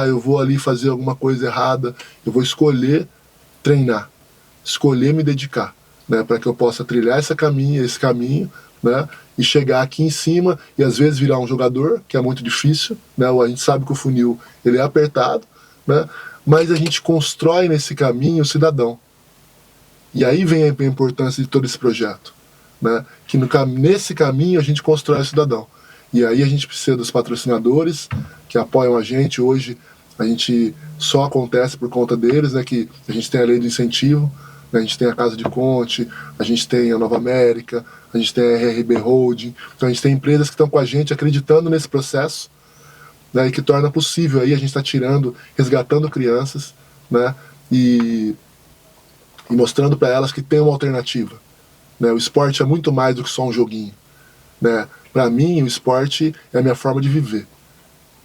eu vou ali fazer alguma coisa errada, eu vou escolher treinar, escolher me dedicar, né? Para que eu possa trilhar esse caminho, né? E chegar aqui em cima e às vezes virar um jogador, que é muito difícil, né? A gente sabe que o funil ele é apertado, né? Mas a gente constrói nesse caminho o cidadão. E aí vem a importância de todo esse projeto, né? Que nesse caminho a gente constrói o cidadão. E aí a gente precisa dos patrocinadores que apoiam a gente. Hoje a gente só acontece por conta deles, né? Que a gente tem a lei do incentivo, né? A gente tem a Casa de Conte, a gente tem a Nova América, a gente tem a RRB Holding. Então a gente tem empresas que estão com a gente acreditando nesse processo, né? E que torna possível aí a gente está resgatando crianças, né? E mostrando para elas que tem uma alternativa, né? O esporte é muito mais do que só um joguinho, né? Para mim, o esporte é a minha forma de viver,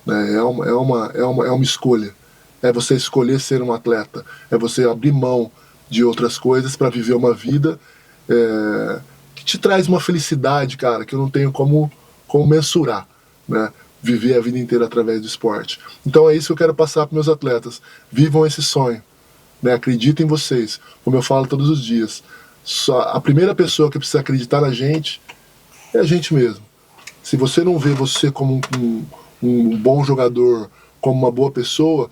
né? É uma escolha. É você escolher ser um atleta, é você abrir mão de outras coisas para viver uma vida que te traz uma felicidade, cara, que eu não tenho como mensurar, né? Viver a vida inteira através do esporte. Então é isso que eu quero passar para meus atletas. Vivam esse sonho, né? Acreditem em vocês, como eu falo todos os dias. A primeira pessoa que precisa acreditar na gente é a gente mesmo. Se você não vê você como um bom jogador, como uma boa pessoa,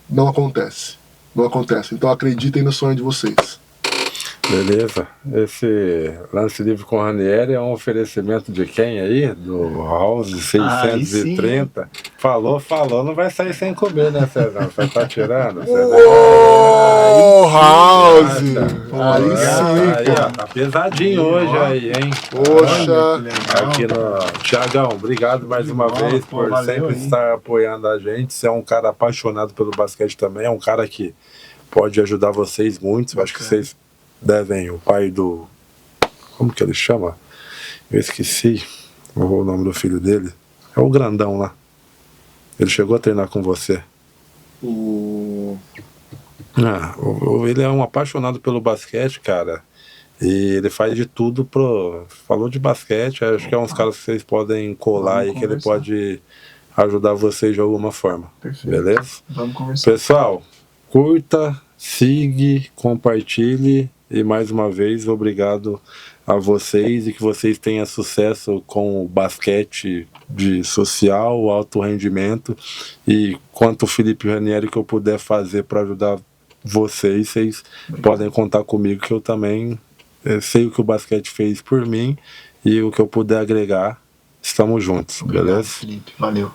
não acontece. Não acontece. Então acreditem no sonho de vocês. Beleza. Esse lance livre com Ranieri é um oferecimento de quem aí? Do House 630. Falou, não vai sair sem comer, né, César? Você tá tirando, César? Ô, House! Aí sim, Aí, ó, tá pesadinho hoje aí, hein? Poxa! Aqui no... Tiagão, obrigado mais uma vez por sempre estar apoiando a gente. Você é um cara apaixonado pelo basquete também, é um cara que pode ajudar vocês muito. Eu acho que vocês devem, o pai do... Como que ele chama? Eu esqueci o nome do filho dele. É o grandão lá. Ele chegou a treinar com você. Ele é um apaixonado pelo basquete, cara. E ele faz de tudo pro... Falou de basquete, acho que é uns caras que vocês podem colar aí, que ele pode ajudar vocês de alguma forma. Perfeito. Beleza? Vamos conversar. Pessoal, curta, siga, compartilhe. E mais uma vez, obrigado a vocês e que vocês tenham sucesso com o basquete de social, alto rendimento. E quanto o Felipe Ranieri que eu puder fazer para ajudar vocês podem contar comigo, que eu também sei o que o basquete fez por mim e o que eu puder agregar, estamos juntos, beleza? Obrigado, Felipe. Valeu.